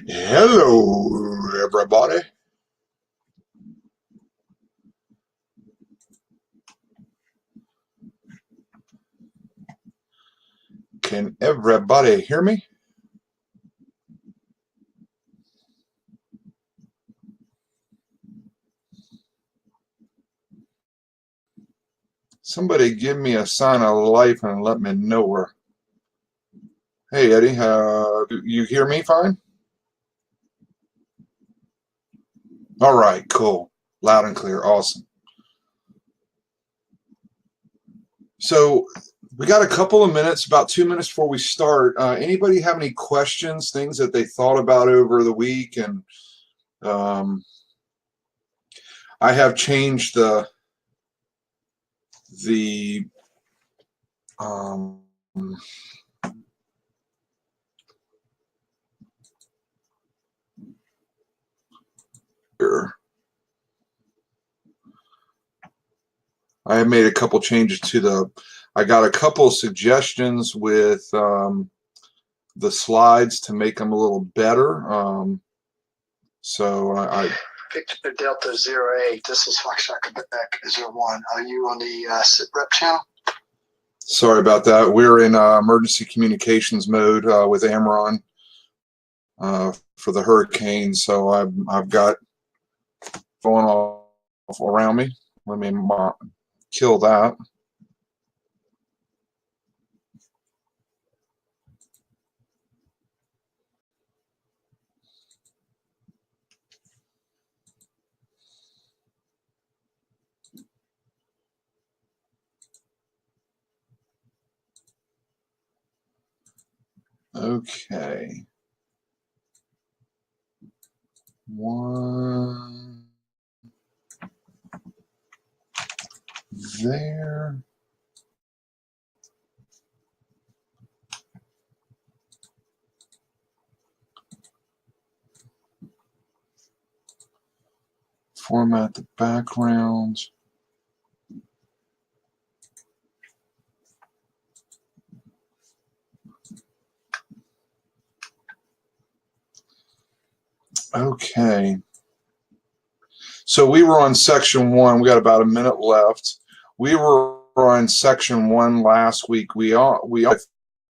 Hello, everybody. Can everybody hear me? Somebody give me a sign of life and let me know where. Hey, Eddie, you hear me fine? All right, cool. Loud and clear. Awesome. So we got a couple of minutes, about 2 minutes before we start. Anybody have any questions, things that they thought about over the week? And I have changed the here. I have made a couple changes to the. I got a couple of suggestions with the slides to make them a little better. So I Victor Delta 08. This is Foxtrot Quebec 01. Are you on the sit rep channel? Sorry about that. We're in emergency communications mode with Amron for the hurricane. So I've got going off around me. Let me kill that. Okay. One there. Format the backgrounds. Okay. So we were on section 1. We got about a minute left. We were on section 1 last week. We have a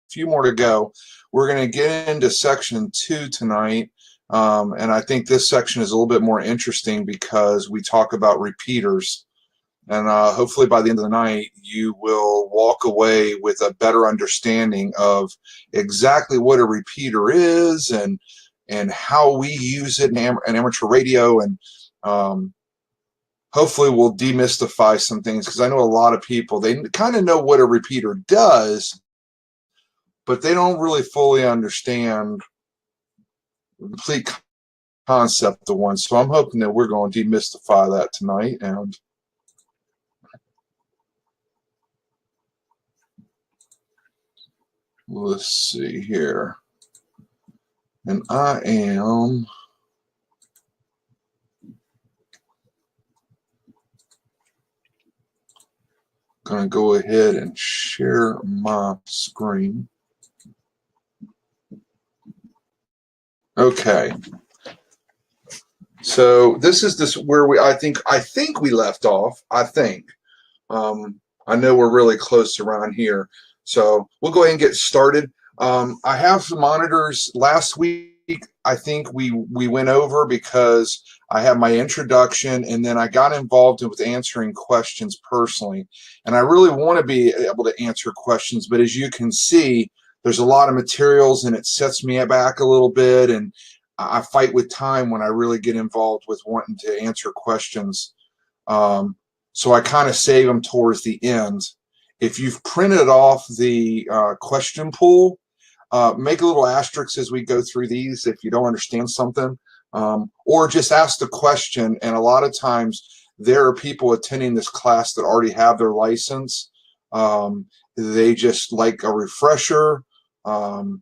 few more to go. We're going to get into section 2 tonight. And I think this section is a little bit more interesting because we talk about repeaters. And hopefully by the end of the night, you will walk away with a better understanding of exactly what a repeater is and how we use it in amateur radio. And hopefully we'll demystify some things, because I know a lot of people, they kind of know what a repeater does, but they don't really fully understand the complete concept of one. So I'm hoping that we're going to demystify that tonight. And let's see here. And I am going to go ahead and share my screen. Okay. So this is where I think we left off. I know we're really close around here. So we'll go ahead and get started. I have some monitors. Last week, I think we went over because I had my introduction, and then I got involved with answering questions personally. And I really want to be able to answer questions, but as you can see, there's a lot of materials, and it sets me back a little bit, and I fight with time when I really get involved with wanting to answer questions. So I kind of save them towards the end. If you've printed off the question pool, make a little asterisk as we go through these if you don't understand something, or just ask the question. And a lot of times there are people attending this class that already have their license. They just like a refresher, and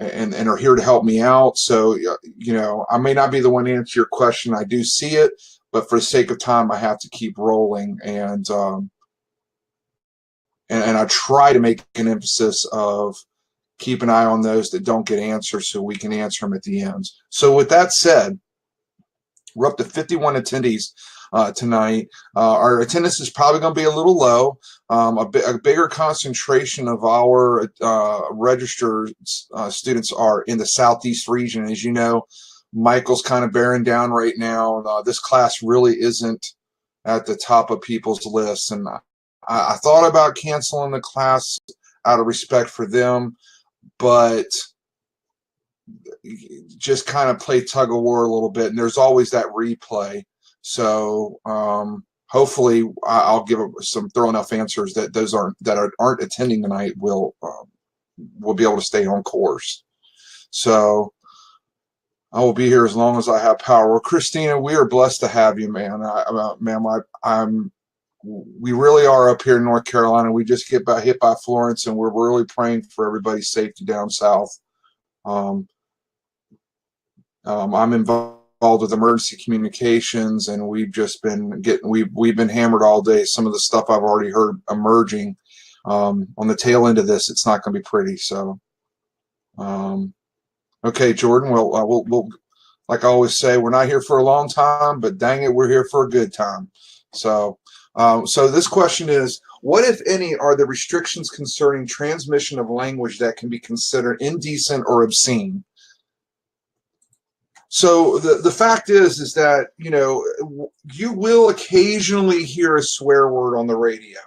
are here to help me out. So, you know, I may not be the one to answer your question. I do see it, but for the sake of time, I have to keep rolling. And I try to make an emphasis of keep an eye on those that don't get answered so we can answer them at the end. So with that said, we're up to 51 attendees tonight. Our attendance is probably going to be a little low. A bigger concentration of our registered students are in the Southeast region. As you know, Michael's kind of bearing down right now. This class really isn't at the top of people's lists. And I thought about canceling the class out of respect for them, but just kind of play tug of war a little bit. And there's always that replay. So hopefully I'll give some thorough enough answers that those aren't attending tonight will be able to stay on course. So I will be here as long as I have power. Well, Christina, we are blessed to have you, man. We really are up here in North Carolina. We just get hit by Florence, and we're really praying for everybody's safety down south. I'm involved with emergency communications, and we've just been we've been hammered all day. Some of the stuff I've already heard emerging on the tail end of this, it's not going to be pretty. So. Okay, Jordan, we'll like I always say, we're not here for a long time, but dang it, we're here for a good time. So this question is, what, if any, are the restrictions concerning transmission of language that can be considered indecent or obscene? So the fact is that, you know, you will occasionally hear a swear word on the radio,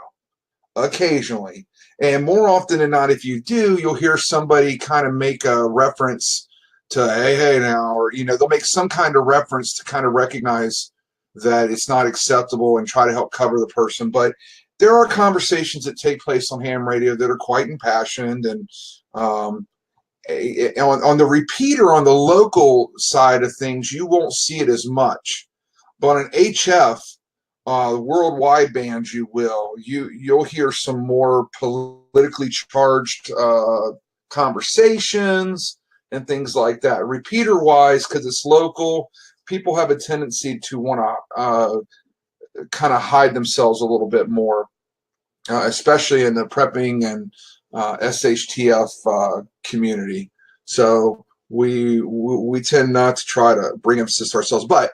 occasionally. And more often than not, if you do, you'll hear somebody kind of make a reference to, hey now, or, you know, they'll make some kind of reference to kind of recognize that it's not acceptable and try to help cover the person. But there are conversations that take place on ham radio that are quite impassioned. And on the repeater, on the local side of things, you won't see it as much. But on an HF, worldwide bands, you'll hear some more politically charged conversations and things like that. Repeater wise, because it's local, people have a tendency to want to kind of hide themselves a little bit more, especially in the prepping and SHTF community. So we tend not to try to bring emphasis to ourselves, but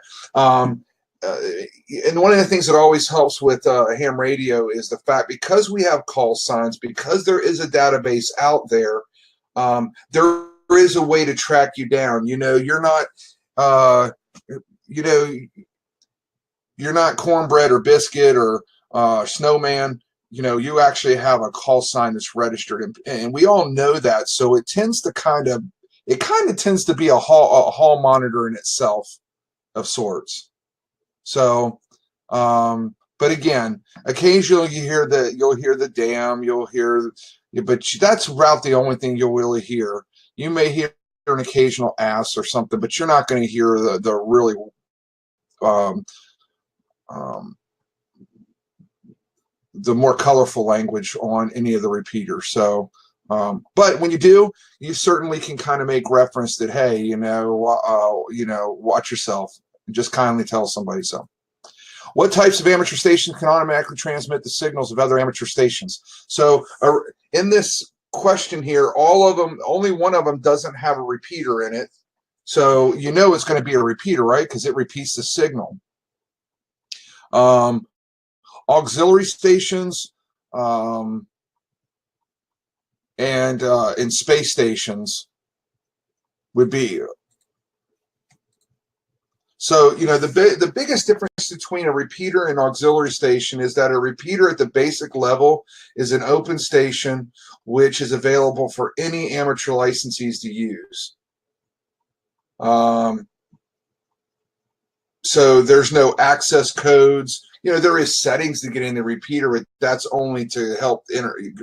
and one of the things that always helps with ham radio is the fact, because we have call signs, because there is a database out there, there is a way to track you down. You know, you're not, you're not cornbread or biscuit or snowman. You know, you actually have a call sign that's registered, and we all know that. So it tends to tends to be a hall monitor in itself of sorts. So, but again, occasionally you'll hear the damn, but that's about the only thing you'll really hear. You may hear an occasional ass or something, but you're not going to hear the really, the more colorful language on any of the repeaters. So, but when you do, you certainly can kind of make reference that, hey, watch yourself. Just kindly tell somebody so. What types of amateur stations can automatically transmit the signals of other amateur stations? So in this question here, all of them, only one of them doesn't have a repeater in it. So you know it's going to be a repeater, right? Because it repeats the signal. Auxiliary stations and in space stations would be. So, you know, the biggest difference between a repeater and auxiliary station is that a repeater at the basic level is an open station which is available for any amateur licensees to use. So there's no access codes. You know, there is settings to get in the repeater, but that's only to help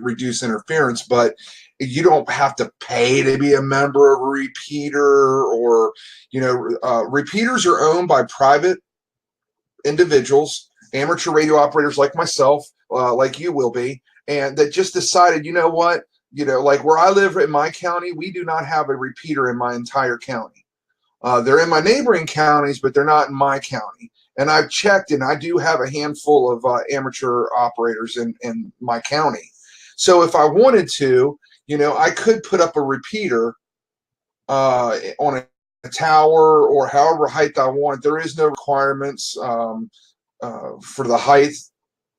reduce interference. But you don't have to pay to be a member of a repeater, or, you know, repeaters are owned by private individuals, amateur radio operators like myself, like you will be, and that just decided, you know what, like where I live in my county, we do not have a repeater in my entire county. They're in my neighboring counties, but they're not in my county. And I've checked, and I do have a handful of amateur operators in my county. So if I wanted to, I could put up a repeater on a tower or however height I want. There is no requirements for the height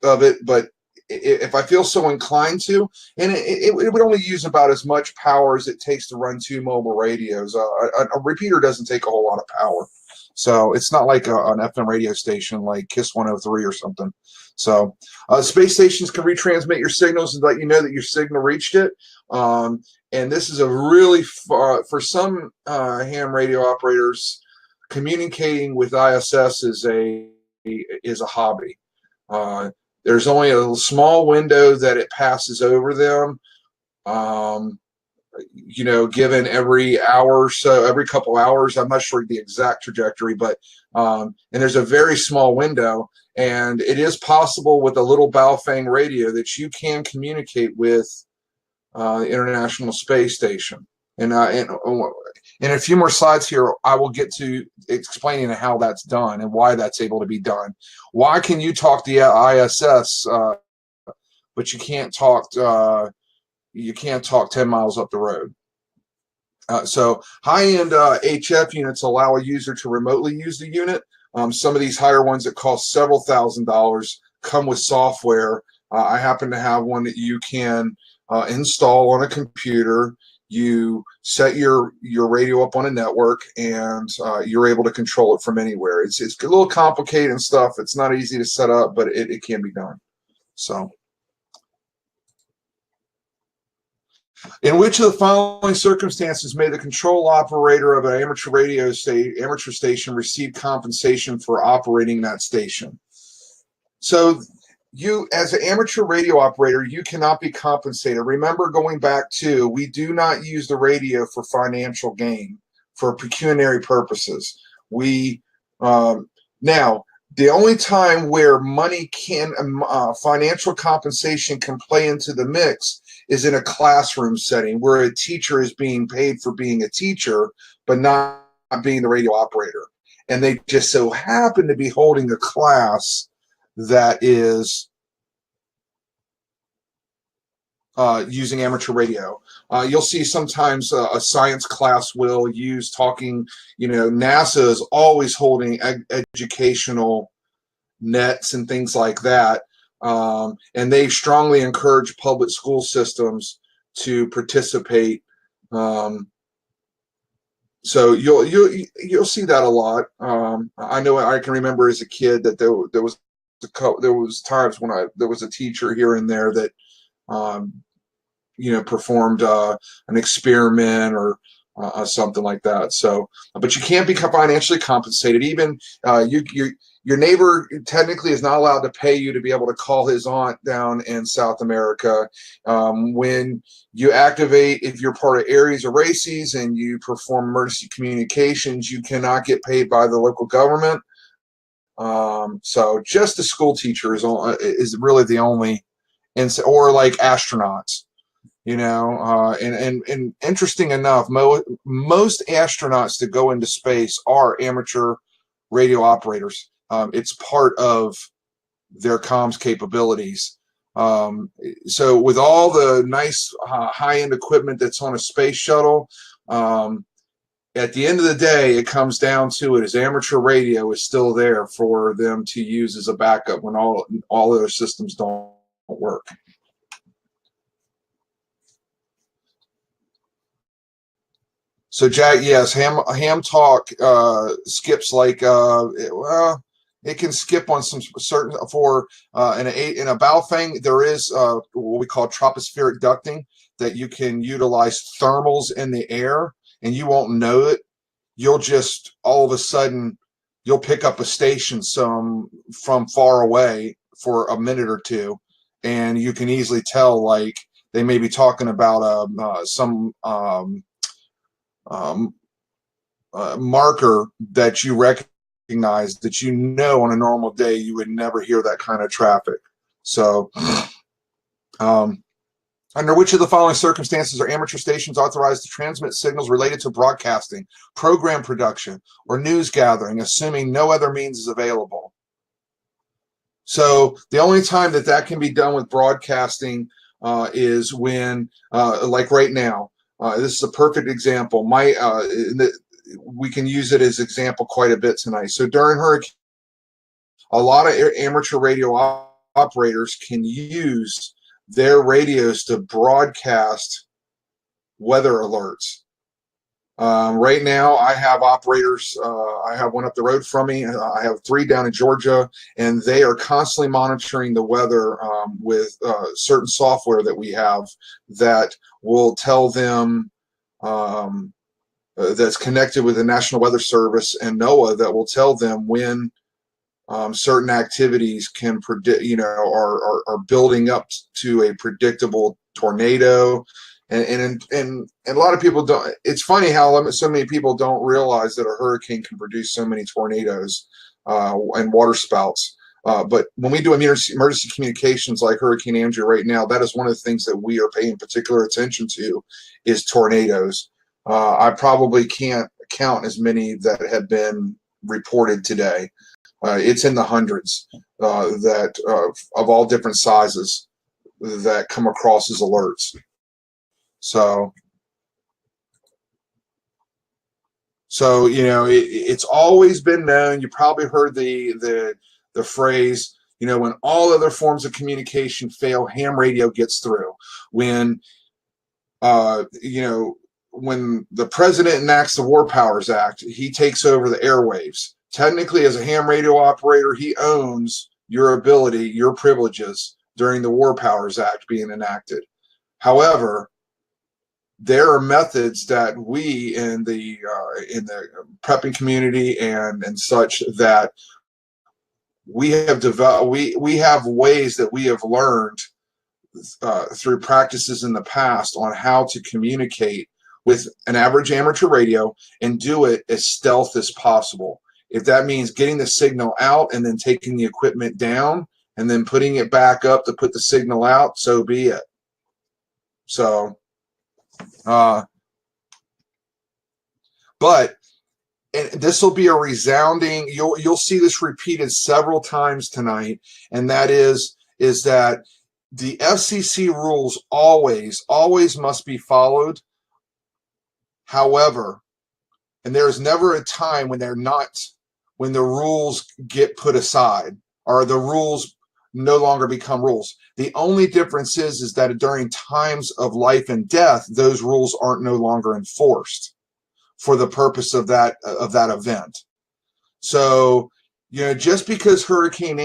of it, but if I feel so inclined to, and it would only use about as much power as it takes to run 2 mobile radios. A repeater doesn't take a whole lot of power, so it's not like an FM radio station like KISS 103 or something. So space stations can retransmit your signals and let you know that your signal reached it. And this is a really for some ham radio operators, communicating with ISS is a hobby. There's only a small window that it passes over them, given every hour or so, every couple hours. I'm not sure the exact trajectory, but and there's a very small window, and it is possible with a little Baofeng radio that you can communicate with the International Space Station. And in a few more slides here, I will get to explaining how that's done and why that's able to be done. Why can you talk to the ISS, but you can't talk 10 miles up the road? So high-end HF units allow a user to remotely use the unit. Some of these higher ones that cost several $1,000s come with software. I happen to have one that you can install on a computer. You set your radio up on a network, and you're able to control it from anywhere. It's a little complicated and stuff. It's not easy to set up, but it can be done. So, in which of the following circumstances may the control operator of an amateur station receive compensation for operating that station? So, you, as an amateur radio operator, you cannot be compensated. Remember, going back to, we do not use the radio for financial gain, for pecuniary purposes. Now, the only time where money can, financial compensation can play into the mix is in a classroom setting where a teacher is being paid for being a teacher, but not being the radio operator. And they just so happen to be holding a class that is using amateur radio. You'll see sometimes a science class will use talking, NASA is always holding educational nets and things like that. And they strongly encourage public school systems to participate. So you'll see that a lot. I know I can remember as a kid that there was times when there was a teacher here and there that performed an experiment or something like that. So, but you can't be financially compensated. Even your neighbor technically is not allowed to pay you to be able to call his aunt down in South America. When you activate, if you're part of Aries or RACES and you perform emergency communications, you cannot get paid by the local government. So just the school teacher is really the only, or like astronauts, and interesting enough, most astronauts that go into space are amateur radio operators. It's part of their comms capabilities. So with all the nice high-end equipment that's on a space shuttle, at the end of the day, it comes down to it is amateur radio is still there for them to use as a backup when all other systems don't work. So Jack, yes, ham talk skips like it can skip on some certain in a Baofeng there is what we call tropospheric ducting that you can utilize thermals in the air and you won't know it. You'll just all of a sudden you'll pick up a station from far away for a minute or two, and you can easily tell like they may be talking about some marker that you recognize that on a normal day you would never hear that kind of traffic. So under which of the following circumstances are amateur stations authorized to transmit signals related to broadcasting, program production, or news gathering, assuming no other means is available? So the only time that can be done with broadcasting is when, like right now, this is a perfect example. We can use it as example quite a bit tonight. So during hurricane, a lot of amateur radio operators can use their radios to broadcast weather alerts. Right now, I have operators. I have one up the road from me. I have 3 down in Georgia, and they are constantly monitoring the weather with certain software that we have that will tell them, that's connected with the National Weather Service and NOAA, that will tell them when certain activities can predict, are building up to a predictable tornado. And a lot of people don't. It's funny how so many people don't realize that a hurricane can produce so many tornadoes and water spouts. But when we do emergency communications like Hurricane Andrew right now, that is one of the things that we are paying particular attention to is tornadoes. I probably can't count as many that have been reported today. It's in the hundreds of all different sizes that come across as alerts. So it's always been known. You probably heard the phrase, when all other forms of communication fail, ham radio gets through. When when the president enacts the War Powers Act, he takes over the airwaves. Technically, as a ham radio operator, he owns your ability, your privileges during the War Powers Act being enacted. However, there are methods that we in the prepping community and such that we have developed. We have ways that we have learned through practices in the past on how to communicate with an average amateur radio and do it as stealth as possible. If that means getting the signal out and then taking the equipment down and then putting it back up to put the signal out, so be it. So, but and this will be a resounding. You'll see this repeated several times tonight, and that is that the FCC rules always must be followed. However, and there is never a time when they're not, when the rules get put aside or the rules no longer become rules. The only difference is that during times of life and death, those rules aren't no longer enforced for the purpose of that event. So, just because Hurricane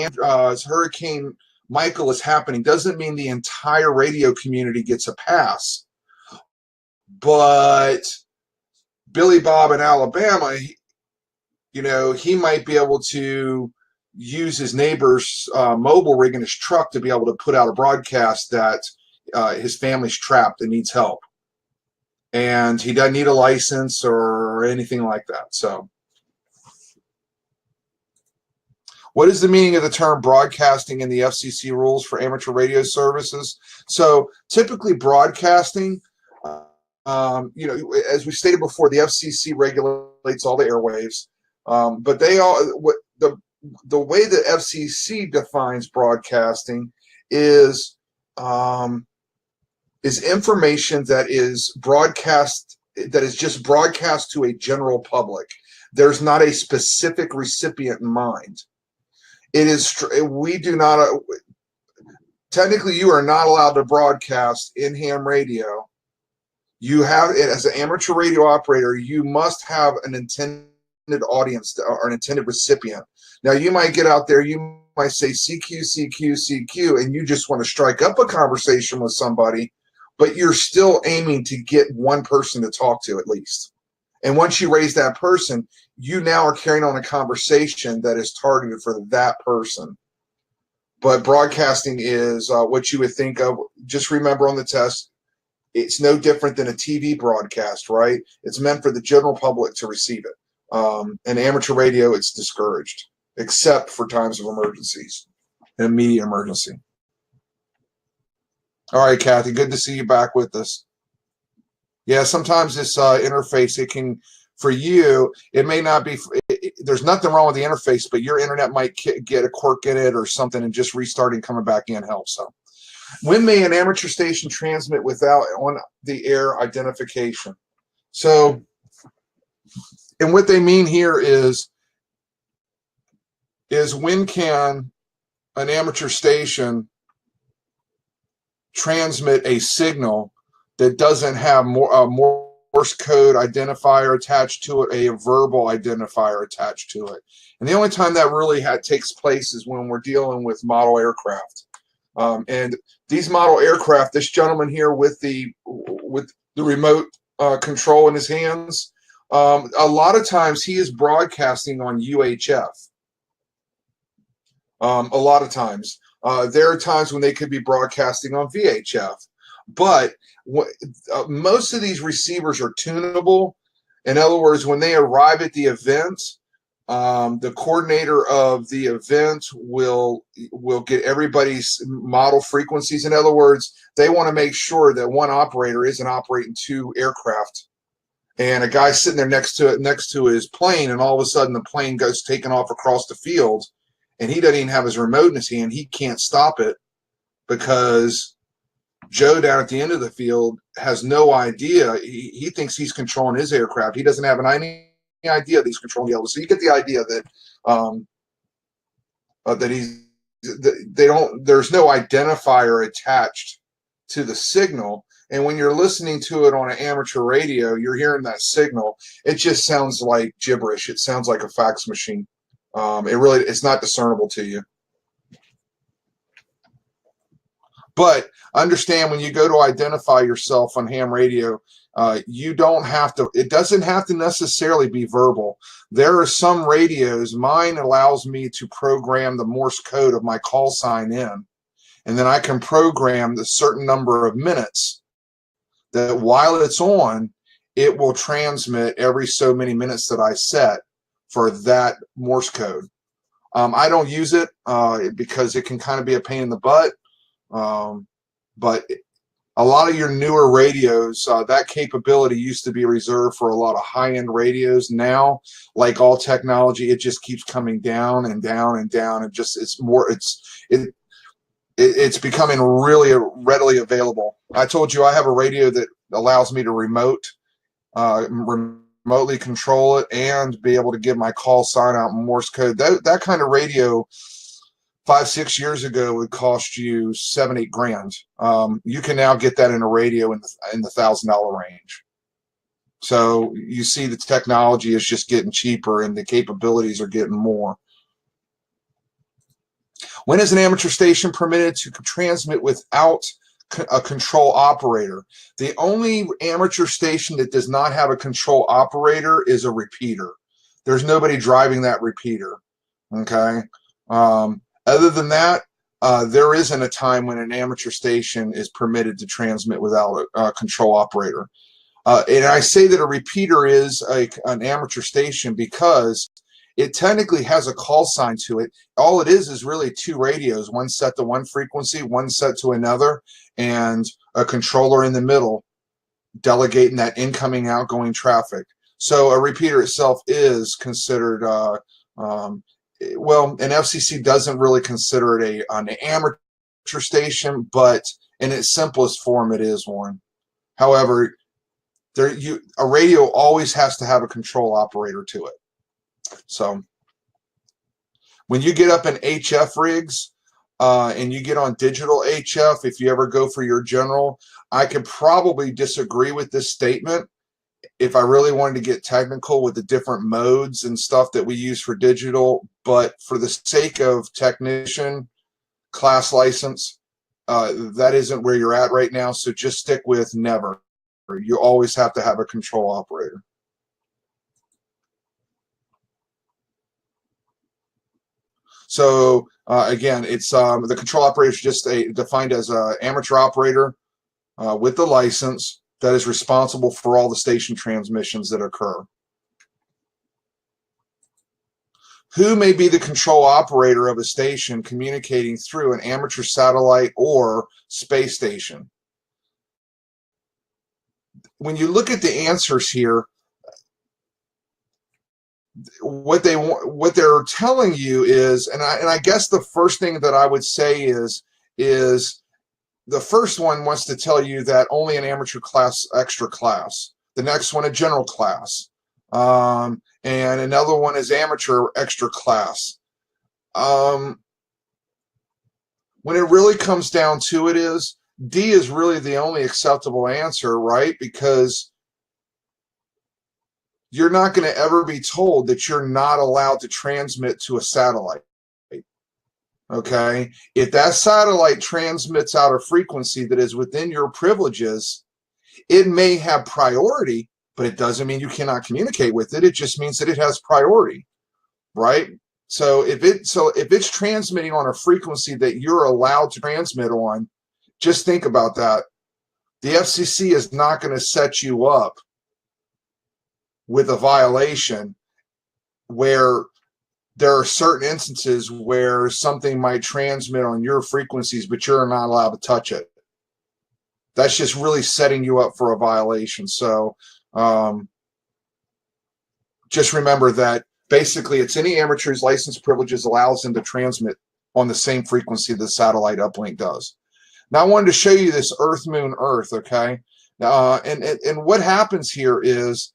Michael is happening doesn't mean the entire radio community gets a pass. But Billy Bob in Alabama, he might be able to use his neighbor's mobile rig in his truck to be able to put out a broadcast that his family's trapped and needs help. And he doesn't need a license or anything like that. So, what is the meaning of the term broadcasting in the FCC rules for amateur radio services? So, typically broadcasting, as we stated before, the FCC regulates all the airwaves, but the way the FCC defines broadcasting is information that is broadcast, that is just broadcast to a general public. There's not a specific recipient in mind. It is, we do not, technically you are not allowed to broadcast in ham radio. You have it as an amateur radio operator, you must have an intended audience or an intended recipient. Now you might get out there, you might say CQ, CQ, CQ, and you just want to strike up a conversation with somebody, but you're still aiming to get one person to talk to at least. And once you raise that person, you now are carrying on a conversation that is targeted for that person. But broadcasting is what you would think of. Just remember on the test, it's no different than a TV broadcast, right? It's meant for the general public to receive it. And amateur radio, it's discouraged, except for times of emergencies, an immediate emergency. All right, Kathy, good to see you back with us. Yeah, sometimes this interface, it can, for you, it may not be, there's nothing wrong with the interface, but your internet might get a quirk in it or something, and just restarting, coming back in helps. So, When may an amateur station transmit without on-the-air identification? So, and what they mean here is when can an amateur station transmit a signal that doesn't have Morse code identifier attached to it, a verbal identifier attached to it. And the only time that really takes place is when we're dealing with model aircraft. And these model aircraft, this gentleman here with the remote control in his hands, a lot of times he is broadcasting on UHF. A lot of times. There are times when they could be broadcasting on VHF. But most of these receivers are tunable. In other words, when they arrive at the event, the coordinator of the event will get everybody's model frequencies. In other words, they want to make sure that one operator isn't operating two aircraft, and a guy sitting there next to his plane, and all of a sudden the plane goes taking off across the field, and he doesn't even have his remote in his hand. He can't stop it because Joe down at the end of the field has no idea. He thinks he's controlling his aircraft. He doesn't have any idea that he's controlling the other. So you get the idea that there's no identifier attached to the signal. And when you're listening to it on an amateur radio, you're hearing that signal. It just sounds like gibberish. It sounds like a fax machine. It's not discernible to you. But understand, when you go to identify yourself on ham radio, you don't have to, it doesn't have to necessarily be verbal. There are some radios, mine allows me to program the Morse code of my call sign in, and then I can program the certain number of minutes that while it's on, it will transmit every so many minutes that I set for that Morse code. I don't use it because it can kind of be a pain in the butt. But a lot of your newer radios, that capability used to be reserved for a lot of high-end radios. Now, like all technology, it just keeps coming down and down and down, and it's becoming really readily available. I told you I have a radio that allows me to remotely control it and be able to give my call sign out in Morse code. That kind of radio 5-6 years ago would cost you $7-8 grand. You can now get that in a radio in the $1,000 range. So you see, the technology is just getting cheaper and the capabilities are getting more. When is an amateur station permitted to transmit without a control operator? The only amateur station that does not have a control operator is a repeater. There's nobody driving that repeater. Okay. Other than that, there isn't a time when an amateur station is permitted to transmit without a control operator. And I say that a repeater is an amateur station because it technically has a call sign to it. All it is really two radios, one set to one frequency, one set to another, and a controller in the middle delegating that incoming, outgoing traffic. So a repeater itself is considered well, an FCC doesn't really consider it an amateur station, but in its simplest form, it is one. However, a radio always has to have a control operator to it. So when you get up in HF rigs and you get on digital HF, if you ever go for your general, I could probably disagree with this statement if I really wanted to get technical with the different modes and stuff that we use for digital. But for the sake of technician class license, that isn't where you're at right now. So just stick with never. You always have to have a control operator. So again, it's the control operator is just defined as an amateur operator with the license that is responsible for all the station transmissions that occur. Who may be the control operator of a station communicating through an amateur satellite or space station? When you look at the answers here, what they're telling you is, and I guess the first thing that I would say is the first one wants to tell you that only an amateur class, extra class. The next one, a general class. And another one is amateur extra class. When it really comes down to it is, D is really the only acceptable answer, right? Because you're not going to ever be told that you're not allowed to transmit to a satellite. Okay, if that satellite transmits out a frequency that is within your privileges, it may have priority, but it doesn't mean you cannot communicate with it. It just means that it has priority, right? So if it's transmitting on a frequency that you're allowed to transmit on, just think about that. The FCC is not going to set you up with a violation where there are certain instances where something might transmit on your frequencies, but you're not allowed to touch it. That's just really setting you up for a violation. So just remember that basically it's any amateur's license privileges allows them to transmit on the same frequency the satellite uplink does. Now I wanted to show you this Earth, Moon, Earth, okay? And what happens here is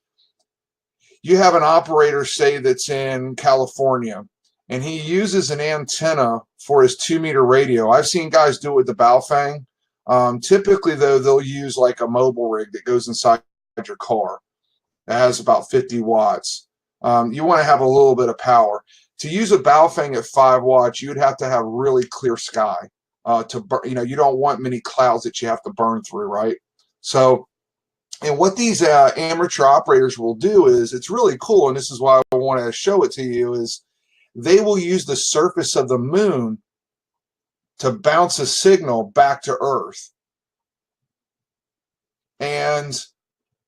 you have an operator, say, that's in California, and he uses an antenna for his 2-meter radio. I've seen guys do it with the Baofeng. Typically, though, they'll use like a mobile rig that goes inside your car. It has about 50 watts. You want to have a little bit of power. To use a Baofeng at 5 watts, you'd have to have really clear sky. You don't want many clouds that you have to burn through, right? So, and what these amateur operators will do is, it's really cool, and this is why I want to show it to you, is they will use the surface of the moon to bounce a signal back to Earth. And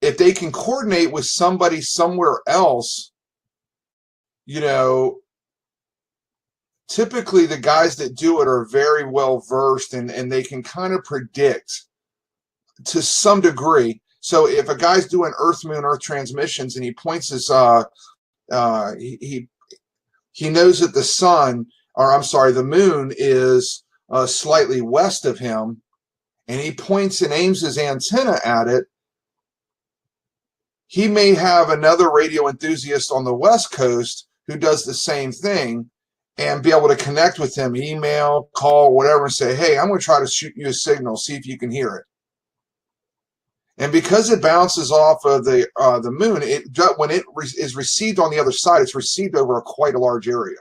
if they can coordinate with somebody somewhere else, typically the guys that do it are very well versed, and they can kind of predict to some degree. So if a guy's doing Earth, Moon, Earth transmissions, and he points his, he knows that the moon is slightly west of him, and he points and aims his antenna at it, he may have another radio enthusiast on the West Coast who does the same thing and be able to connect with him, email, call, whatever, and say, hey, I'm going to try to shoot you a signal, see if you can hear it. And because it bounces off of the moon, when it is received on the other side, it's received over quite a large area.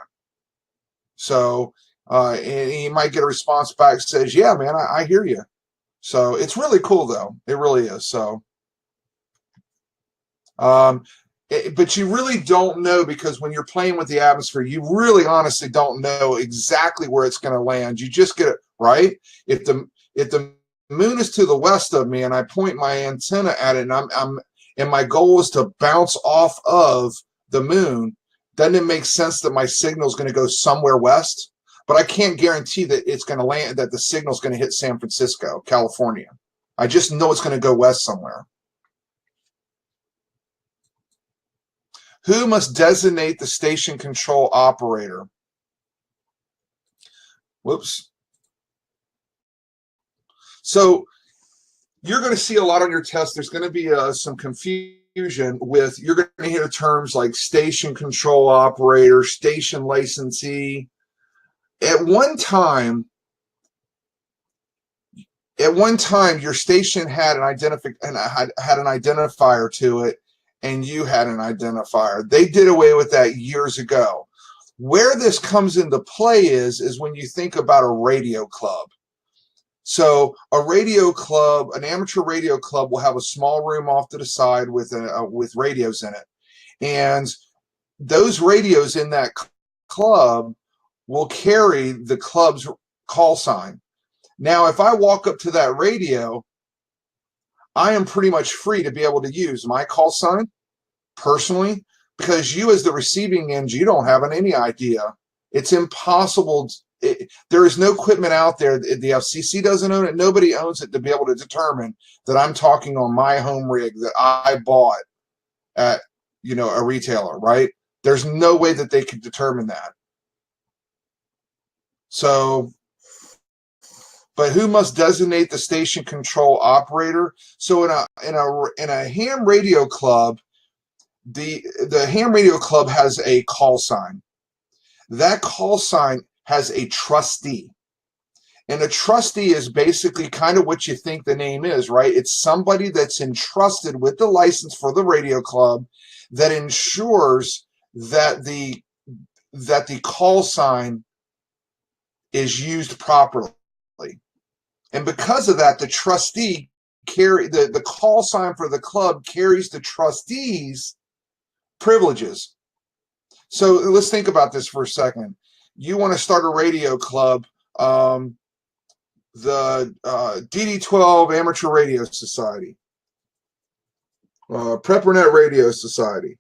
So, and he might get a response back that says, yeah, man, I hear you. So it's really cool, though. It really is. So, but you really don't know, because when you're playing with the atmosphere, you really honestly don't know exactly where it's going to land. You just get it right. If the moon is to the west of me and I point my antenna at it, and my goal is to bounce off of the moon, doesn't it make sense that my signal is going to go somewhere west? But I can't guarantee that it's going to land, that the signal is going to hit San Francisco, California. I just know it's going to go west somewhere. Who must designate the station control operator? Whoops. So you're going to see a lot on your test. There's going to be some confusion with, you're going to hear terms like station control operator, station licensee. At one time, your station had an identifier to it, and you had an identifier. They did away with that years ago. Where this comes into play is when you think about a radio club. So a radio club, an amateur radio club, will have a small room off to the side with radios in it. And those radios in that club will carry the club's call sign. Now, if I walk up to that radio, I am pretty much free to be able to use my call sign personally, because you as the receiving end, you don't have any idea. It's impossible. There is no equipment out there. The FCC doesn't own it. Nobody owns it to be able to determine that I'm talking on my home rig that I bought at, a retailer, right? There's no way that they could determine that. So but who must designate the station control operator? So in a ham radio club, the ham radio club has a call sign. That call sign has a trustee. And a trustee is basically kind of what you think the name is, right? It's somebody that's entrusted with the license for the radio club that ensures that the call sign is used properly. And because of that, the trustee the call sign for the club carries the trustees' privileges. So let's think about this for a second. You want to start a radio club, the DD12 Amateur Radio Society, PrepperNet Radio Society.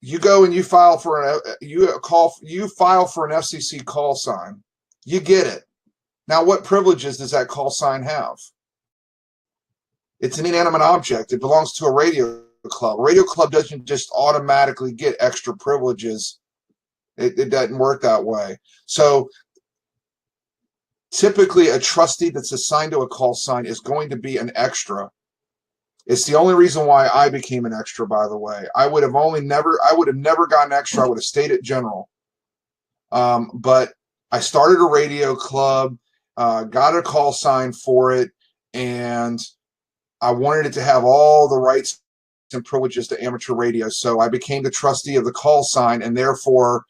You go and you file for an FCC call sign. You get it. Now, what privileges does that call sign have? It's an inanimate object. It belongs to a radio club. A radio club doesn't just automatically get extra privileges. It doesn't work that way. So typically a trustee that's assigned to a call sign is going to be an extra. It's the only reason why I became an extra, by the way. I would have never gotten extra. I would have stayed at general. But I started a radio club, got a call sign for it, and I wanted it to have all the rights and privileges to amateur radio. So I became the trustee of the call sign, and therefore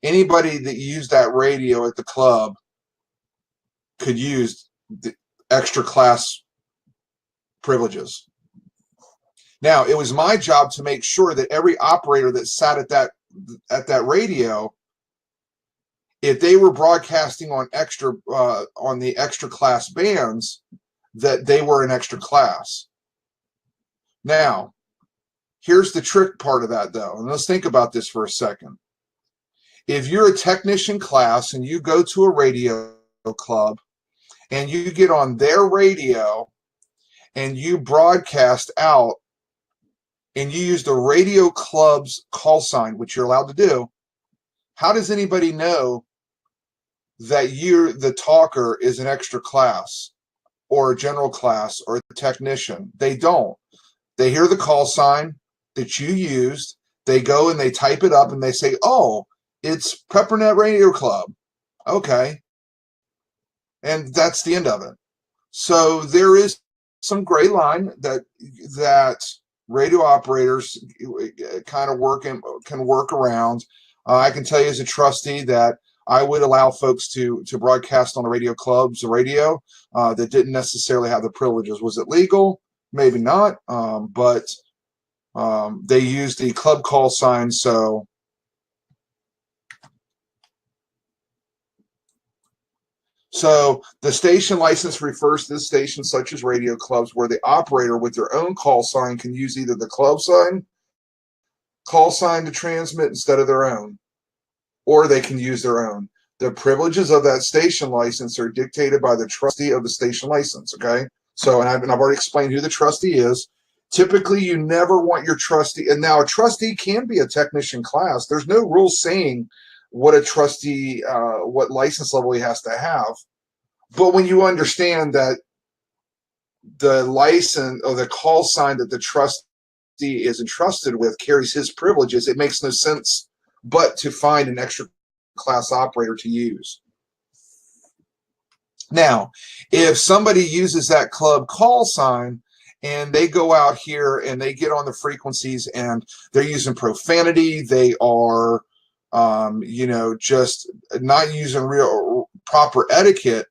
anybody that used that radio at the club could use the extra class privileges. Now, it was my job to make sure that every operator that sat at that radio, if they were broadcasting on the extra class bands, that they were an extra class. Now, here's the trick part of that, though, and let's think about this for a second. If you're a technician class and you go to a radio club and you get on their radio and you broadcast out and you use the radio club's call sign, which you're allowed to do, how does anybody know that the talker is an extra class or a general class or a technician? They don't. They hear the call sign that you used, they go and they type it up and they say, oh, it's PrepperNet Radio Club. Okay. And that's the end of it. So there is some gray line that radio operators kind of can work around. I can tell you as a trustee that I would allow folks to broadcast on the radio clubs, the radio, that didn't necessarily have the privileges. Was it legal? Maybe not, but they used the club call sign, so the station license refers to the stations such as radio clubs where the operator with their own call sign can use either the club sign, call sign to transmit instead of their own, or they can use their own. The privileges of that station license are dictated by the trustee of the station license, okay? So, and I've already explained who the trustee is. Typically, you never want your trustee, and now a trustee can be a technician class. There's no rule saying what a trustee, what license level he has to have. But when you understand that the license or the call sign that the trustee is entrusted with carries his privileges, it makes no sense but to find an extra class operator to use. Now, if somebody uses that club call sign and they go out here and they get on the frequencies and they're using profanity, they are just not using real proper etiquette,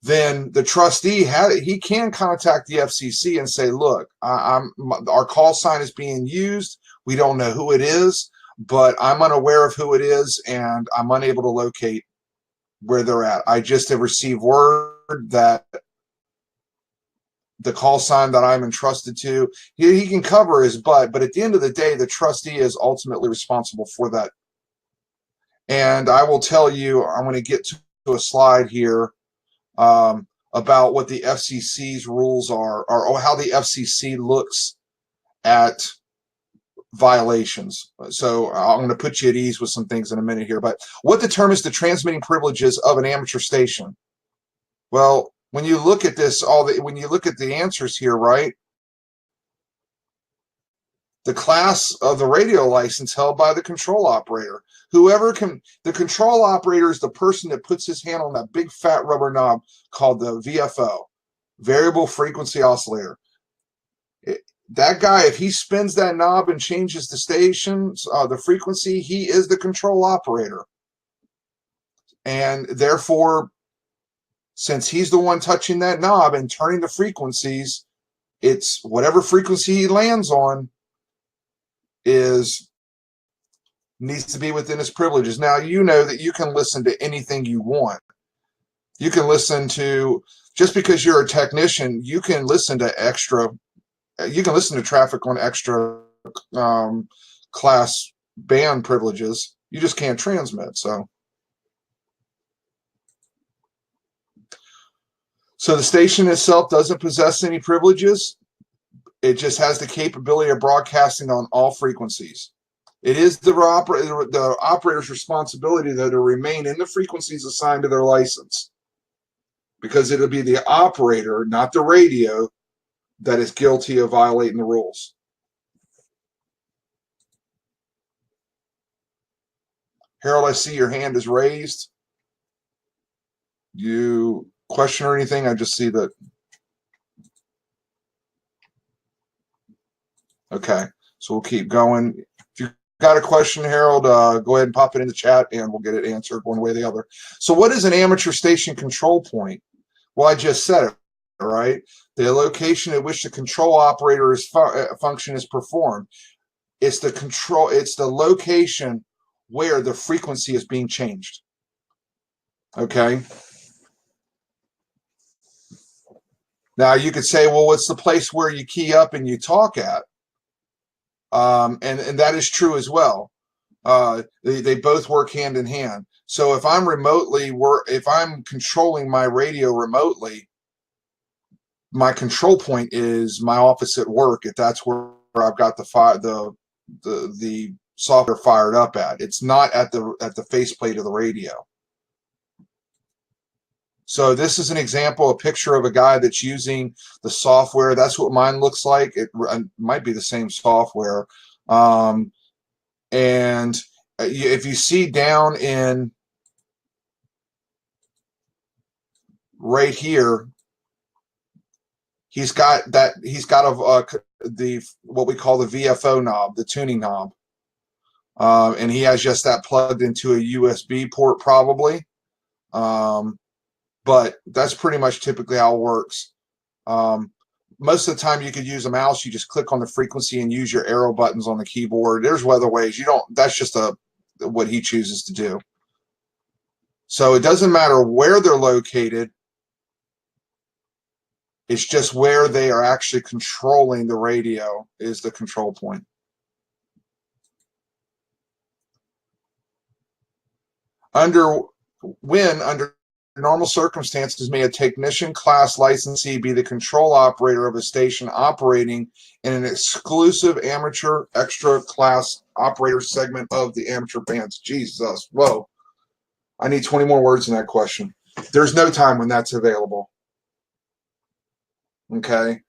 then the trustee he can contact the FCC and say, look, our call sign is being used. We don't know who it is, but I'm unaware of who it is and I'm unable to locate where they're at. I just have received word that the call sign that I'm entrusted to, he can cover his butt, but at the end of the day, the trustee is ultimately responsible for that. And I will tell you, I'm going to get to a slide here about what the FCC's rules are, or how the FCC looks at violations. So I'm going to put you at ease with some things in a minute here. But what determines the transmitting privileges of an amateur station? Well, when you look at this, when you look at the answers here, right? The class of the radio license held by the control operator. The control operator is the person that puts his hand on that big fat rubber knob called the VFO, variable frequency oscillator. That guy, if he spins that knob and changes the stations, the frequency, he is the control operator. And therefore, since he's the one touching that knob and turning the frequencies, it's whatever frequency he lands on needs to be within his privileges. Now, you know that you can listen to anything you want. You can listen to, just because you're a technician, you can listen to traffic on extra class band privileges. You just can't transmit. So the station itself doesn't possess any privileges. It just has the capability of broadcasting on all frequencies. It is the operator's responsibility, though, to remain in the frequencies assigned to their license, because it'll be the operator, not the radio, that is guilty of violating the rules. Harold, I see your hand is raised. You question or anything? I just see that. Okay, so we'll keep going. If you've got a question, Harold, go ahead and pop it in the chat and we'll get it answered one way or the other. So what is an amateur station control point? Well, I just said it, right? The location at which the control operator's function is performed. It's the location where the frequency is being changed. Okay. Now you could say, well, what's the place where you key up and you talk at? And that is true as well. They both work hand in hand. So if I'm controlling my radio remotely, my control point is my office at work. If that's where I've got the software fired up at, it's not at the faceplate of the radio. So this is an example, a picture of a guy that's using the software. That's what mine looks like. It might be the same software. And if you see down in right here, he's got what we call the VFO knob, the tuning knob. And he has just that plugged into a USB port probably. But that's pretty much typically how it works. Most of the time you could use a mouse. You just click on the frequency and use your arrow buttons on the keyboard. There's other ways. That's just what he chooses to do. So it doesn't matter where they're located. It's just where they are actually controlling the radio is the control point. Under normal circumstances, may a technician class licensee be the control operator of a station operating in an exclusive amateur extra class operator segment of the amateur bands? Jesus, whoa. I need 20 more words in that question. There's no time when that's available. Okay.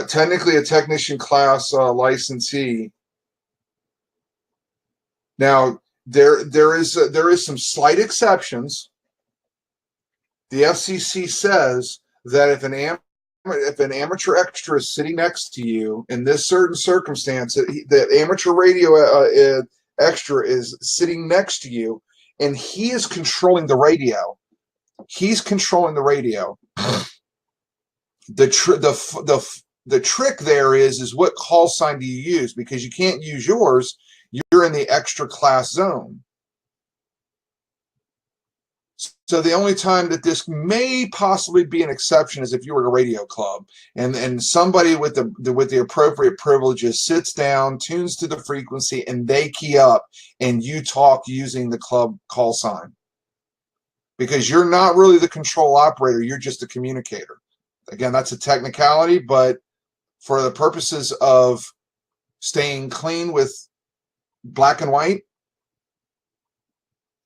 Technically a technician class licensee. Now, there is some slight exceptions. The FCC says that if an amateur extra is sitting next to you in this certain circumstance, that amateur radio extra is sitting next to you, and he is controlling the radio. He's controlling the radio. The trick there is what call sign do you use? Because you can't use yours. You're in the extra class zone. So the only time that this may possibly be an exception is if you were at a radio club and somebody with the appropriate privileges sits down, tunes to the frequency, and they key up, and you talk using the club call sign. Because you're not really the control operator, you're just a communicator. Again, that's a technicality, but for the purposes of staying clean with black and white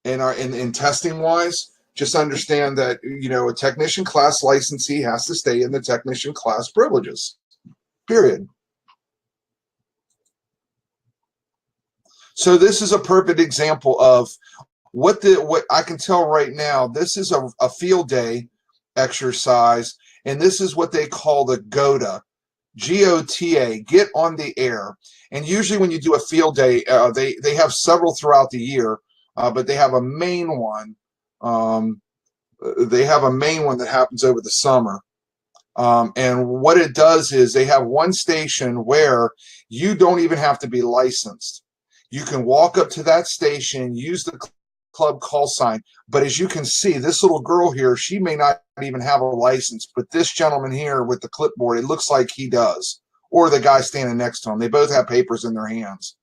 and in testing wise, just understand that, you know, a technician class licensee has to stay in the technician class privileges, period. So this is a perfect example of what I can tell right now. This is a field day exercise, and this is what they call the GOTA, GOTA, get on the air. And usually when you do a field day, they have several throughout the year, but they have a main one. They have a main one that happens over the summer. And what it does is they have one station where you don't even have to be licensed. You can walk up to that station, use the club call sign. But as you can see, this little girl here, she may not even have a license, but this gentleman here with the clipboard, it looks like he does, or the guy standing next to him. They both have papers in their hands.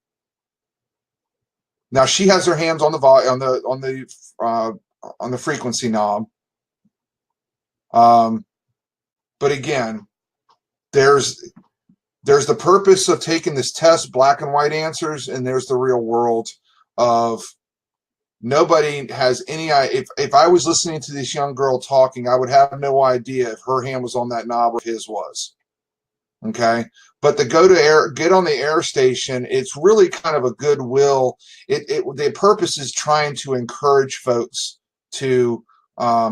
Now she has her hands on the frequency knob. But again, there's the purpose of taking this test, black and white answers, and there's the real world of nobody has any. If I was listening to this young girl talking, I would have no idea if her hand was on that knob or his was. Okay, but the get on the air station, it's really kind of a goodwill. The purpose is trying to encourage folks to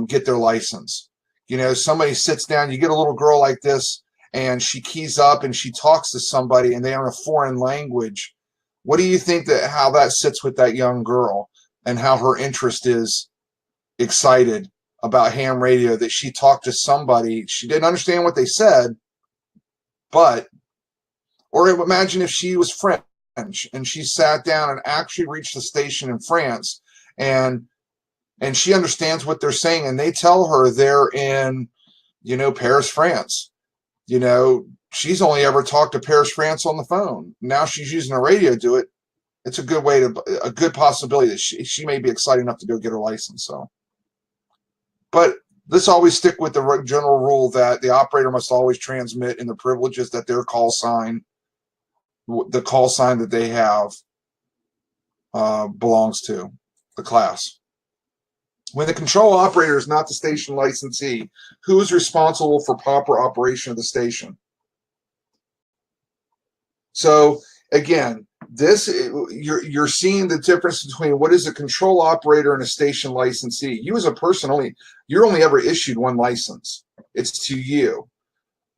get their license. You know, somebody sits down, you get a little girl like this, and she keys up and she talks to somebody, and they're in a foreign language. What do you think how that sits with that young girl, and how her interest is excited about ham radio, that she talked to somebody, she didn't understand what they said, or imagine if she was French and she sat down and actually reached the station in France, and she understands what they're saying, and they tell her they're in, you know, Paris, France. You know, she's only ever talked to Paris, France on the phone. Now she's using a radio to do it. It's a good possibility that she may be excited enough to go get her license. So, but let's always stick with the general rule that the operator must always transmit in the privileges that their call sign, the call sign that they have, belongs to the class. When the control operator is not the station licensee, who is responsible for proper operation of the station? So again, you're seeing the difference between what is a control operator and a station licensee. You as a person you're only ever issued one license. It's to you.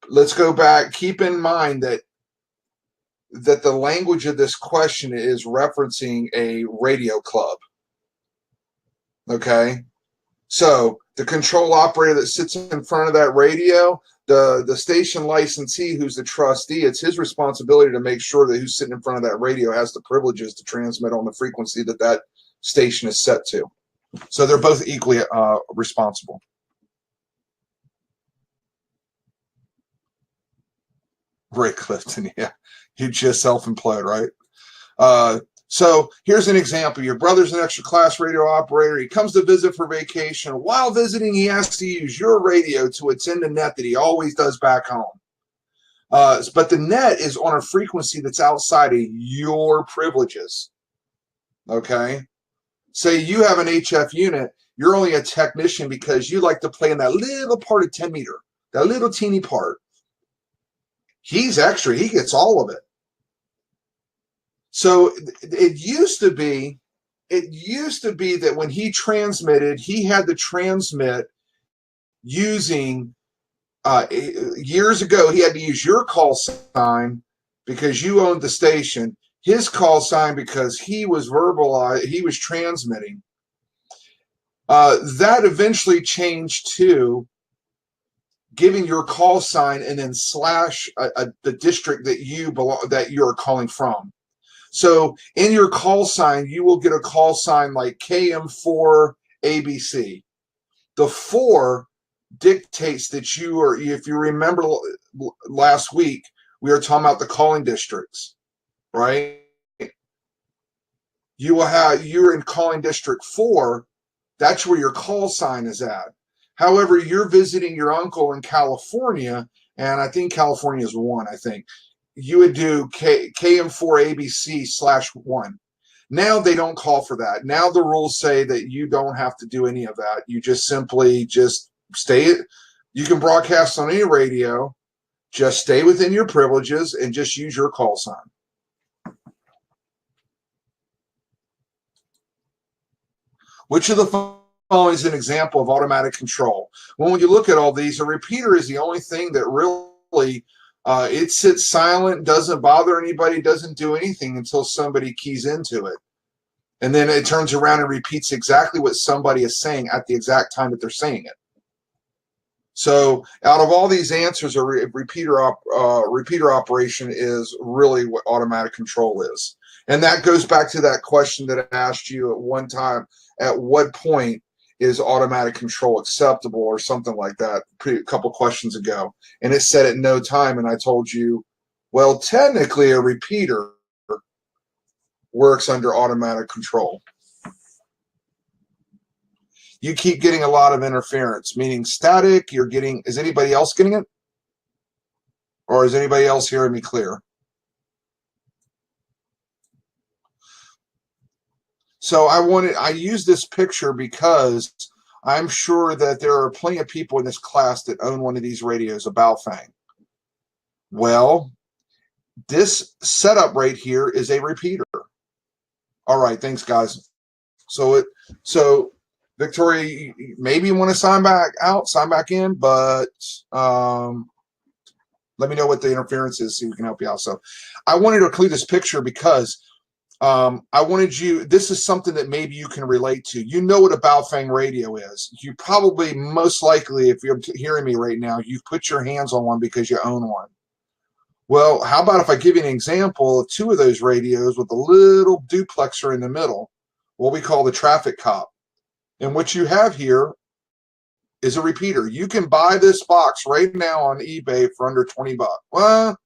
Let's go back. Keep in mind that the language of this question is referencing a radio club. Okay, so the control operator that sits in front of that radio, the station licensee who's the trustee, it's his responsibility to make sure that who's sitting in front of that radio has the privileges to transmit on the frequency that station is set to. So they're both equally responsible. Ray Clifton, yeah, you just self-implode, right? So here's an example. Your brother's an extra class radio operator. He comes to visit for vacation. While visiting, he has to use your radio to attend the net that he always does back home. But the net is on a frequency that's outside of your privileges. Okay? Say you have an HF unit. You're only a technician because you like to play in that little part of 10 meter, that little teeny part. He's extra. He gets all of it. So it used to be that when he transmitted, he had to transmit using, years ago, he had to use your call sign because you owned the station, his call sign because he was transmitting. That eventually changed to giving your call sign and then slash the district that you're calling from. So in your call sign, you will get a call sign like KM4 ABC. The 4 dictates that if you remember last week, we were talking about the calling districts, right? You're in calling district 4, that's where your call sign is at. However, you're visiting your uncle in California, and I think California is 1, I think. you would do KM4ABC/1. Now they don't call for that. Now the rules say that you don't have to do any of that. You just simply just stay. You can broadcast on any radio. Just stay within your privileges and just use your call sign. Which of the following is an example of automatic control? Well, when you look at all these, a repeater is the only thing that really it sits silent, doesn't bother anybody, doesn't do anything until somebody keys into it. And then it turns around and repeats exactly what somebody is saying at the exact time that they're saying it. So out of all these answers, a repeater operation is really what automatic control is. And that goes back to that question that I asked you at one time, at what point is automatic control acceptable or something like that a couple questions ago. And it said at no time, and I told you, well, technically a repeater works under automatic control. You keep getting a lot of interference, meaning static. You're getting, is anybody else getting it? Or is anybody else hearing me clear? So I use this picture because I'm sure that there are plenty of people in this class that own one of these radios, a Baofeng. Well, this setup right here is a repeater. All right, thanks, guys. So Victoria, maybe you want to sign back in, but let me know what the interference is so we can help you out. So I wanted to include this picture because I wanted you, this is something that maybe you can relate to. You know what a Baofeng radio is. You probably, most likely, if you're hearing me right now, you've put your hands on one because you own one. Well, how about if I give you an example of two of those radios with a little duplexer in the middle, what we call the traffic cop. And what you have here is a repeater. You can buy this box right now on eBay for under 20 bucks. Well,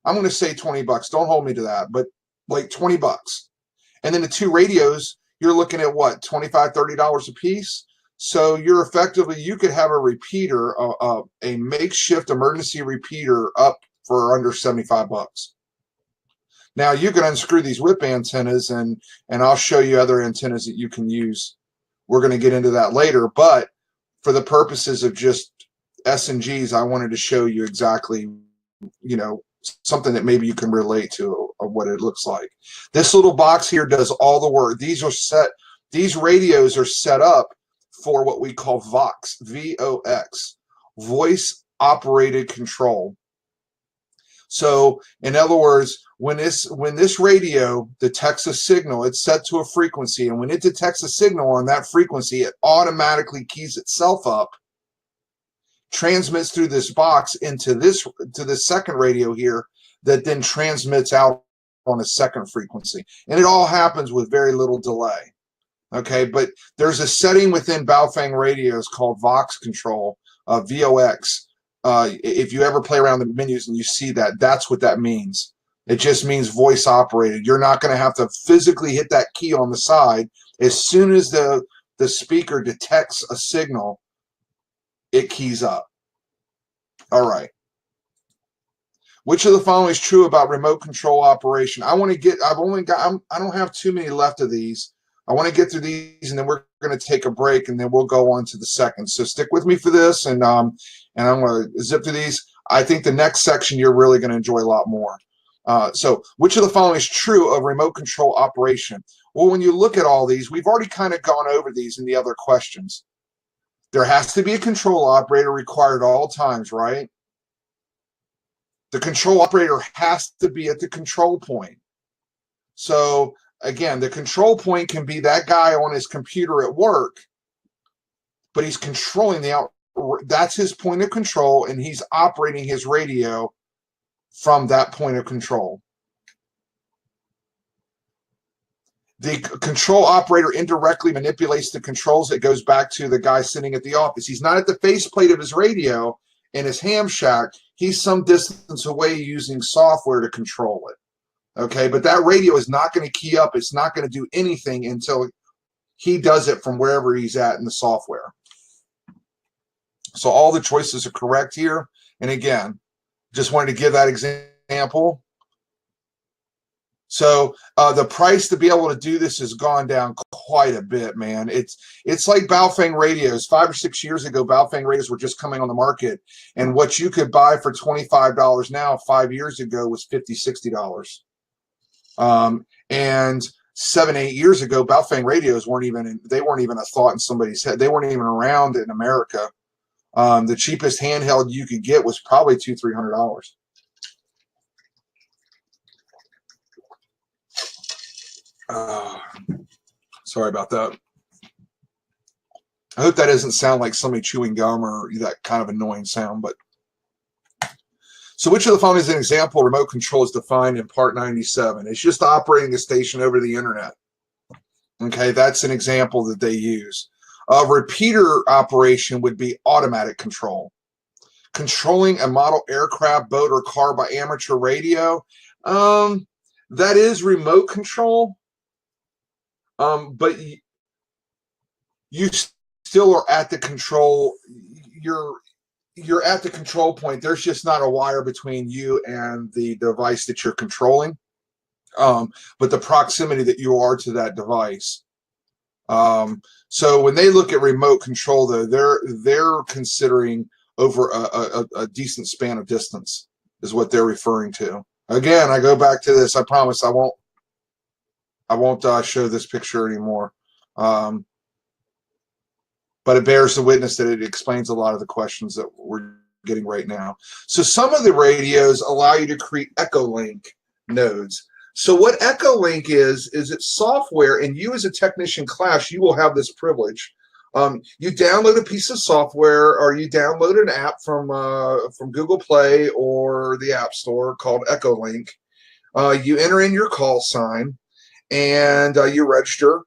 I'm going to say 20 bucks. Don't hold me to that, but like 20 bucks. And then the two radios, you're looking at what, $25, $30 a piece? So you're effectively, you could have a repeater, a makeshift emergency repeater up for under 75 bucks. Now you can unscrew these whip antennas and I'll show you other antennas that you can use. We're going to get into that later, but for the purposes of just S&Gs, I wanted to show you exactly, you know, something that maybe you can relate to of what it looks like. This little box here does all the work. These radios are set up for what we call VOX, V-O-X, voice operated control. So in other words, when this radio detects a signal, it's set to a frequency, and when it detects a signal on that frequency, it automatically keys itself up, transmits through this box into this second radio here that then transmits out on a second frequency. And it all happens with very little delay. Okay, but there's a setting within Baofeng radios called Vox control, VOX. If you ever play around the menus and you see that, that's what that means. It just means voice operated. You're not going to have to physically hit that key on the side. As soon as the speaker detects a signal, it keys up. All right. Which of the following is true about remote control operation? I don't have too many left of these. I want to get through these, and then we're going to take a break, and then we'll go on to the second. So stick with me for this, and I'm going to zip through these. I think the next section you're really going to enjoy a lot more. So which of the following is true of remote control operation? Well, when you look at all these, we've already kind of gone over these in the other questions. There has to be a control operator required at all times, right? The control operator has to be at the control point. So again, the control point can be that guy on his computer at work, but he's controlling that's his point of control, and he's operating his radio from that point of control. The control operator indirectly manipulates the controls. It goes back to the guy sitting at the office. He's not at the faceplate of his radio in his ham shack. He's some distance away using software to control it. Okay, but that radio is not going to key up. It's not going to do anything until he does it from wherever he's at in the software. So all the choices are correct here. And again, just wanted to give that example example. So the price to be able to do this has gone down quite a bit, man. It's like Baofeng radios. 5 or 6 years ago, Baofeng radios were just coming on the market, and what you could buy for $25 now, 5 years ago, was $50, $60. And 7, 8 years ago, Baofeng radios weren't even a thought in somebody's head. They weren't even around in America. The cheapest handheld you could get was probably $200-$300. Sorry about that. I hope that doesn't sound like somebody chewing gum or that kind of annoying sound. But so which of the following is an example remote control is defined in Part 97? It's just operating a station over the internet. Okay, that's an example that they use. A repeater operation would be automatic control. Controlling a model aircraft, boat, or car by amateur radio. That is remote control. But you still are at the control. You're at the control point. There's just not a wire between you and the device that you're controlling. But the proximity that you are to that device. So when they look at remote control, though, they're considering over a decent span of distance is what they're referring to. Again, I go back to this. I promise I won't show this picture anymore. But it bears the witness that it explains a lot of the questions that we're getting right now. So some of the radios allow you to create Echolink nodes. So what Echolink is it's software, and you as a technician class, you will have this privilege. You download a piece of software, or you download an app from Google Play or the App Store called Echolink. You enter in your call sign, and you register,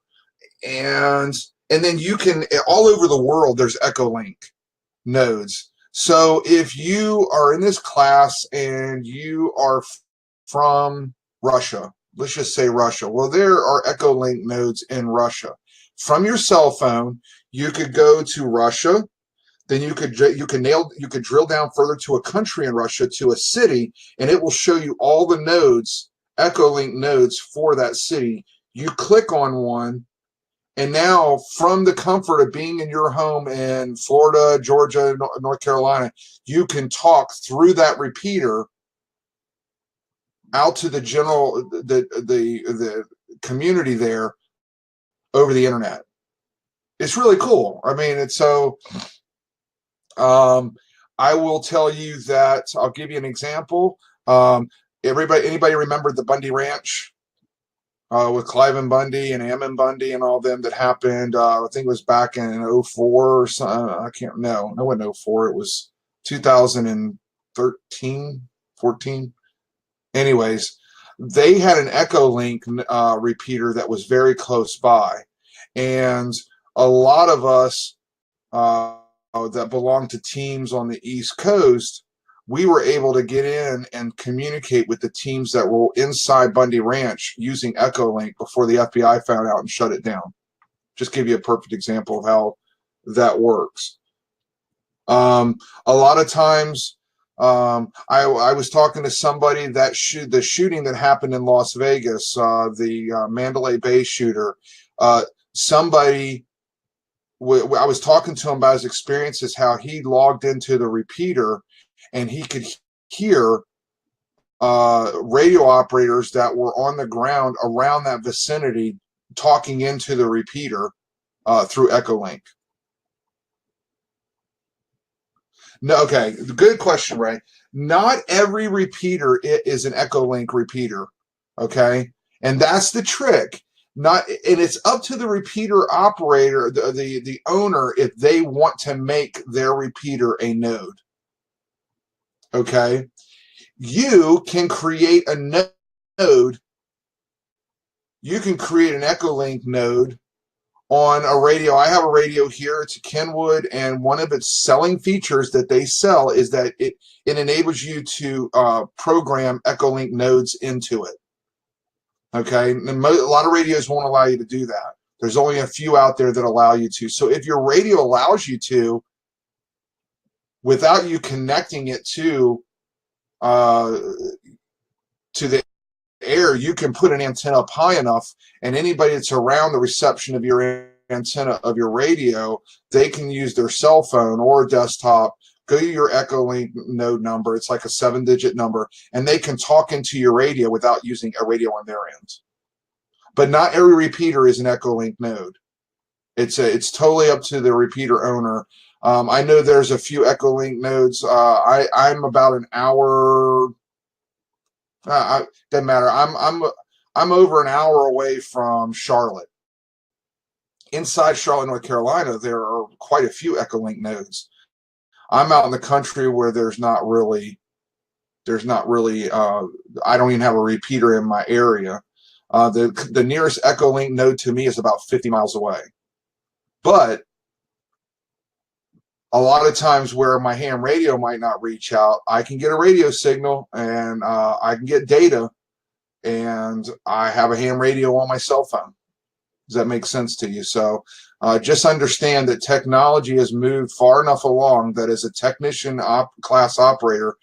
and then you can, all over the world, there's Echolink nodes. So if you are in this class and you are from Russia, let's just say Russia, well, there are Echolink nodes in Russia. From your cell phone, you could go to Russia, then you could drill down further to a country in Russia, to a city, and it will show you all the nodes, Echolink nodes for that city. You click on one, and now from the comfort of being in your home in Florida, Georgia, North Carolina, you can talk through that repeater out to the the community there over the internet. It's really cool. I mean, it's so. I will tell you that I'll give you an example. Anybody remember the Bundy Ranch with Clive and Bundy and Ammon Bundy and all them that happened? I think it was back in 04 or something. I can't. No, it wasn't 04. It was 2013, 14. Anyways, they had an Echolink repeater that was very close by, and a lot of us that belong to teams on the East Coast, we were able to get in and communicate with the teams that were inside Bundy Ranch using Echolink before the FBI found out and shut it down. Just give you a perfect example of how that works. A lot of times, I was talking to somebody that the shooting that happened in Las Vegas, the Mandalay Bay shooter. Somebody, I was talking to him about his experiences, how he logged into the repeater and he could hear radio operators that were on the ground around that vicinity talking into the repeater through Echolink. No, okay, good question, Ray. Not every repeater is an Echolink repeater, okay? And that's the trick. And it's up to the repeater operator, the owner, if they want to make their repeater a node. Okay? You can create a node. You can create an Echolink node on a radio. I have a radio here. It's a Kenwood, and one of its selling features that they sell is that it enables you to program Echolink nodes into it. Okay, and a lot of radios won't allow you to do that. There's only a few out there that allow you to. So if your radio allows you to, without you connecting it to to the air, you can put an antenna up high enough, and anybody that's around the reception of your antenna of your radio, they can use their cell phone or desktop, go to your Echolink node number, it's like a 7-digit number, and they can talk into your radio without using a radio on their end. But not every repeater is an Echolink node. It's totally up to the repeater owner. I know there's a few Echolink nodes. I'm about an hour. Doesn't matter. I'm over an hour away from Charlotte. Inside Charlotte, North Carolina, there are quite a few Echolink nodes. I'm out in the country where there's not really. I don't even have a repeater in my area. The nearest Echolink node to me is about 50 miles away. But a lot of times where my ham radio might not reach out, I can get a radio signal and I can get data, and I have a ham radio on my cell phone. Does that make sense to you? So just understand that technology has moved far enough along that as a technician class operator,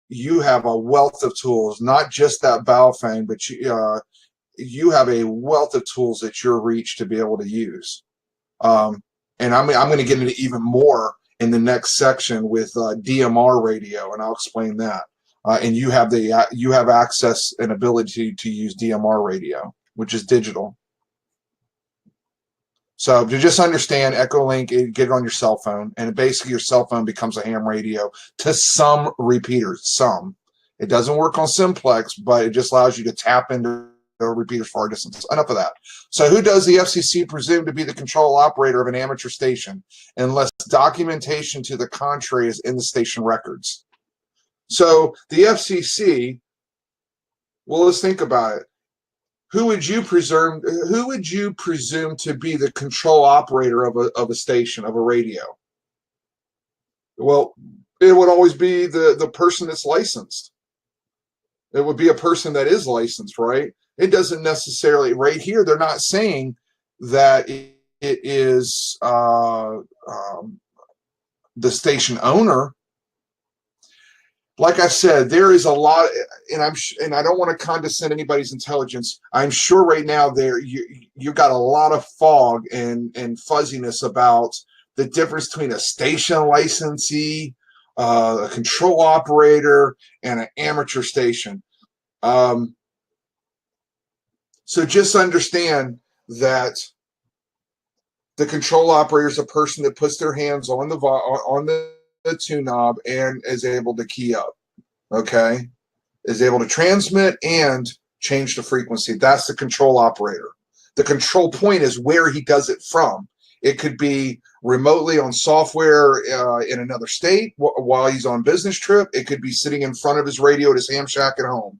you have a wealth of tools, not just that Baofeng, but you have a wealth of tools at your reach to be able to use. And I'm going to get into even more in the next section with DMR radio, and I'll explain that. And you have access and ability to use DMR radio, which is digital. So to just understand, Echolink, get it on your cell phone, and basically your cell phone becomes a ham radio to some repeaters. Some. It doesn't work on simplex, but it just allows you to tap into repeaters far distance. Enough of that. So who does the FCC presume to be the control operator of an amateur station unless documentation to the contrary is in the station records? So the FCC, well, let's think about it. Who would you presume to be the control operator of a station, of a radio? Well, it would always be the person that's licensed. It would be a person that is licensed, right? It doesn't necessarily, right here, they're not saying that it is the station owner. Like I said, there is a lot, and I don't want to condescend anybody's intelligence. I'm sure right now you've got a lot of fog and fuzziness about the difference between a station licensee, a control operator, and an amateur station. So just understand that the control operator is a person that puts their hands on the tune knob and is able to key up, okay? Is able to transmit and change the frequency. That's the control operator. The control point is where he does it from. It could be remotely on software in another state while he's on business trip. It could be sitting in front of his radio at his ham shack at home,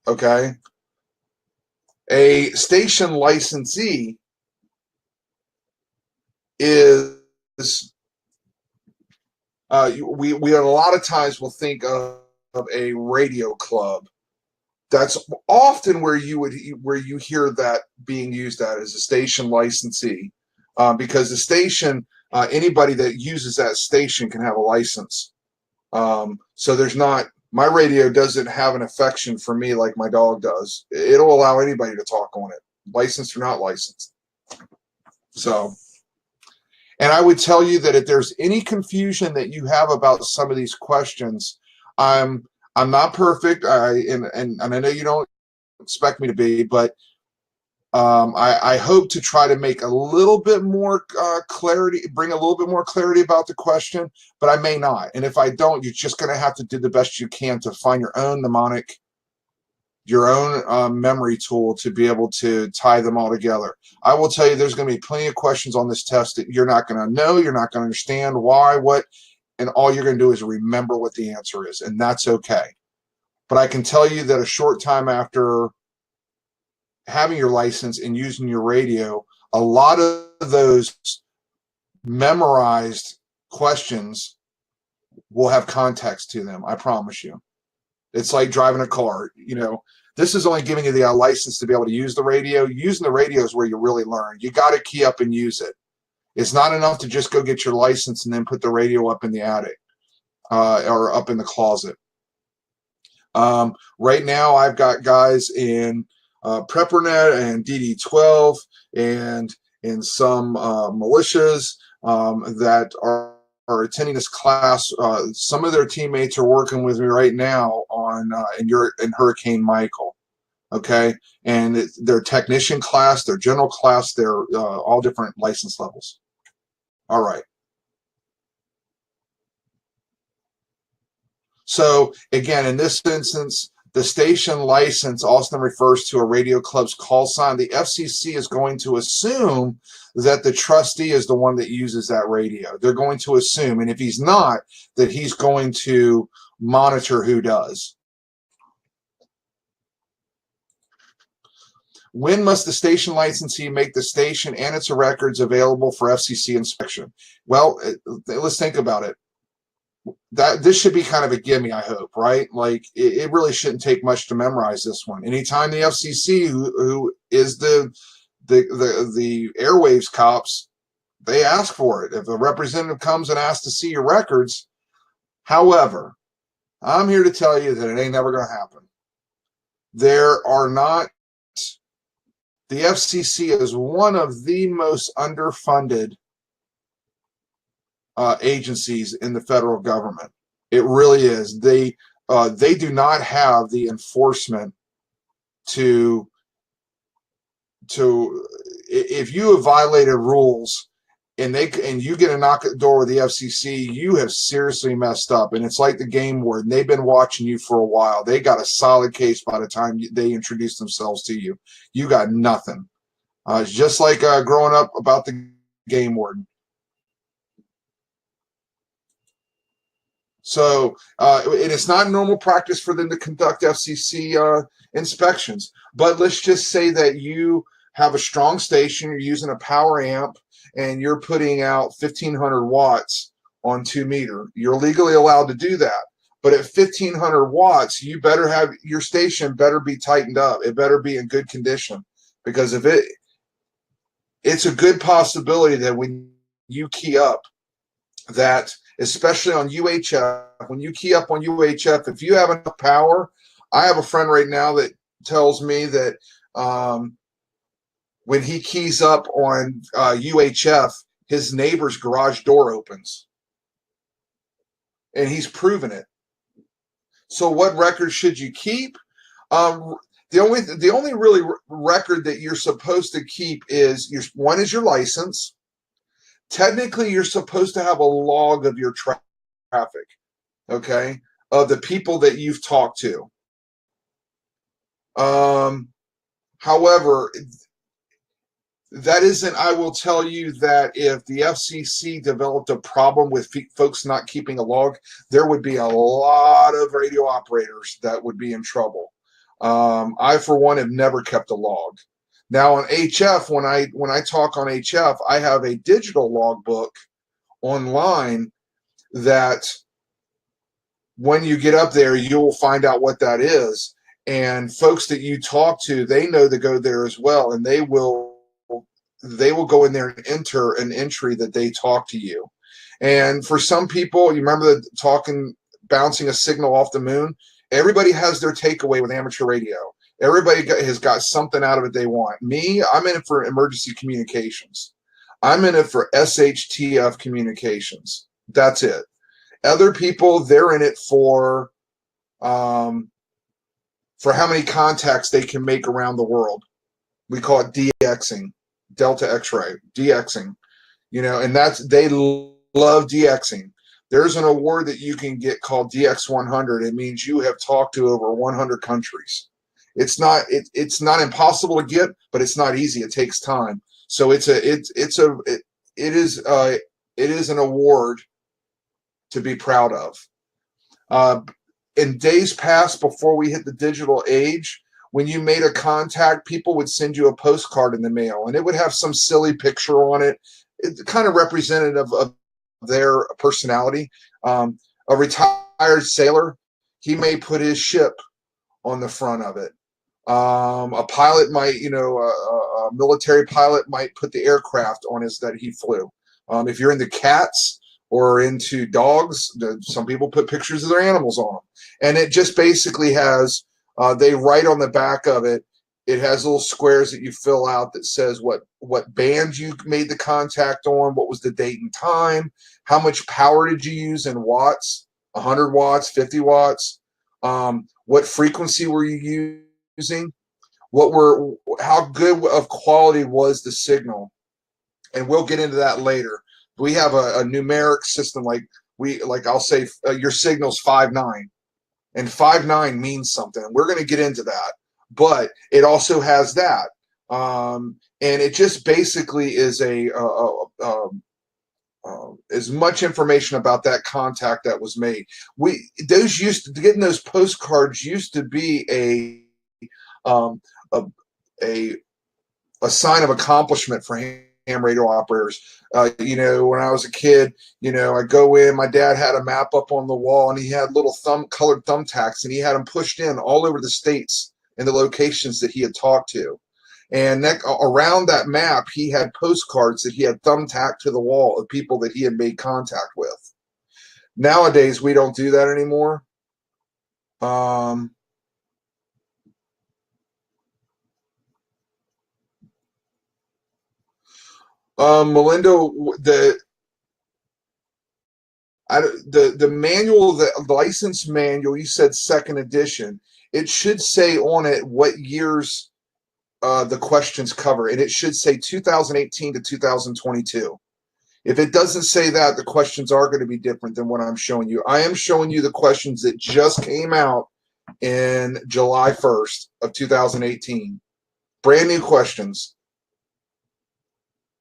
okay? A station licensee is we a lot of times will think of a radio club. That's often where you hear that being used at as a station licensee, because the station, anybody that uses that station can have a license. So there's not, my radio doesn't have an affection for me like my dog does. It'll allow anybody to talk on it, licensed or not licensed. So, and I would tell you that if there's any confusion that you have about some of these questions, I'm not perfect. And I know you don't expect me to be, but I hope to try to make a little bit more clarity, bring a little bit more clarity about the question, but I may not. And if I don't, you're just going to have to do the best you can to find your own mnemonic, your own memory tool to be able to tie them all together. I will tell you there's going to be plenty of questions on this test that you're not going to know, you're not going to understand why, what, and all you're going to do is remember what the answer is, and that's okay. But I can tell you that a short time after having your license and using your radio, a lot of those memorized questions will have context to them. I promise you. It's like driving a car. You know, this is only giving you the license to be able to use the radio. Using the radio is where you really learn. You got to key up and use it. It's not enough to just go get your license and then put the radio up in the attic or up in the closet. Right now, I've got guys in PrepperNet and DD12 and in some militias that are attending this class. Some of their teammates are working with me right now on in Hurricane Michael. Okay, and their technician class, their general class, they're all different license levels. All right. So again, in this instance, the station license also refers to a radio club's call sign. The FCC is going to assume that the trustee is the one that uses that radio. They're going to assume, and if he's not, that he's going to monitor who does. When must the station licensee make the station and its records available for FCC inspection? Well, let's think about it. This should be kind of a gimme, I hope, right? Like it really shouldn't take much to memorize this one. Anytime the FCC, who is the airwaves cops, they ask for it. If a representative comes and asks to see your records, however, I'm here to tell you that it ain't never going to happen. There are not. The FCC is one of the most underfunded agencies in the federal government. It really is. They do not have the enforcement to if you have violated rules and you get a knock at the door with the FCC, you have seriously messed up. And it's like the game warden. They've been watching you for a while. They got a solid case by the time they introduce themselves to you. You got nothing. It's just like growing up about the game warden. So it's not normal practice for them to conduct FCC inspections. But let's just say that you have a strong station, you're using a power amp, and you're putting out 1,500 watts on 2 meter. You're legally allowed to do that. But at 1,500 watts, you better have your station better be tightened up. It better be in good condition. Because if it's a good possibility that when you key up, that especially on UHF, when you key up on UHF, if you have enough power, I have a friend right now that tells me that when he keys up on UHF, his neighbor's garage door opens. And he's proven it. So what record should you keep? The only really record that you're supposed to keep is one is your license. Technically, you're supposed to have a log of your traffic, okay, of the people that you've talked to. However, that isn't, I will tell you that if the FCC developed a problem with folks not keeping a log, there would be a lot of radio operators that would be in trouble. I, for one, have never kept a log. Now on HF, when I talk on HF, I have a digital logbook online that when you get up there, you will find out what that is. And folks that you talk to, they know to go there as well, and they will go in there and enter an entry that they talk to you. And for some people, you remember bouncing a signal off the moon? Everybody has their takeaway with amateur radio. Everybody has got something out of it they want. Me, I'm in it for emergency communications. I'm in it for SHTF communications. That's it. Other people, they're in it for how many contacts they can make around the world. We call it DXing, Delta X-ray, DXing. And they love DXing. There's an award that you can get called DX100. It means you have talked to over 100 countries. It's not impossible to get, but it's not easy. It takes time. So it is an award to be proud of. In days past, before we hit the digital age, when you made a contact, people would send you a postcard in the mail, and it would have some silly picture on it. It's kind of representative of their personality. A retired sailor, he may put his ship on the front of it. A pilot might, a military pilot might put the aircraft on his that he flew. If you're in the CATS or into dogs. Some people put pictures of their animals on them. And it just basically has, they write on the back of it, it has little squares that you fill out that says what band you made the contact on, what was the date and time, how much power did you use in watts, 100 watts, 50 watts, what frequency were you using, how good of quality was the signal. And we'll get into that later. We have a numeric system, like I'll say your signal's 5.9, and 5.9 means something. We're going to get into that, but it also has that, and it just basically is as much information about that contact that was made. Getting those postcards used to be a sign of accomplishment for ham radio operators. When I was a kid, I go in, my dad had a map up on the wall, and he had little colored thumbtacks, and he had them pushed in all over the states and the locations that he had talked to. And around that map, he had postcards that he had thumbtacked to the wall of people that he had made contact with. Nowadays, we don't do that anymore. Melinda, the manual, the license manual, you said second edition. It should say on it what years the questions cover, and it should say 2018 to 2022. If it doesn't say that, the questions are going to be different than what I'm showing you. I am showing you the questions that just came out in July 1st of 2018. Brand new questions.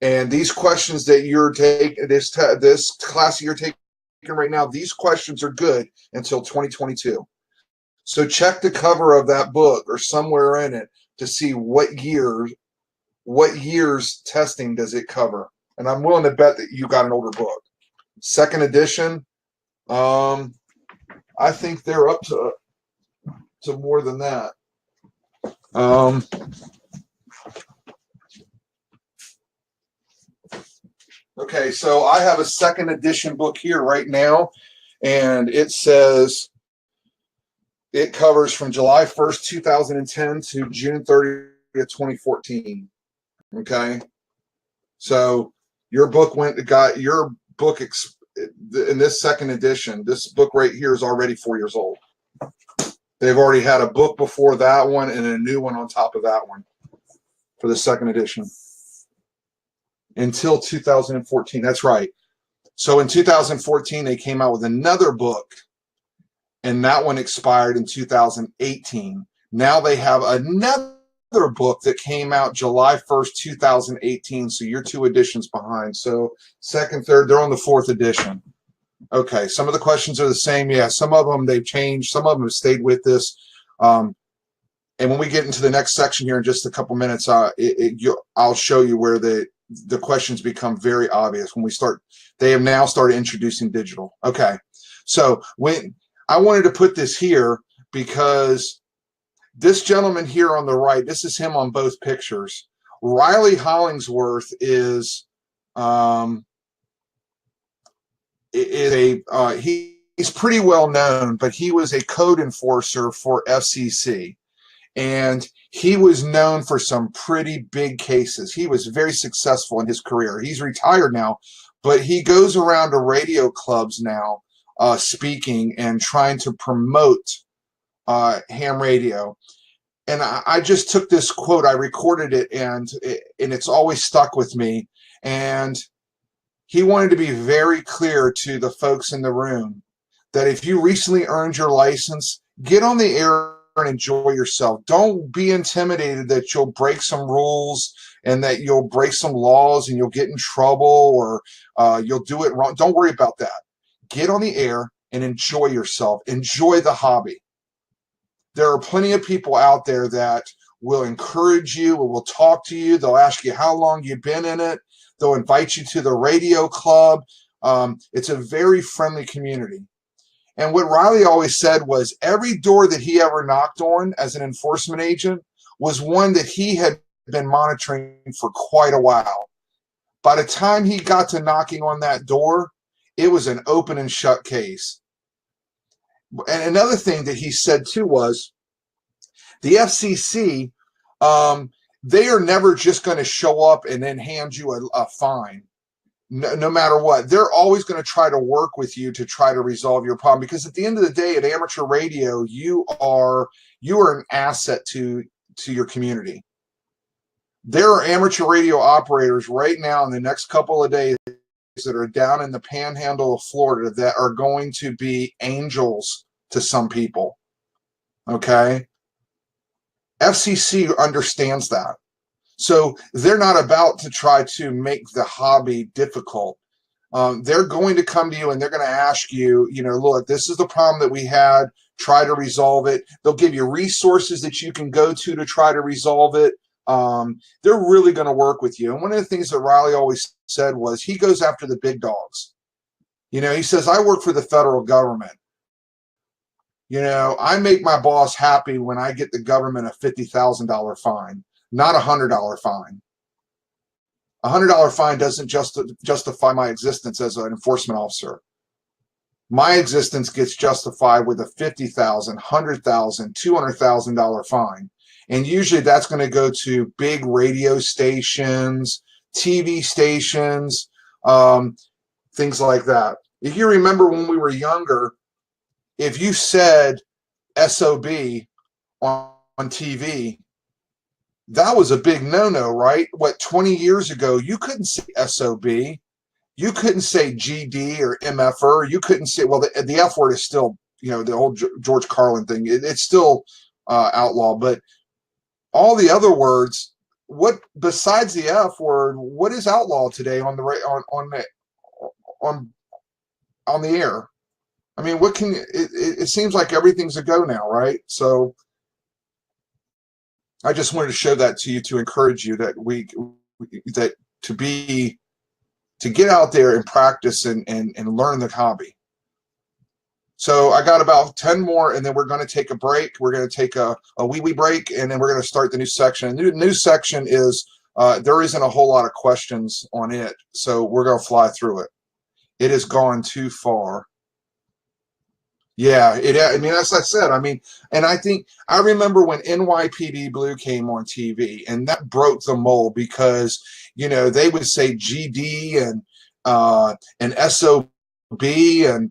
And these questions that you're taking, this class that you're taking right now, these questions are good until 2022. So check the cover of that book or somewhere in it to see what years testing does it cover. And I'm willing to bet that you got an older book. Second edition, I think they're up to more than that. Okay, so I have a second edition book here right now, and it says it covers from July 1st, 2010 to June 30th, 2014. Okay, so your book in this second edition. This book right here is already 4 years old. They've already had a book before that one and a new one on top of that one for the second edition. Until 2014. That's right. So in 2014, they came out with another book, and that one expired in 2018. Now they have another book that came out July 1st, 2018. So you're 2 editions behind. So second, third, they're on the 4th edition. Okay. Some of the questions are the same. Yeah. Some of them they've changed. Some of them have stayed with this. And when we get into the next section here in just a couple minutes, I'll show you where the questions become very obvious when they have now started introducing digital. Okay. So when I wanted to put this here because this gentleman here on the right, this is him on both pictures. Riley Hollingsworth he's pretty well known, but he was a code enforcer for FCC. And he was known for some pretty big cases. He was very successful in his career. He's retired now, but he goes around to radio clubs now speaking and trying to promote ham radio. And I just took this quote, I recorded it, and it's always stuck with me. And he wanted to be very clear to the folks in the room that if you recently earned your license, get on the air and enjoy yourself. Don't be intimidated that you'll break some rules and that you'll break some laws and you'll get in trouble or you'll do it wrong. Don't worry about that. Get on the air and enjoy yourself. Enjoy the hobby. There are plenty of people out there that will encourage you, or will talk to you. They'll ask you how long you've been in it. They'll invite you to the radio club. It's a very friendly community. And what Riley always said was every door that he ever knocked on as an enforcement agent was one that he had been monitoring for quite a while. By the time he got to knocking on that door, It was an open and shut case. And another thing that he said too was the FCC, they are never just going to show up and then hand you a fine. No matter what, they're always going to try to work with you to try to resolve your problem, because at the end of the day, at amateur radio, you are an asset to your community. There are amateur radio operators right now in the next couple of days that are down in the panhandle of Florida that are going to be angels to some people. Okay? FCC understands that. So they're not about to try to make the hobby difficult. They're going to come to you and they're going to ask you, look, this is the problem that we had. Try to resolve it. They'll give you resources that you can go to try to resolve it. They're really going to work with you. And one of the things that Riley always said was he goes after the big dogs. He says, I work for the federal government. I make my boss happy when I get the government a $50,000 fine, not a $100 fine. A $100 fine doesn't justify my existence as an enforcement officer. My existence gets justified with a $50,000, $100,000, $200,000 fine. And usually that's going to go to big radio stations, TV stations, things like that. If you remember when we were younger, if you said SOB on TV, that was a big no-no, right? 20 years ago, you couldn't say SOB. You couldn't say GD or MFR. You couldn't say, well, the F word is still, the old George Carlin thing. It's still outlawed. But all the other words, what besides the F word, what is outlawed today on the air? I mean, what can it seems like everything's a go now, right? So I just wanted to show that to you to encourage you that to get out there and practice and learn the hobby. So I got about 10 more, and then we're going to take a break. We're going to take a wee break, and then we're going to start the new section. The new section is there isn't a whole lot of questions on it, so we're going to fly through it. It has gone too far. Yeah, I mean, as I said, and I remember when NYPD Blue came on TV, and that broke the mold because, they would say GD and SOB, and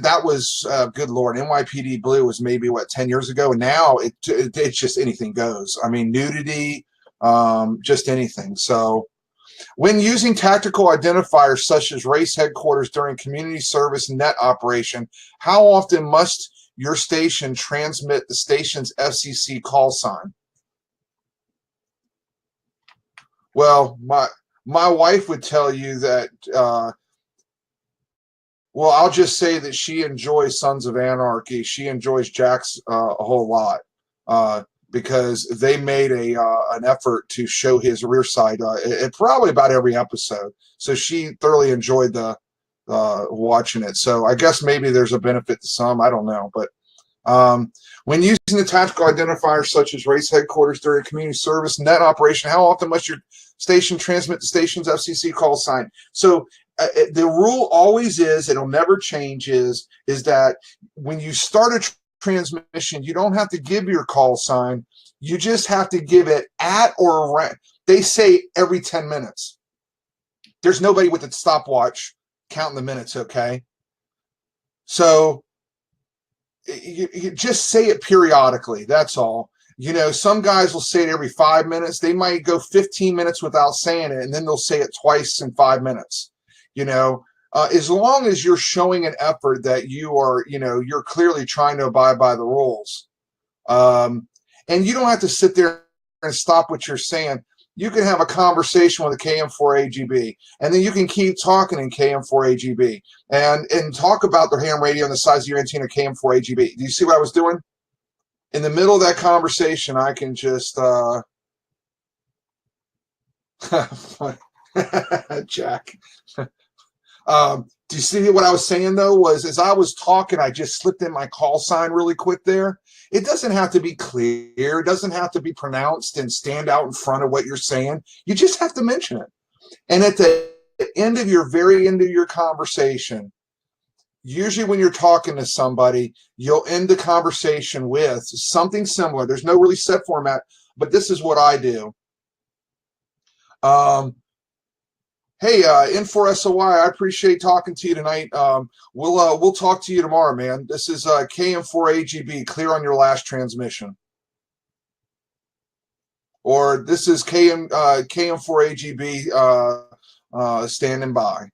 that was good Lord, NYPD Blue was maybe 10 years ago, and now it's just anything goes. I mean, nudity, just anything. So when using tactical identifiers such as race headquarters during community service net operation, how often must your station transmit the station's FCC call sign? Well, my wife would tell you that, well, I'll just say that she enjoys Sons of Anarchy. She enjoys Jax a whole lot. Because they made an effort to show his rear side probably about every episode. So she thoroughly enjoyed the watching it. So I guess maybe there's a benefit to some. I don't know. But when using the tactical identifiers such as race headquarters during community service net operation, how often must your station transmit the station's FCC call sign? So the rule always is, it'll never change, is that when you start a transmission, you don't have to give your call sign. You just have to give it at or around. They say every 10 minutes. There's nobody with a stopwatch counting the minutes, okay? So you just say it periodically. That's all. Some guys will say it every 5 minutes. They might go 15 minutes without saying it, and then they'll say it twice in 5 minutes. As long as you're showing an effort that you are, you're clearly trying to abide by the rules. And you don't have to sit there and stop what you're saying. You can have a conversation with a KM4AGB, and then you can keep talking in KM4AGB and talk about the ham radio and the size of your antenna KM4AGB. Do you see what I was doing? In the middle of that conversation, I can just, Jack. Do you see what I was saying, though, was as I was talking, I just slipped in my call sign really quick there. It doesn't have to be clear. It doesn't have to be pronounced and stand out in front of what you're saying. You just have to mention it. And at the very end of your conversation, usually when you're talking to somebody, you'll end the conversation with something similar. There's no really set format, but this is what I do. Hey, N4SOY, I appreciate talking to you tonight. We'll talk to you tomorrow, man. This is KM4AGB, clear on your last transmission. Or this is KM4AGB standing by.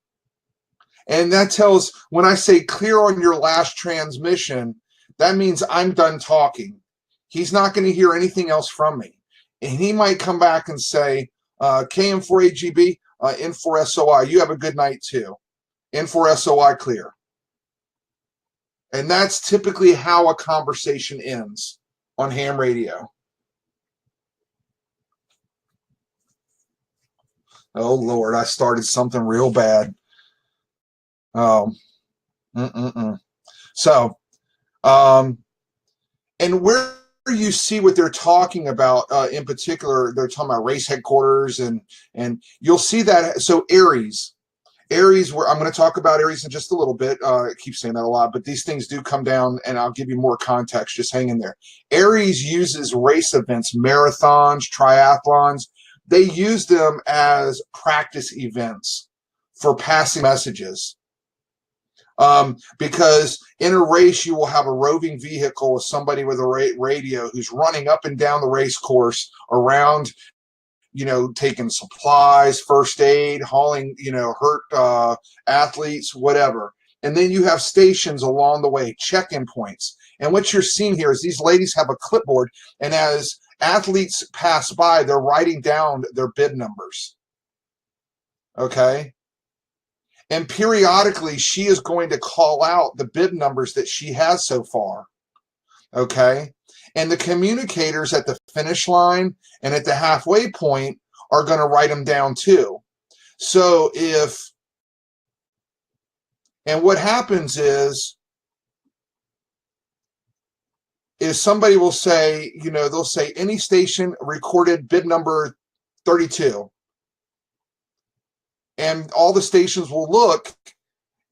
And that tells, when I say clear on your last transmission, that means I'm done talking. He's not going to hear anything else from me. And he might come back and say, KM4AGB, N4SOI, you have a good night too. N4SOI clear. And that's typically how a conversation ends on ham radio. Oh, Lord, I started something real bad. Oh, So, and where you see what they're talking about in particular, they're talking about race headquarters, and you'll see that. So Aries, where I'm going to talk about Aries in just a little bit. I keep saying that a lot, but these things do come down, and I'll give you more context. Just hang in there. Aries uses race events, marathons, triathlons. They use them as practice events for passing messages. Because in a race, you will have a roving vehicle with somebody with a radio who's running up and down the race course around, taking supplies, first aid, hauling, hurt athletes, whatever. And then you have stations along the way, check-in points. And what you're seeing here is these ladies have a clipboard, and as athletes pass by, they're writing down their bid numbers. Okay? And periodically, she is going to call out the bid numbers that she has so far. Okay? And the communicators at the finish line and at the halfway point are going to write them down too. So and what happens is somebody will say, they'll say any station recorded bid number 32. And all the stations will look,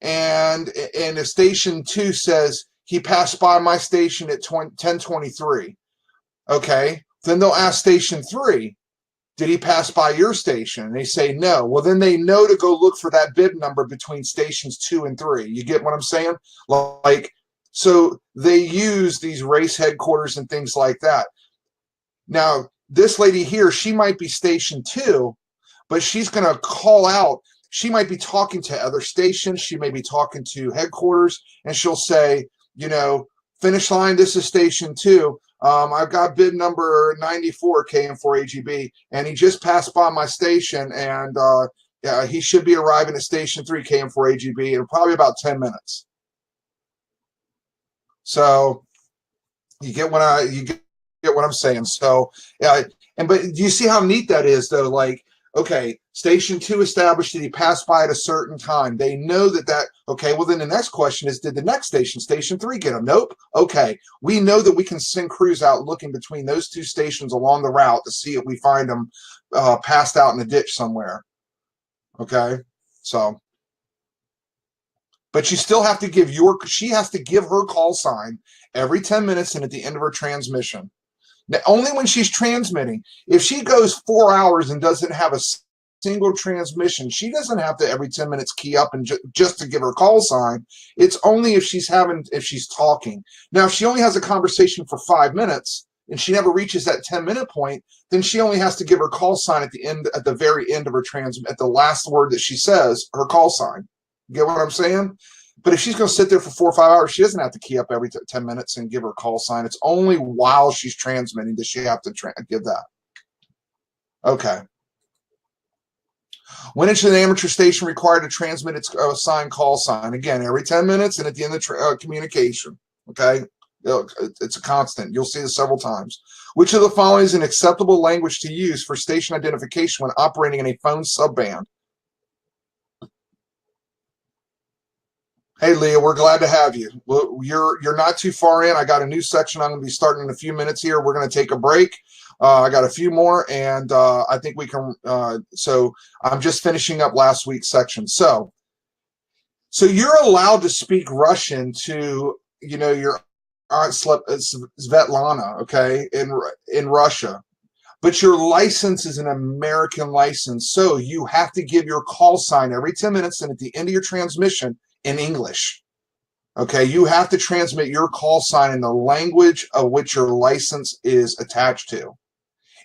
and if station 2 says he passed by my station at 10:23, okay, then they'll ask station 3, did he pass by your station? And they say no. Well, then they know to go look for that bid number between stations 2 and 3. You get what I'm saying? So they use these race headquarters and things like that. Now, this lady here, she might be station 2, but she's going to call out. She might be talking to other stations. She may be talking to headquarters, and she'll say, finish line, this is station 2. I've got bid number 94, KM4AGB, and he just passed by my station, and he should be arriving at station 3, KM4AGB, in probably about 10 minutes. So you get what I'm saying. So but do you see how neat that is, though? Okay, station 2 established that he passed by at a certain time. They know that, okay, well, then the next question is, did the next station 3, get him? Nope. Okay, we know that we can send crews out looking between those 2 stations along the route to see if we find them passed out in a ditch somewhere. Okay, so, but you still have to she has to give her call sign every 10 minutes and at the end of her transmission. Now, only when she's transmitting. If she goes 4 hours and doesn't have a single transmission, she doesn't have to every 10 minutes key up and just to give her call sign. It's only if she's talking. Now, if she only has a conversation for 5 minutes and she never reaches that 10-minute point, then she only has to give her call sign at the very end of her at the last word that she says, her call sign. Get what I'm saying? But if she's going to sit there for 4 or 5 hours, she doesn't have to key up every 10 minutes and give her call sign. It's only while she's transmitting does she have to give that. Okay. When is an amateur station required to transmit its assigned call sign? Again, every 10 minutes and at the end of communication. Okay. It's a constant. You'll see this several times. Which of the following is an acceptable language to use for station identification when operating in a phone subband? Hey, Leah, we're glad to have you. Well, you're not too far in. I got a new section I'm going to be starting in a few minutes here. We're going to take a break. I got a few more, and I think we can. So I'm just finishing up last week's section. So you're allowed to speak Russian to, your Aunt Svetlana, okay, in Russia. But your license is an American license, so you have to give your call sign every 10 minutes and at the end of your transmission in English. Okay, you have to transmit your call sign in the language of which your license is attached to.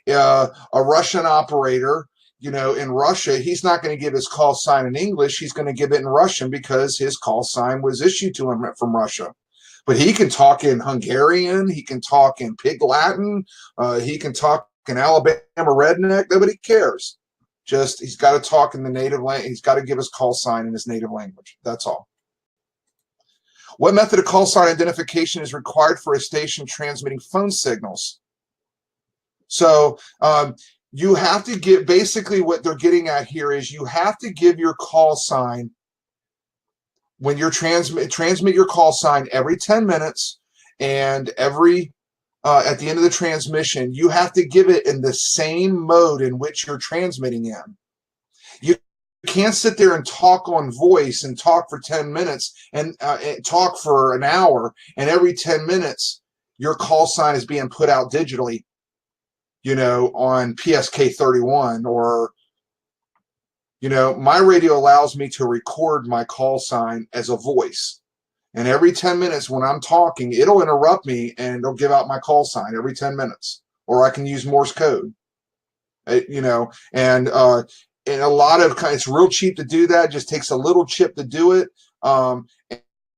A Russian operator, in Russia, he's not going to give his call sign in English. He's going to give it in Russian because his call sign was issued to him from Russia. But he can talk in Hungarian. He can talk in Pig Latin. He can talk in Alabama redneck. Nobody cares. Just he's got to talk in the native language. He's got to give his call sign in his native language. That's all. What method of call sign identification is required for a station transmitting phone signals? So you have to give, basically what they're getting at here is you have to give your call sign when you're transmit your call sign every 10 minutes and every at the end of the transmission, you have to give it in the same mode in which you're transmitting in. You can't sit there and talk on voice and talk for 10 minutes and talk for an hour, and every 10 minutes your call sign is being put out digitally, on PSK 31 or my radio allows me to record my call sign as a voice. And every 10 minutes when I'm talking, it'll interrupt me and it'll give out my call sign every 10 minutes. Or I can use Morse code, and a lot of it's real cheap to do that. It just takes a little chip to do it.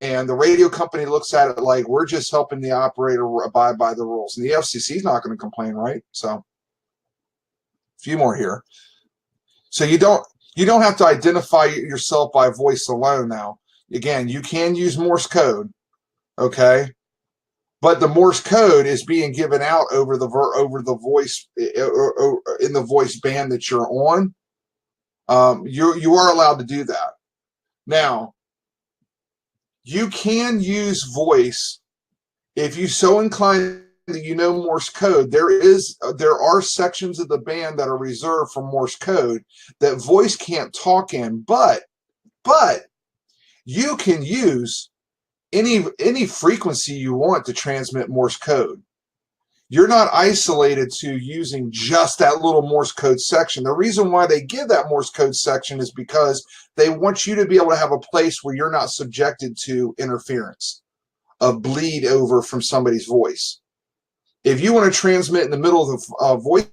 And the radio company looks at it like we're just helping the operator abide by the rules. And the FCC is not going to complain, right? So a few more here. So you don't have to identify yourself by voice alone now. Again, you can use Morse code, okay? But the Morse code is being given out over the voice or in the voice band that you're on. You are allowed to do that. Now, you can use voice if you so inclined that Morse code. There are sections of the band that are reserved for Morse code that voice can't talk in, but you can use any frequency you want to transmit Morse code. You're not isolated to using just that little Morse code section. The reason why they give that Morse code section is because they want you to be able to have a place where you're not subjected to interference, a bleed over from somebody's voice. If you want to transmit in the middle of the voice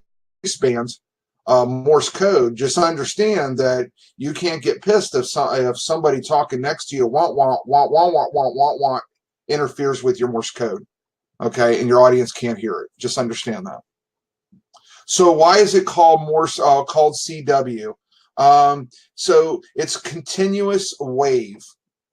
bands, Morse code, just understand that you can't get pissed if somebody talking next to you want interferes with your Morse code, okay, and your audience can't hear it. Just understand that. So why is it called called CW? So it's continuous wave.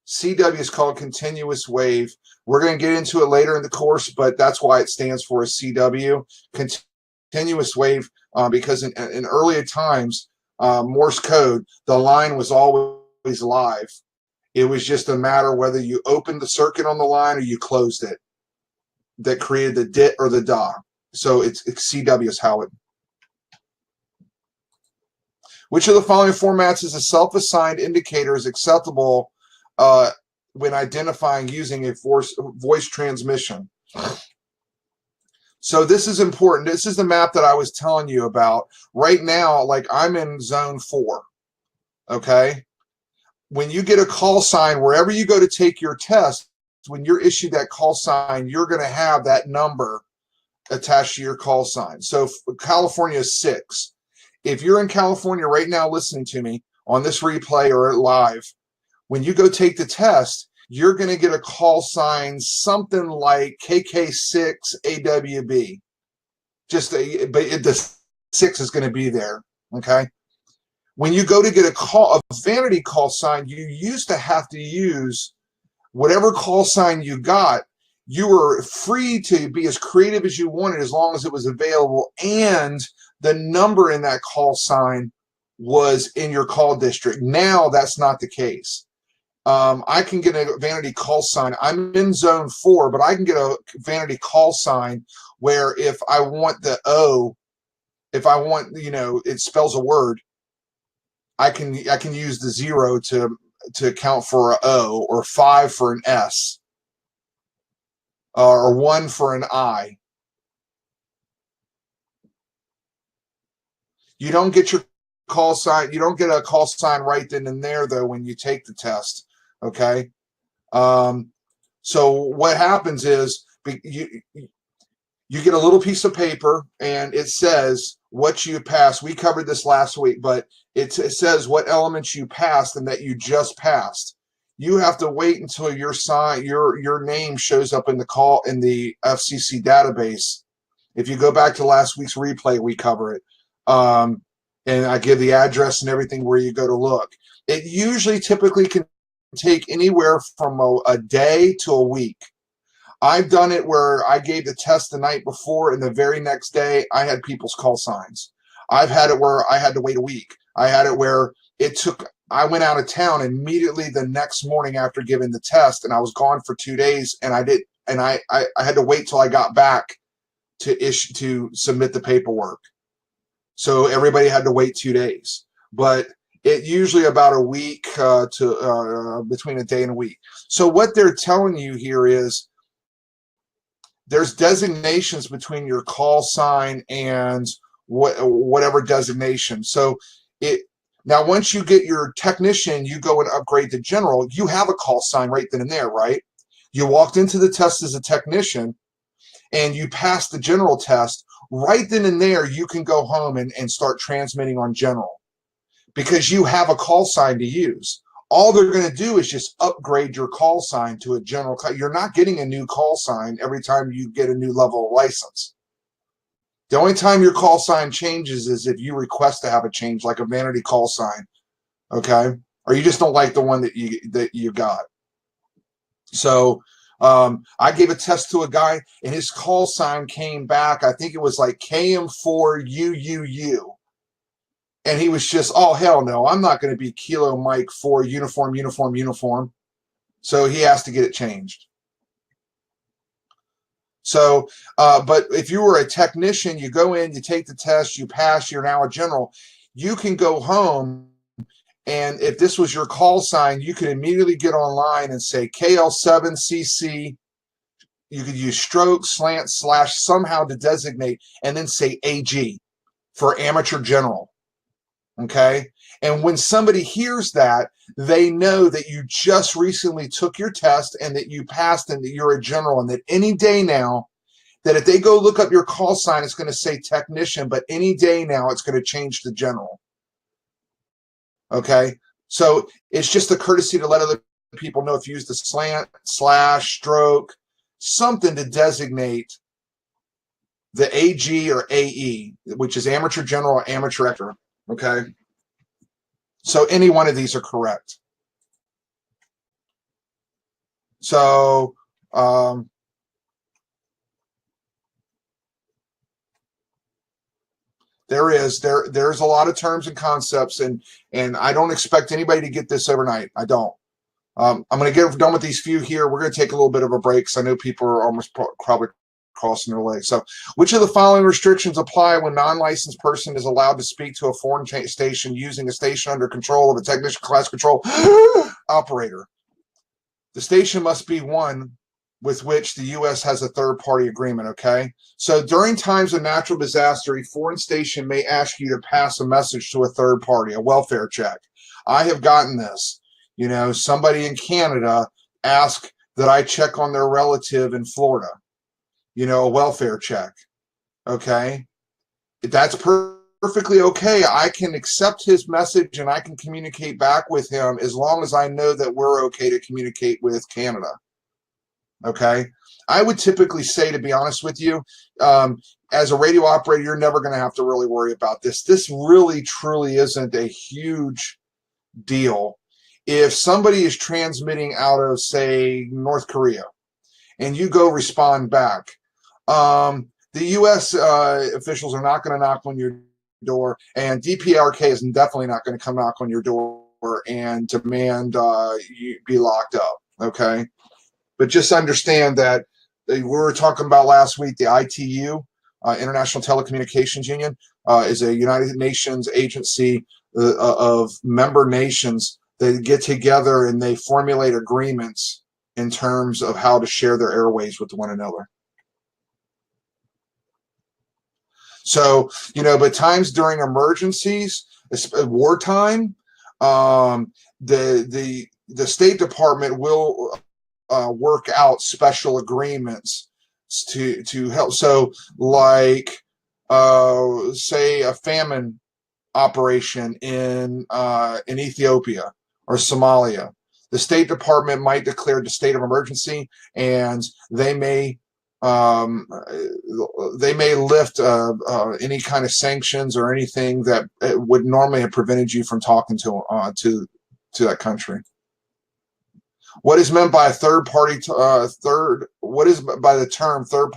CW is called continuous wave. We're going to get into it later in the course, but that's why it stands for a CW, continuous wave, because in earlier times, Morse code, the line was always live. It was just a matter whether you opened the circuit on the line or you closed it that created the dit or the da. So it's CW is how it. Which of the following formats is a self-assigned indicator is acceptable when identifying using a voice transmission? So this is important. This is the map that I was telling you about. Right now, like I'm in zone 4, okay? When you get a call sign, wherever you go to take your test, when you're issued that call sign, you're going to have that number attached to your call sign. So California is 6. If you're in California right now listening to me on this replay or live, when you go take the test, you're going to get a call sign something like KK6 AWB. But the 6 is going to be there, okay? When you go to get a vanity call sign, you used to have to use whatever call sign you got. You were free to be as creative as you wanted as long as it was available, and the number in that call sign was in your call district. Now that's not the case. I can get a vanity call sign. I'm in zone 4, but I can get a vanity call sign where if I want the O, if I want, it spells a word, I can use the 0 to account for a O, or 5 for an S, or 1 for an I. You don't get your call sign. You don't get a call sign right then and there, though, when you take the test. Okay. So what happens is you get a little piece of paper and it says what you passed. We covered this last week, but it says what elements you passed and that you just passed. You have to wait until your name shows up in the FCC database. If you go back to last week's replay, we cover it. And I give the address and everything where you go to look. It usually typically can take anywhere from a day to a week. I've done it where I gave the test the night before, and the very next day I had people's call signs. I've had it where I had to wait a week. I had it where I went out of town immediately the next morning after giving the test, and I was gone for 2 days, and I had to wait till I got back to submit the paperwork. So everybody had to wait 2 days, but it usually about a week to between a day and a week. So what they're telling you here is there's designations between your call sign and whatever designation. So now once you get your technician, you go and upgrade to general. You have a call sign right then and there, right? You walked into the test as a technician, and you passed the general test. Right then and there, you can go home and start transmitting on general because you have a call sign to use. All they're going to do is just upgrade your call sign to a general. You're not getting a new call sign every time you get a new level of license. The only time your call sign changes is if you request to have a change, like a vanity call sign, okay? Or you just don't like the one that you got. So I gave a test to a guy, and his call sign came back. I think it was like KM4UUU. And he was just, oh, hell no, I'm not going to be Kilo Mike 4 uniform. So he has to get it changed. So, but if you were a technician, you go in, you take the test, you pass, you're now a general. You can go home, and if this was your call sign, you could immediately get online and say KL7CC. You could use stroke, slant, slash, somehow to designate, and then say AG for amateur general. Okay. And when somebody hears that, they know that you just recently took your test and that you passed and that you're a general, and that any day now, that if they go look up your call sign, it's going to say technician, but any day now it's going to change to general. Okay. So it's just a courtesy to let other people know if you use the slant, slash, stroke, something to designate the AG or AE, which is amateur general or amateur actor. Okay. So any one of these are correct. So there's a lot of terms and concepts, and I don't expect anybody to get this overnight. I don't. I'm going to get done with these few here. We're going to take a little bit of a break because I know people are almost probably crossing their legs. So, which of the following restrictions apply when non-licensed person is allowed to speak to a foreign station using a station under control of a technician class control operator? The station must be one with which the U.S. has a third-party agreement, okay? So during times of natural disaster, a foreign station may ask you to pass a message to a third party, a welfare check. I have gotten this. Somebody in Canada asked that I check on their relative in Florida. A welfare check. Okay. That's perfectly okay. I can accept his message and I can communicate back with him as long as I know that we're okay to communicate with Canada. Okay. I would typically say, to be honest with you, as a radio operator, you're never going to have to really worry about this. This really, truly isn't a huge deal. If somebody is transmitting out of, say, North Korea, and you go respond back, the U.S. Officials are not going to knock on your door, and DPRK is definitely not going to come knock on your door and demand you be locked up. Okay, but just understand that we were talking about last week. The ITU, International Telecommunications Union, is a United Nations agency of member nations that get together and they formulate agreements in terms of how to share their airways with one another. So, but times during emergencies, wartime, the State Department will work out special agreements to help. So, like, say a famine operation in Ethiopia or Somalia, the State Department might declare the state of emergency, and they may lift any kind of sanctions or anything that would normally have prevented you from talking to that country. What is meant by a third party? What is by the term third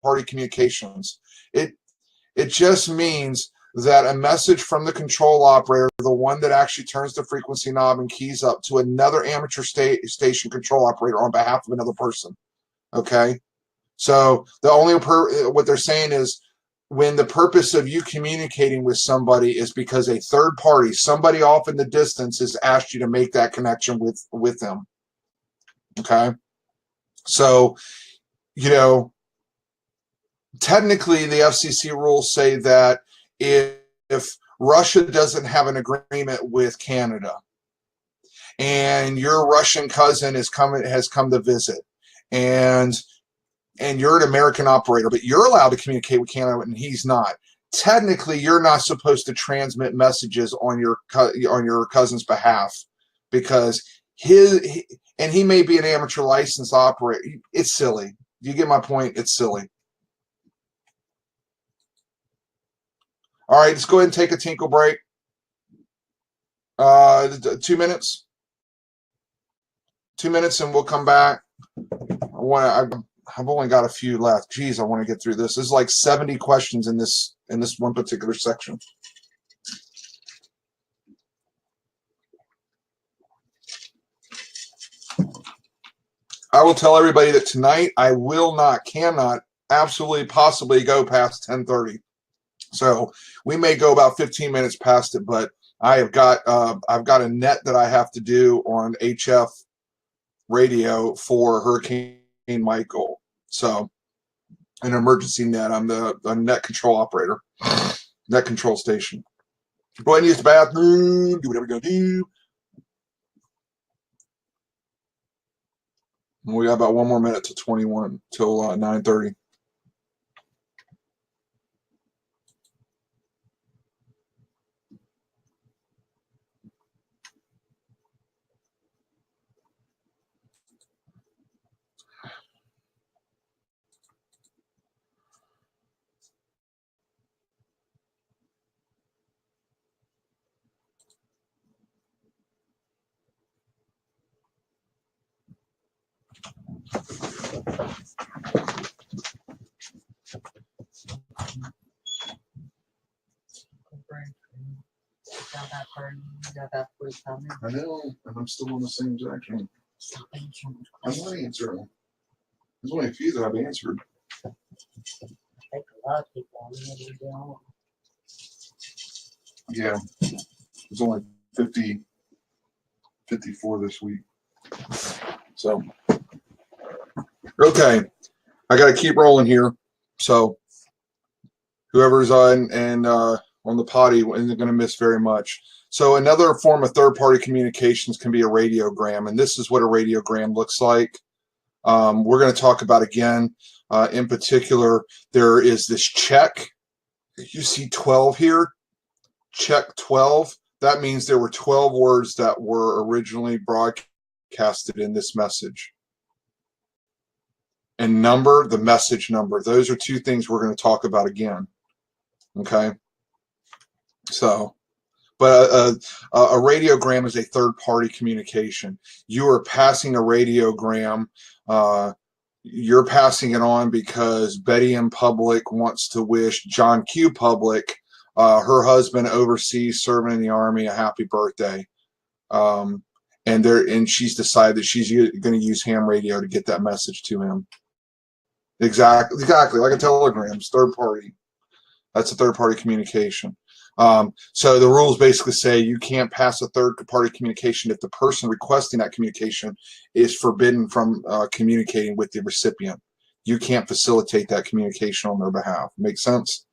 party communications? It just means that a message from the control operator, the one that actually turns the frequency knob and keys up, to another amateur station control operator on behalf of another person. Okay. So the only what they're saying is, when the purpose of you communicating with somebody is because a third party, somebody off in the distance, has asked you to make that connection with them. Okay. So, technically the FCC rules say that if Russia doesn't have an agreement with Canada and your Russian cousin has come to visit, and you're an American operator, but you're allowed to communicate with Canada and he's not, technically you're not supposed to transmit messages on your cousin's behalf, because he may be an amateur licensed operator. It's silly. You get my point? It's silly. All right, let's go ahead and take a tinkle break. 2 minutes. 2 minutes, and we'll come back. I've only got a few left. Geez, I want to get through this. There's like 70 questions in this one particular section. I will tell everybody that tonight I cannot, absolutely, possibly go past 10:30. So we may go about 15 minutes past it, but I've got a net that I have to do on HF radio for Hurricane Michael. So an emergency net. I'm the net control operator, net control station. Go ahead and use the bathroom, do whatever you're gonna do. We got about 1 more minute till 9:30. I know, and I'm still on the same section. I'm not answering. There's only a few that I've answered. Yeah, there's only 54 this week. So, okay, I got to keep rolling here. So, whoever's on the potty isn't going to miss very much. So another form of third-party communications can be a radiogram, and this is what a radiogram looks like. We're going to talk about, again, in particular, there is this check. You see 12 here, check 12. That means there were 12 words that were originally broadcasted in this message. And number, the message number. Those are two things we're going to talk about again. Okay? So, but a radiogram is a third-party communication. You are passing a radiogram. You're passing it on because Betty M. Public wants to wish John Q. Public, her husband overseas serving in the Army, a happy birthday. And she's decided that she's going to use ham radio to get that message to him. Exactly, like a telegram. It's third party. That's a third party communication. So the rules basically say you can't pass a third party communication if the person requesting that communication is forbidden from communicating with the recipient. You can't facilitate that communication on their behalf. Make sense?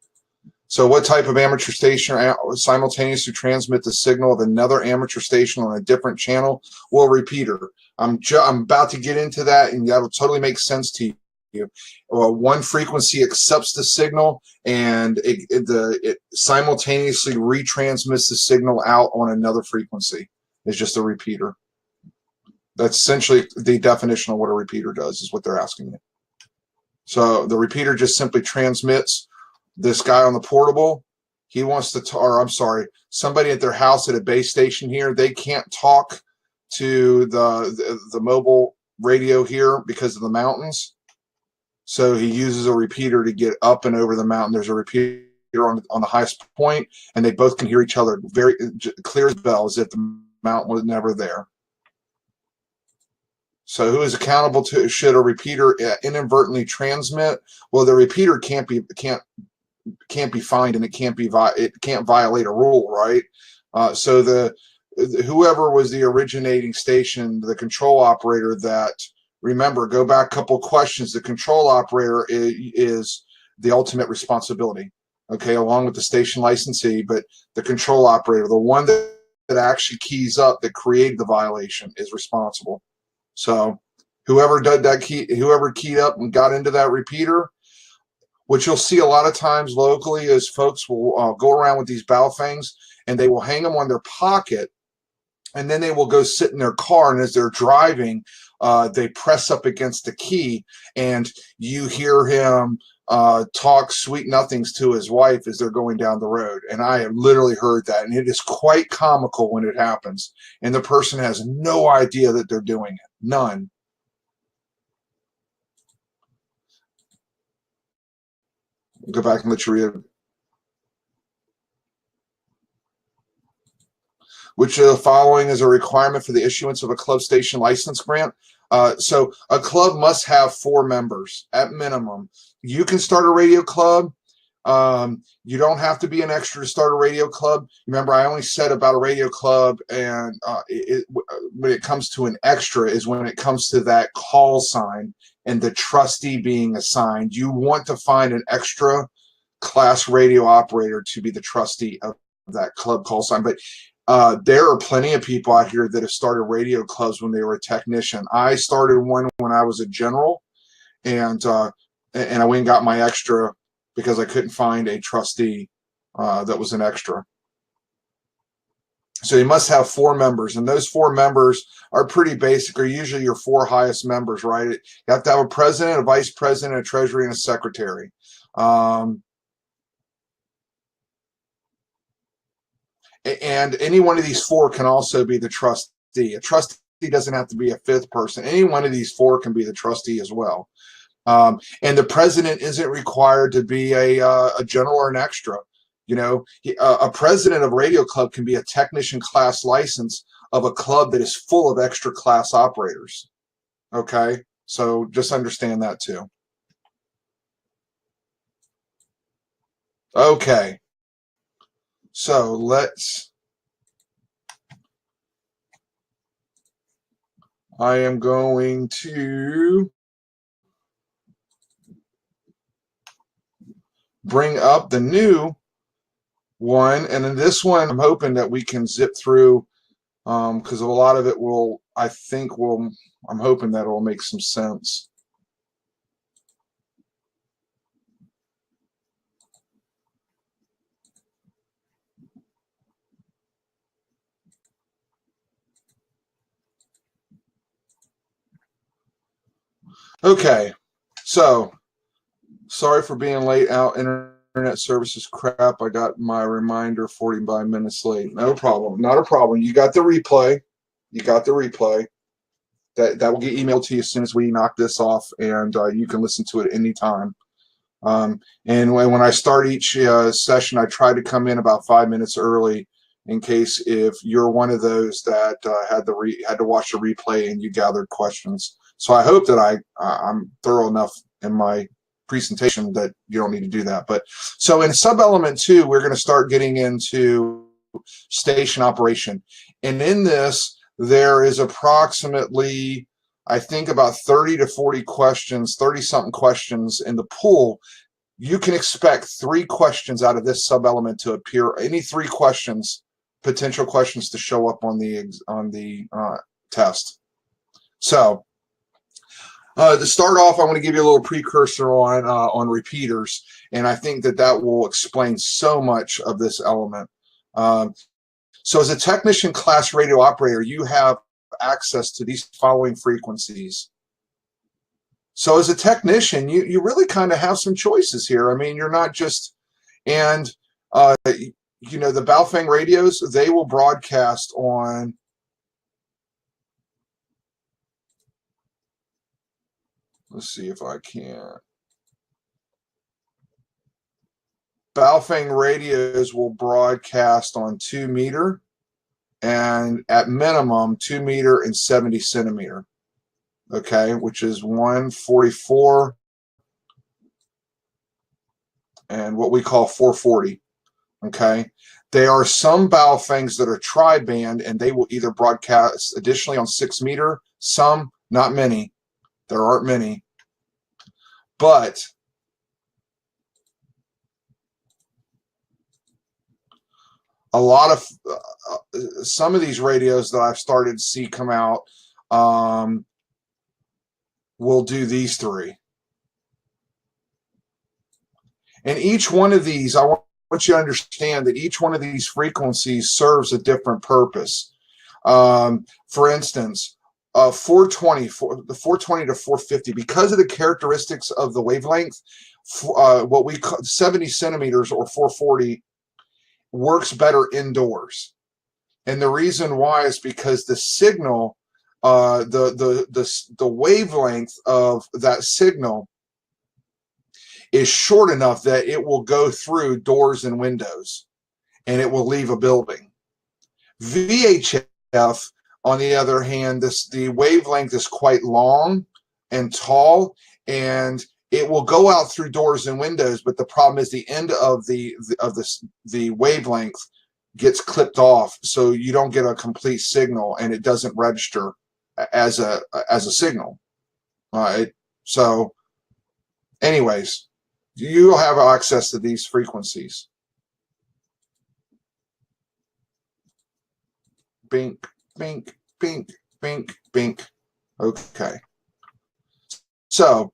So what type of amateur station simultaneously transmit the signal of another amateur station on a different channel? Well, a repeater. I'm about to get into that, and that'll totally make sense to you. One frequency accepts the signal, and it simultaneously retransmits the signal out on another frequency. It's just a repeater. That's essentially the definition of what a repeater does, is what they're asking you. So the repeater just simply transmits. This guy on the portable, he wants to, or I'm sorry, somebody at their house at a base station here, they can't talk to the mobile radio here because of the mountains. So he uses a repeater to get up and over the mountain. There's a repeater on the highest point, and they both can hear each other very clear as bell, as if the mountain was never there. So who is accountable to should a repeater inadvertently transmit? Well, the repeater can't be fined, and it can't violate a rule, right? So whoever was the originating station, the control operator that, remember, go back a couple questions, the control operator is the ultimate responsibility, okay, along with the station licensee, but the control operator, the one that actually keys up, that created the violation, is responsible. So whoever keyed up and got into that repeater, what you'll see a lot of times locally is folks will go around with these Baofengs, and they will hang them on their pocket, and then they will go sit in their car, and as they're driving, they press up against the key, and you hear him talk sweet nothings to his wife as they're going down the road. And I have literally heard that, and it is quite comical when it happens, and the person has no idea that they're doing it. None. Go back and let you read it. Which of the following is a requirement for the issuance of a club station license grant? So a club must have 4 members at minimum. You can start a radio club. You don't have to be an extra to start a radio club. Remember, I only said about a radio club, and when it comes to an extra is when it comes to that call sign and the trustee being assigned. You want to find an extra class radio operator to be the trustee of that club call sign. But there are plenty of people out here that have started radio clubs when they were a technician. I started one when I was a general, and I went and got my extra because I couldn't find a trustee that was an extra. So you must have 4 members, and those 4 members are pretty basic, are usually your 4 highest members, right? You have to have a president, a vice president, a treasury, and a secretary. And any one of these 4 can also be the trustee. A trustee doesn't have to be a 5th person. Any one of these 4 can be the trustee as well. And the president isn't required to be a general or an extra. You know, a president of a radio club can be a technician class license of a club that is full of extra class operators. Okay, so just understand that too. Okay, so I am going to bring up the new one, and in this one I'm hoping that we can zip through because a lot of it I'm hoping that it will make some sense. Okay, so sorry for being late out. Internet services crap. I got my reminder 45 minutes late. No problem. Not a problem. You got the replay. That will get emailed to you as soon as we knock this off, and you can listen to it anytime. And when I start each session, I try to come in about 5 minutes early in case if you're one of those that had to watch the replay and you gathered questions. So I hope that I'm thorough enough in my presentation that you don't need to do that. But so in sub-element 2, we're going to start getting into station operation. And in this, there is approximately, I think, about 30 to 40 questions, 30-something questions in the pool. You can expect 3 questions out of this sub-element to appear. Any 3 questions, potential questions to show up on the test. So to start off, I want to give you a little precursor on repeaters, and I think that will explain so much of this element. So as a technician class radio operator, you have access to these following frequencies. So as a technician, you really kind of have some choices here. I mean, you're not just, and the Baofeng radios, they will broadcast on, let's see if I can. Baofeng radios will broadcast on 2 meter and at minimum 2 meter and 70 centimeter. Okay, which is 144 and what we call 440. Okay, there are some Baofengs that are tri-band and they will either broadcast additionally on 6 meter, some, not many. There aren't many. But a lot of some of these radios that I've started to see come out will do these 3. And each one of these, I want you to understand that each one of these frequencies serves a different purpose. For instance, 420 to 450, because of the characteristics of the wavelength, what we call 70 centimeters or 440 works better indoors. And the reason why is because the signal, the wavelength of that signal is short enough that it will go through doors and windows and it will leave a building. VHF, on the other hand, the wavelength is quite long and tall, and it will go out through doors and windows, but the problem is the end of the wavelength gets clipped off, so you don't get a complete signal and it doesn't register as a signal. All right. So anyways, you'll have access to these frequencies. Bink, bink, bink, bink, bink. Okay. So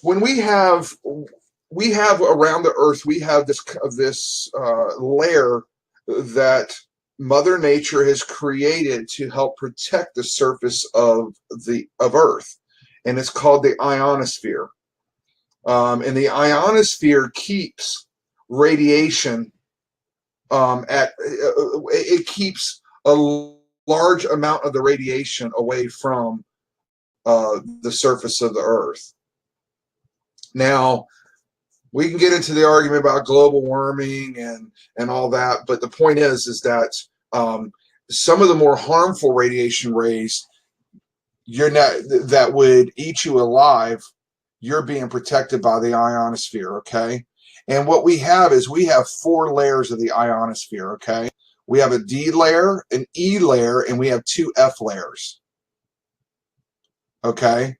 when we have around the Earth, we have this layer that Mother Nature has created to help protect the surface of Earth, and it's called the ionosphere. And the ionosphere keeps radiation it keeps a large amount of the radiation away from the surface of the Earth. Now, we can get into the argument about global warming and all that, but the point is that some of the more harmful radiation rays that would eat you alive, you're being protected by the ionosphere, okay? And what we have is we have 4 layers of the ionosphere, okay? We have a D layer, an E layer, and we have 2 F layers, okay?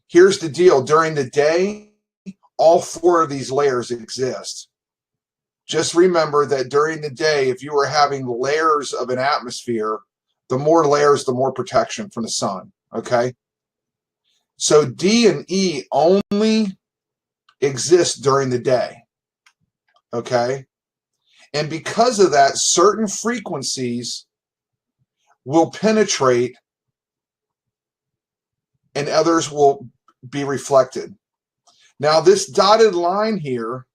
Here's the deal. During the day, all 4 of these layers exist. Just remember that during the day, if you were having layers of an atmosphere, the more layers, the more protection from the sun, okay? So D and E only exist during the day, okay? And because of that, certain frequencies will penetrate and others will be reflected. Now, this dotted line here,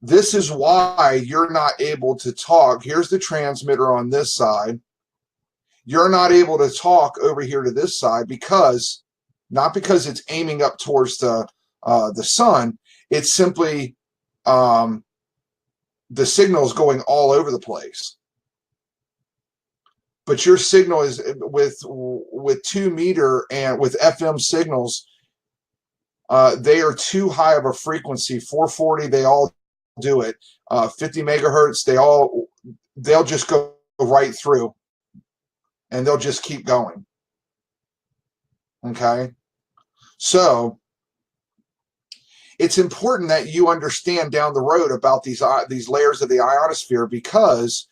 this is why you're not able to talk. Here's the transmitter on this side. You're not able to talk over here to this side because, not because it's aiming up towards the the sun, it's simply the signal is going all over the place. But your signal is with 2 meter and with FM signals, they are too high of a frequency. 440, they all do it. 50 megahertz, they'll just go right through, and they'll just keep going. Okay, so it's important that you understand down the road about these layers of the ionosphere, because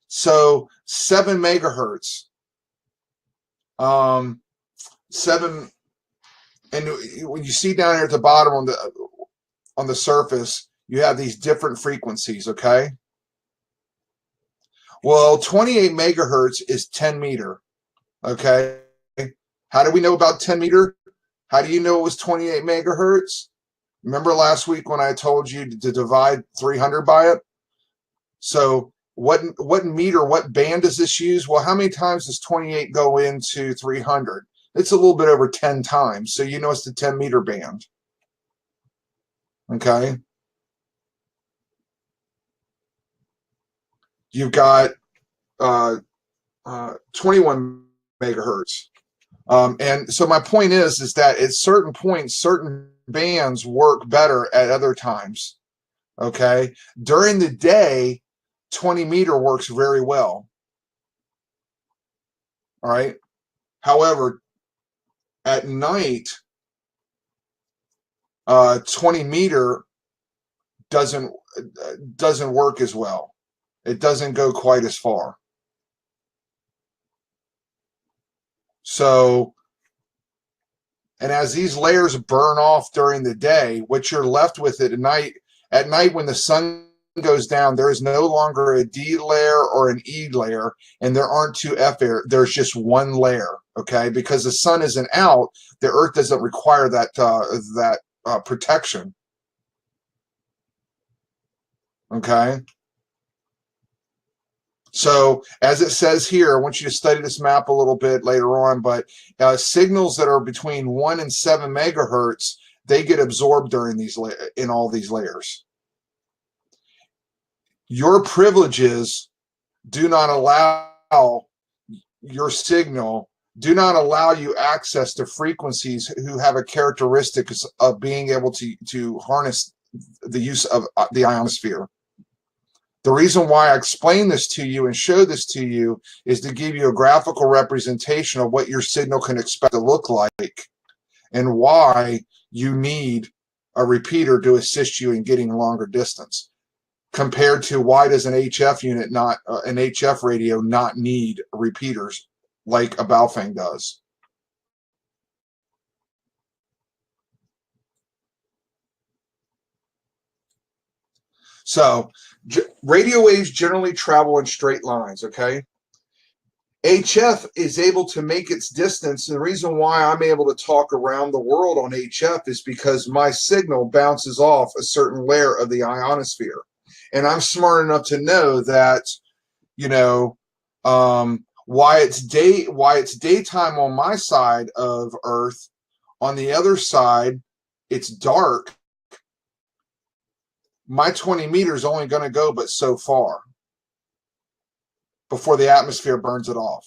7 megahertz, 7, and when you see down here at the bottom on the surface, you have these different frequencies. Okay, well, 28 megahertz is 10 meter. Okay, how do we know about 10 meter? How do you know it was 28 megahertz? Remember last week when I told you to divide 300 by it? So what meter, what band does this use? Well, how many times does 28 go into 300? It's a little bit over 10 times. So you know it's the 10 meter band. Okay. You've got 21 megahertz. And so my point is that at certain points, certain bands work better at other times. Okay. During the day, 20 meter works very well. All right. However, at night, 20 meter doesn't work as well. It doesn't go quite as far. So, and as these layers burn off during the day, what you're left with at night when the sun goes down, there is no longer a D layer or an E layer, and there aren't 2 F layer. There's just one layer. Okay, because the sun isn't out, the Earth doesn't require that protection. Okay. So as it says here, I want you to study this map a little bit later on, but signals that are between 1 and 7 megahertz, they get absorbed during in all these layers. Your privileges do not allow your signal, do not allow you access to frequencies who have a characteristic of being able to harness the use of the ionosphere. The reason why I explain this to you and show this to you is to give you a graphical representation of what your signal can expect to look like and why you need a repeater to assist you in getting longer distance, compared to why does an HF unit an HF radio not need repeaters like a Baofeng does. So radio waves generally travel in straight lines, okay? HF is able to make its distance. And the reason why I'm able to talk around the world on HF is because my signal bounces off a certain layer of the ionosphere. And I'm smart enough to know that, why it's daytime on my side of Earth, on the other side, it's dark. My 20 meters is only going to go but so far before the atmosphere burns it off,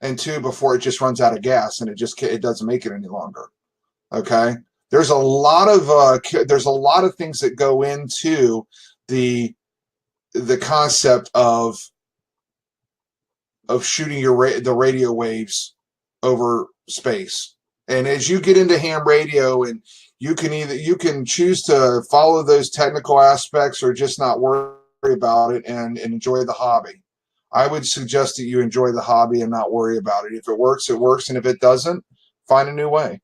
and 2, before it just runs out of gas and it doesn't make it any longer. Okay, there's a lot of things that go into the concept of shooting the radio waves over space. And as you get into ham radio, and you can choose to follow those technical aspects or just not worry about it and enjoy the hobby. I would suggest that you enjoy the hobby and not worry about it. If it works, it works, and if it doesn't, find a new way.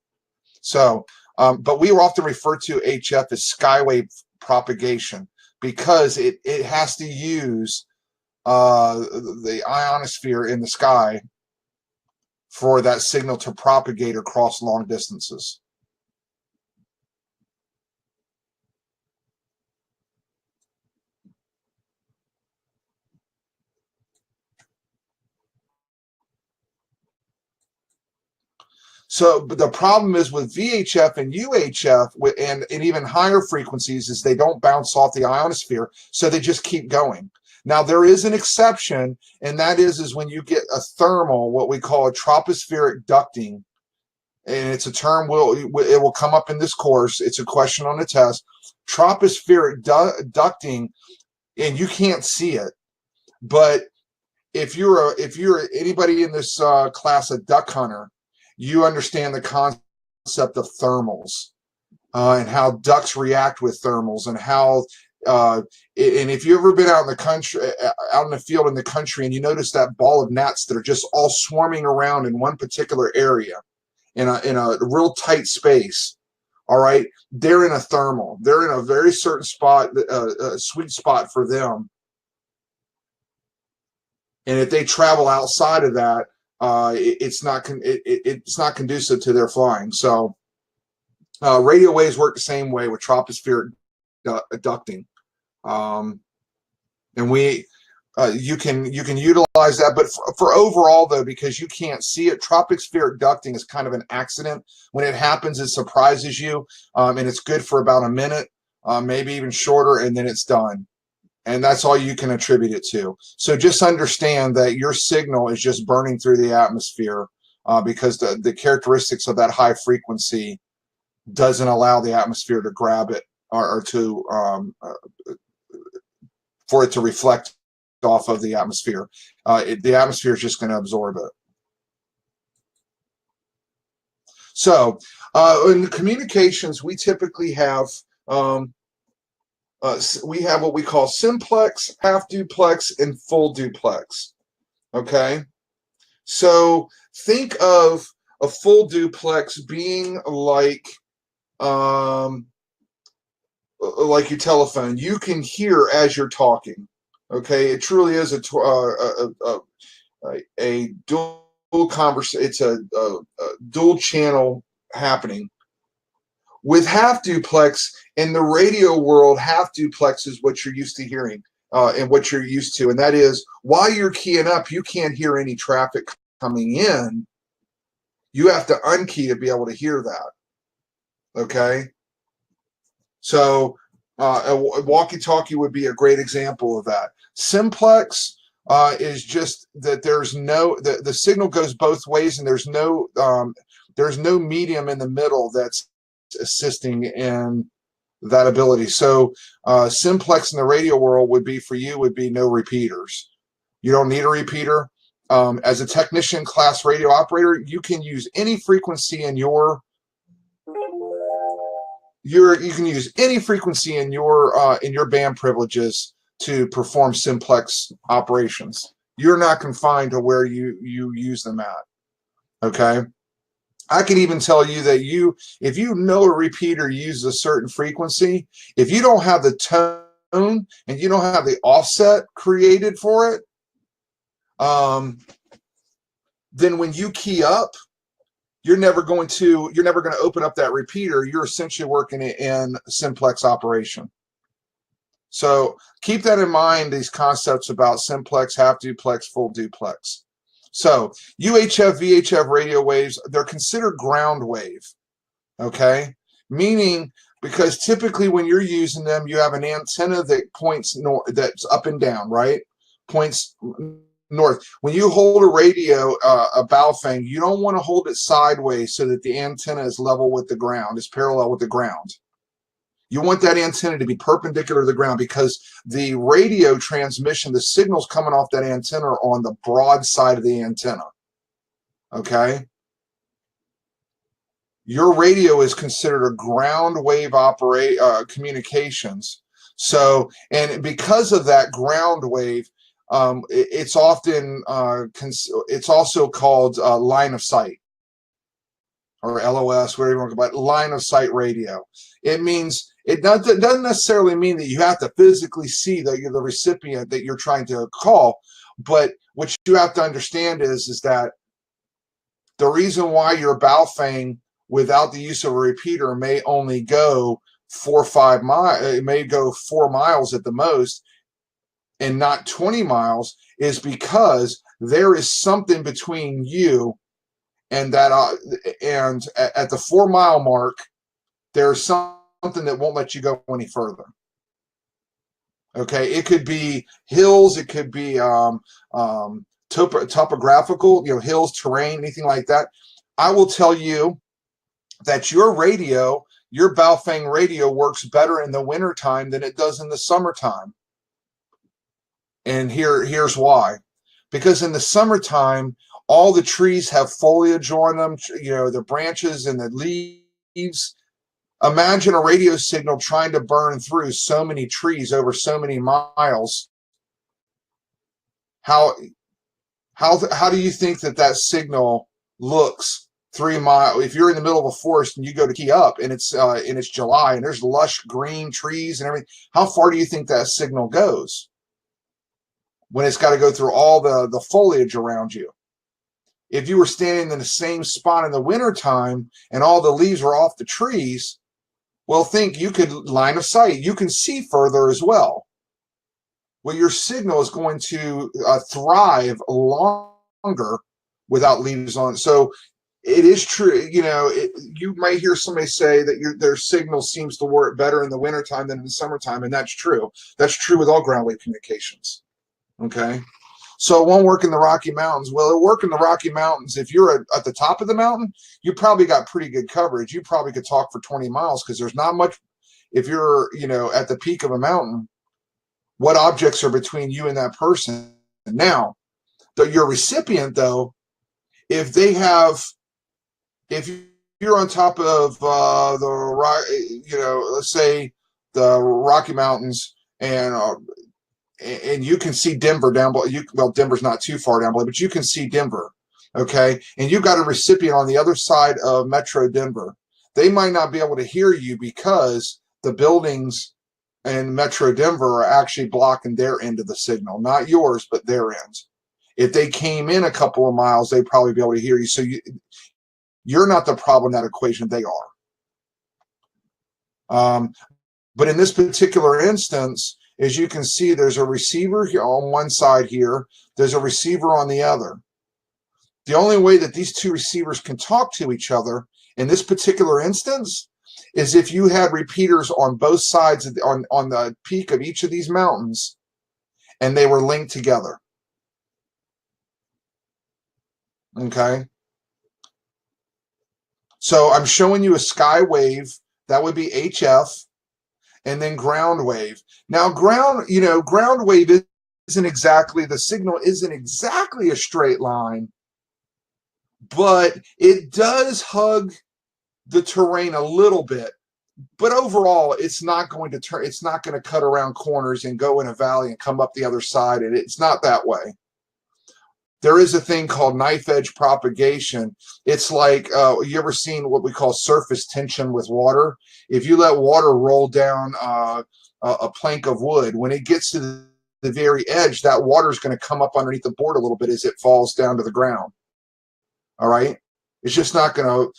So, but we often refer to HF as skywave propagation because it has to use the ionosphere in the sky for that signal to propagate across long distances. So but the problem is with VHF and UHF and even higher frequencies is they don't bounce off the ionosphere, so they just keep going. Now there is an exception, and that is when you get a thermal, what we call a tropospheric ducting, and it's a term it will come up in this course. It's a question on the test. Tropospheric ducting, and you can't see it, but if you're anybody in this class a duck hunter, you understand the concept of thermals and how ducks react with thermals, and how and if you've ever been out in the country, out in the field in the country, and you notice that ball of gnats that are just all swarming around in one particular area in a real tight space, all right, they're in a thermal. They're in a very certain spot, a sweet spot for them. And if they travel outside of that, it's not conducive to their flying. So radio waves work the same way with tropospheric ducting, and you can utilize that. But for overall though, because you can't see it, tropospheric ducting is kind of an accident. When it happens, it surprises you, and it's good for about a minute, maybe even shorter, and then it's done. And that's all you can attribute it to. So just understand that your signal is just burning through the atmosphere because the characteristics of that high frequency doesn't allow the atmosphere to grab it or to for it to reflect off of the atmosphere. The atmosphere is just going to absorb it. So in communications, we typically have we have what we call simplex, half duplex, and full duplex. Okay, so think of a full duplex being like your telephone. You can hear as you're talking. Okay, it truly is a dual conversation. It's a dual channel happening. With half duplex in the radio world, half duplex is what you're used to hearing and what you're used to. And that is, while you're keying up, you can't hear any traffic coming in. You have to unkey to be able to hear that. Okay? So a walkie-talkie would be a great example of that. Simplex is just that there's no, the signal goes both ways, and there's no medium in the middle that's assisting in that ability. So simplex in the radio world would be no repeaters. You don't need a repeater. As a technician class radio operator, you can use any frequency in your band privileges to perform simplex operations. You're not confined to where you use them at. Okay. I can even tell you that if you know a repeater uses a certain frequency, if you don't have the tone and you don't have the offset created for it, then when you key up, you're never going to open up that repeater. You're essentially working in simplex operation. So keep that in mind, these concepts about simplex, half duplex, full duplex. So UHF, VHF radio waves, they're considered ground wave, okay? Meaning, because typically when you're using them, you have an antenna that points north, that's up and down, right? Points north. When you hold a radio, a Baofeng, you don't want to hold it sideways so that the antenna is level with the ground, is parallel with the ground. You want that antenna to be perpendicular to the ground, because the radio transmission, the signals coming off that antenna are on the broad side of the antenna. Okay? Your radio is considered a ground wave communications. So, and because of that ground wave, it's often it's also called line of sight, or LOS, whatever you want to call it, line of sight radio. It means it doesn't necessarily mean that you have to physically see that you're the recipient that you're trying to call, but what you have to understand is that the reason why your Baofeng without the use of a repeater may only go 4 or 5 miles, it may go 4 miles at the most, and not 20 miles, is because there is something between you and at the 4 mile mark, there's something that won't let you go any further. Okay, it could be hills, it could be topographical, hills, terrain, anything like that. I will tell you that your Baofeng radio works better in the wintertime than it does in the summertime. And here's why. Because in the summertime, all the trees have foliage on them, the branches and the leaves. Imagine a radio signal trying to burn through so many trees over so many miles. How do you think that signal looks 3 miles? If you're in the middle of a forest and you go to key up and it's July and there's lush green trees and everything, how far do you think that signal goes when it's got to go through all the foliage around you? If you were standing in the same spot in the wintertime and all the leaves were off the trees, well, think you could line of sight. You can see further as well. Well, your signal is going to thrive longer without leaves on it. So it is true. You might hear somebody say that their signal seems to work better in the wintertime than in the summertime, and that's true. That's true with all ground wave communications. Okay. So it won't work in the Rocky Mountains. Well, it'll work in the Rocky Mountains. If you're at the top of the mountain, you probably got pretty good coverage. You probably could talk for 20 miles because there's not much. If you're, at the peak of a mountain, what objects are between you and that person? Now, your recipient, though, if you're on top of let's say the Rocky Mountains, and you can see Denver down below. Well, Denver's not too far down below, but you can see Denver, okay? And you've got a recipient on the other side of Metro Denver. They might not be able to hear you because the buildings in Metro Denver are actually blocking their end of the signal, not yours, but their end. If they came in a couple of miles, they'd probably be able to hear you. So you're not the problem in that equation, they are. But in this particular instance, as you can see, there's a receiver here on one side here. There's a receiver on the other. The only way that these two receivers can talk to each other in this particular instance is if you had repeaters on both sides on the peak of each of these mountains, and they were linked together. Okay. So I'm showing you a sky wave. That would be HF. And then ground wave. Now, ground wave isn't exactly, the signal isn't exactly a straight line, but it does hug the terrain a little bit. But overall, it's not going to cut around corners and go in a valley and come up the other side. And it's not that way. There is a thing called knife edge propagation. It's like, you ever seen what we call surface tension with water? If you let water roll down a plank of wood, when it gets to the very edge, that water is going to come up underneath the board a little bit as it falls down to the ground. All right? It's just not going to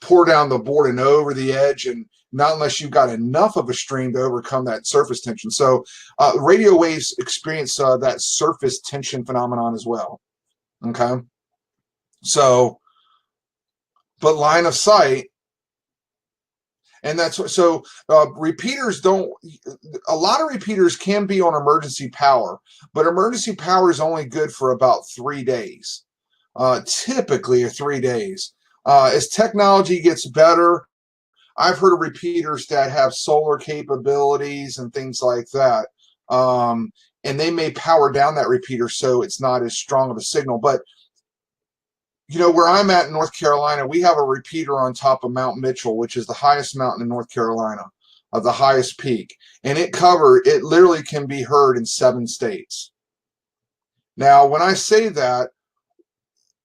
pour down the board and over the edge, and not unless you've got enough of a stream to overcome that surface tension. So radio waves experience that surface tension phenomenon as well. Okay, so, but line of sight, and that's what, so repeaters don't, a lot of repeaters can be on emergency power, but emergency power is only good for about 3 days, typically 3 days. As technology gets better, I've heard of repeaters that have solar capabilities and things like that. And they may power down that repeater so it's not as strong of a signal. But, where I'm at in North Carolina, we have a repeater on top of Mount Mitchell, which is the highest mountain in North Carolina, the highest peak. And it literally can be heard in 7 states. Now, when I say that,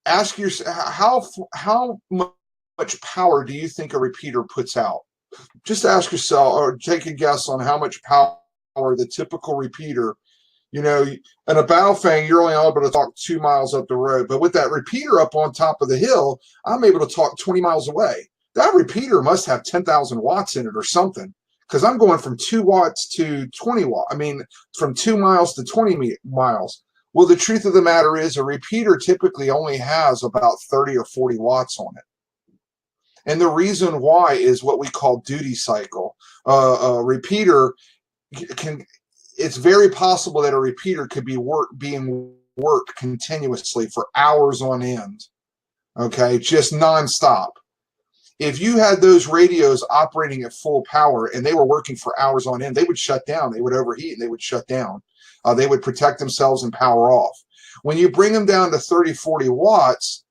ask yourself, how much power do you think a repeater puts out? Just ask yourself, or take a guess on how much power the typical repeater. In a Baofeng, you're only able to talk 2 miles up the road. But with that repeater up on top of the hill, I'm able to talk 20 miles away. That repeater must have 10,000 watts in it or something, because I'm going from 2 watts to 20 watts. I mean, from 2 miles to 20 miles. Well, the truth of the matter is a repeater typically only has about 30 or 40 watts on it. And the reason why is what we call duty cycle. A repeater it's very possible that a repeater could be being worked continuously for hours on end. Okay, just nonstop. If you had those radios operating at full power and they were working for hours on end, they would shut down. They would overheat and they would shut down. They would protect themselves and power off. When you bring them down to 30, 40 watts,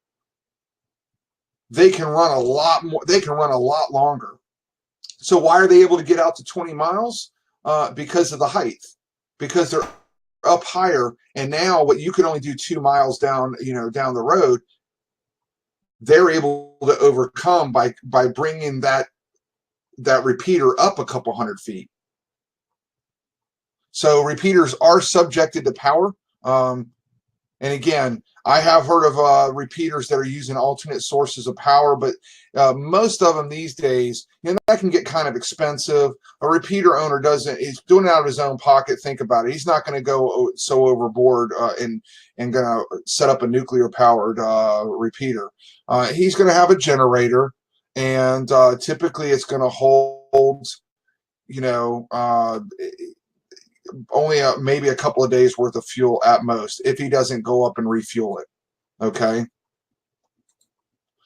they can run a lot more. They can run a lot longer. So why are they able to get out to 20 miles? Because of the height, because they're up higher. And now what you can only do 2 miles down, down the road, they're able to overcome by bringing that repeater up a couple hundred feet. So repeaters are subjected to power. And again, I have heard of repeaters that are using alternate sources of power, but most of them these days, that can get kind of expensive. A repeater owner he's doing it out of his own pocket. Think about it. He's not going to go so overboard and going to set up a nuclear powered repeater. He's going to have a generator, and typically it's going to hold, only maybe a couple of days worth of fuel at most, if he doesn't go up and refuel it. Okay.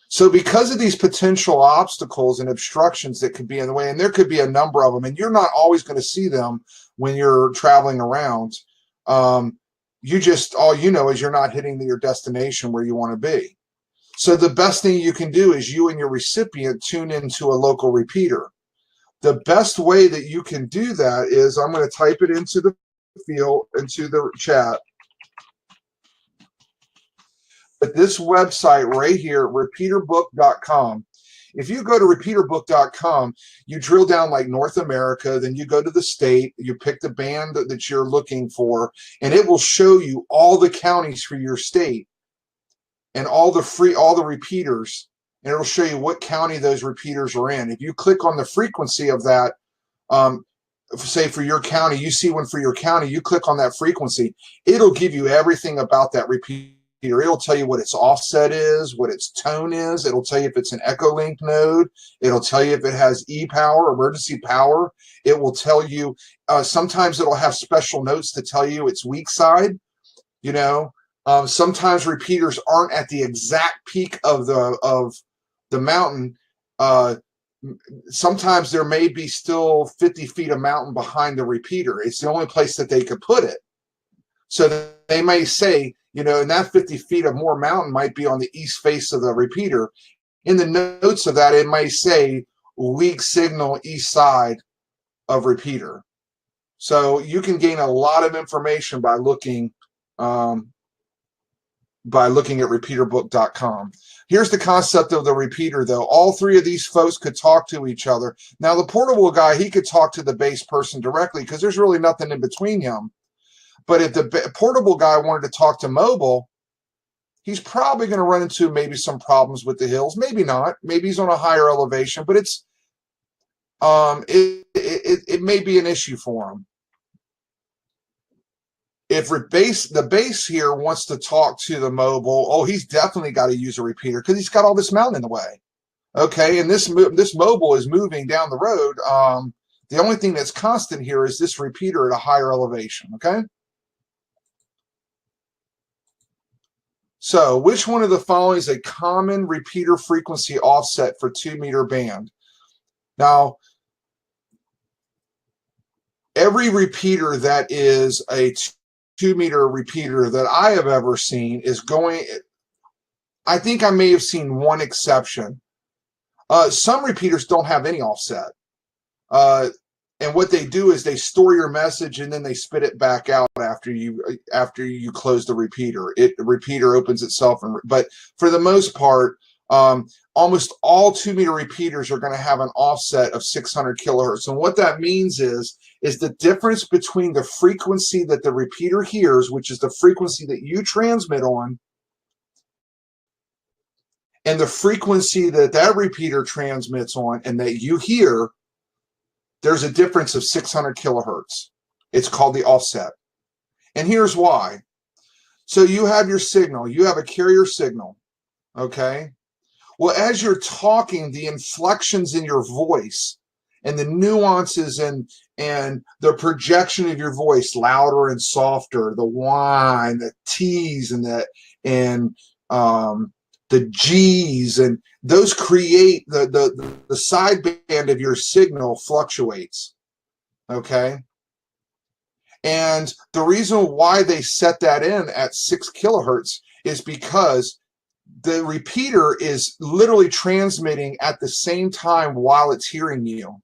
So because of these potential obstacles and obstructions that could be in the way, and there could be a number of them, and you're not always going to see them when you're traveling around, all you know is you're not hitting your destination where you want to be. So the best thing you can do is you and your recipient tune into a local repeater. The best way that you can do that is I'm going to type it into the field, into the chat. But this website right here, repeaterbook.com. If you go to repeaterbook.com, you drill down like North America, then you go to the state, you pick the band that you're looking for, and it will show you all the counties for your state and all the repeaters. And it'll show you what county those repeaters are in. If you click on the frequency of that, say for your county, you see one for your county, you click on that frequency, it'll give you everything about that repeater. It'll tell you what its offset is, what its tone is. It'll tell you if it's an Echolink node. It'll tell you if it has e-power, emergency power. It will tell you, sometimes it'll have special notes to tell you its weak side. Sometimes repeaters aren't at the exact peak of the mountain. Sometimes there may be still 50 feet of mountain behind the repeater. It's the only place that they could put it. So they may say, and that 50 feet of more mountain might be on the east face of the repeater. In the notes of that, it may say weak signal east side of repeater. So you can gain a lot of information by looking at repeaterbook.com. Here's the concept of the repeater, though. All three of these folks could talk to each other. Now, the portable guy, he could talk to the base person directly because there's really nothing in between him. But if the portable guy wanted to talk to mobile, he's probably going to run into maybe some problems with the hills. Maybe not. Maybe he's on a higher elevation, but it may be an issue for him. If the base here wants to talk to the mobile, he's definitely got to use a repeater because he's got all this mountain in the way. Okay, and this mobile is moving down the road. The only thing that's constant here is this repeater at a higher elevation. Okay. So, which one of the following is a common repeater frequency offset for 2-meter band? Now, every repeater that is a 2-meter repeater that I have ever seen is going, I think I may have seen one exception. Some repeaters don't have any offset. And what they do is they store your message and then they spit it back out after you close the repeater. The repeater opens itself. But for the most part, almost all 2-meter repeaters are going to have an offset of 600 kilohertz. And what that means is the difference between the frequency that the repeater hears, which is the frequency that you transmit on, and the frequency that repeater transmits on and that you hear. There's a difference of 600 kilohertz. It's called the offset. And here's why. So you have your signal, you have a carrier signal, okay? Well, as you're talking, the inflections in your voice and the nuances and the projection of your voice, louder and softer, the whine, the T's and the G's, and those create the sideband of your signal fluctuates, okay? And the reason why they set that in at 6 kilohertz is because the repeater is literally transmitting at the same time while it's hearing you.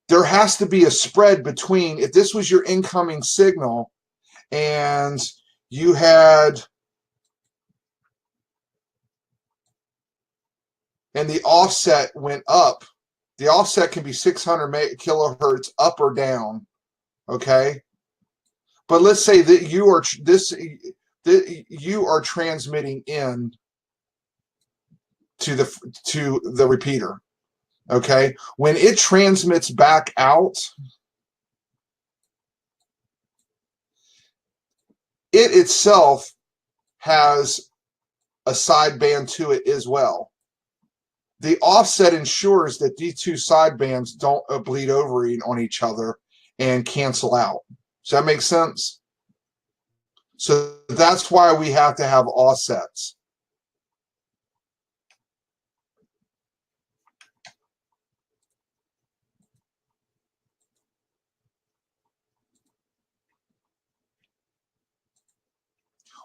There has to be a spread between, if this was your incoming signal and you had, and the offset went up, the offset can be 600 kilohertz up or down, okay? But let's say that you are transmitting in to the repeater, okay? When it transmits back out, it itself has a sideband to it as well. The offset ensures that these two sidebands don't bleed over on each other and cancel out. Does that make sense? So that's why we have to have offsets.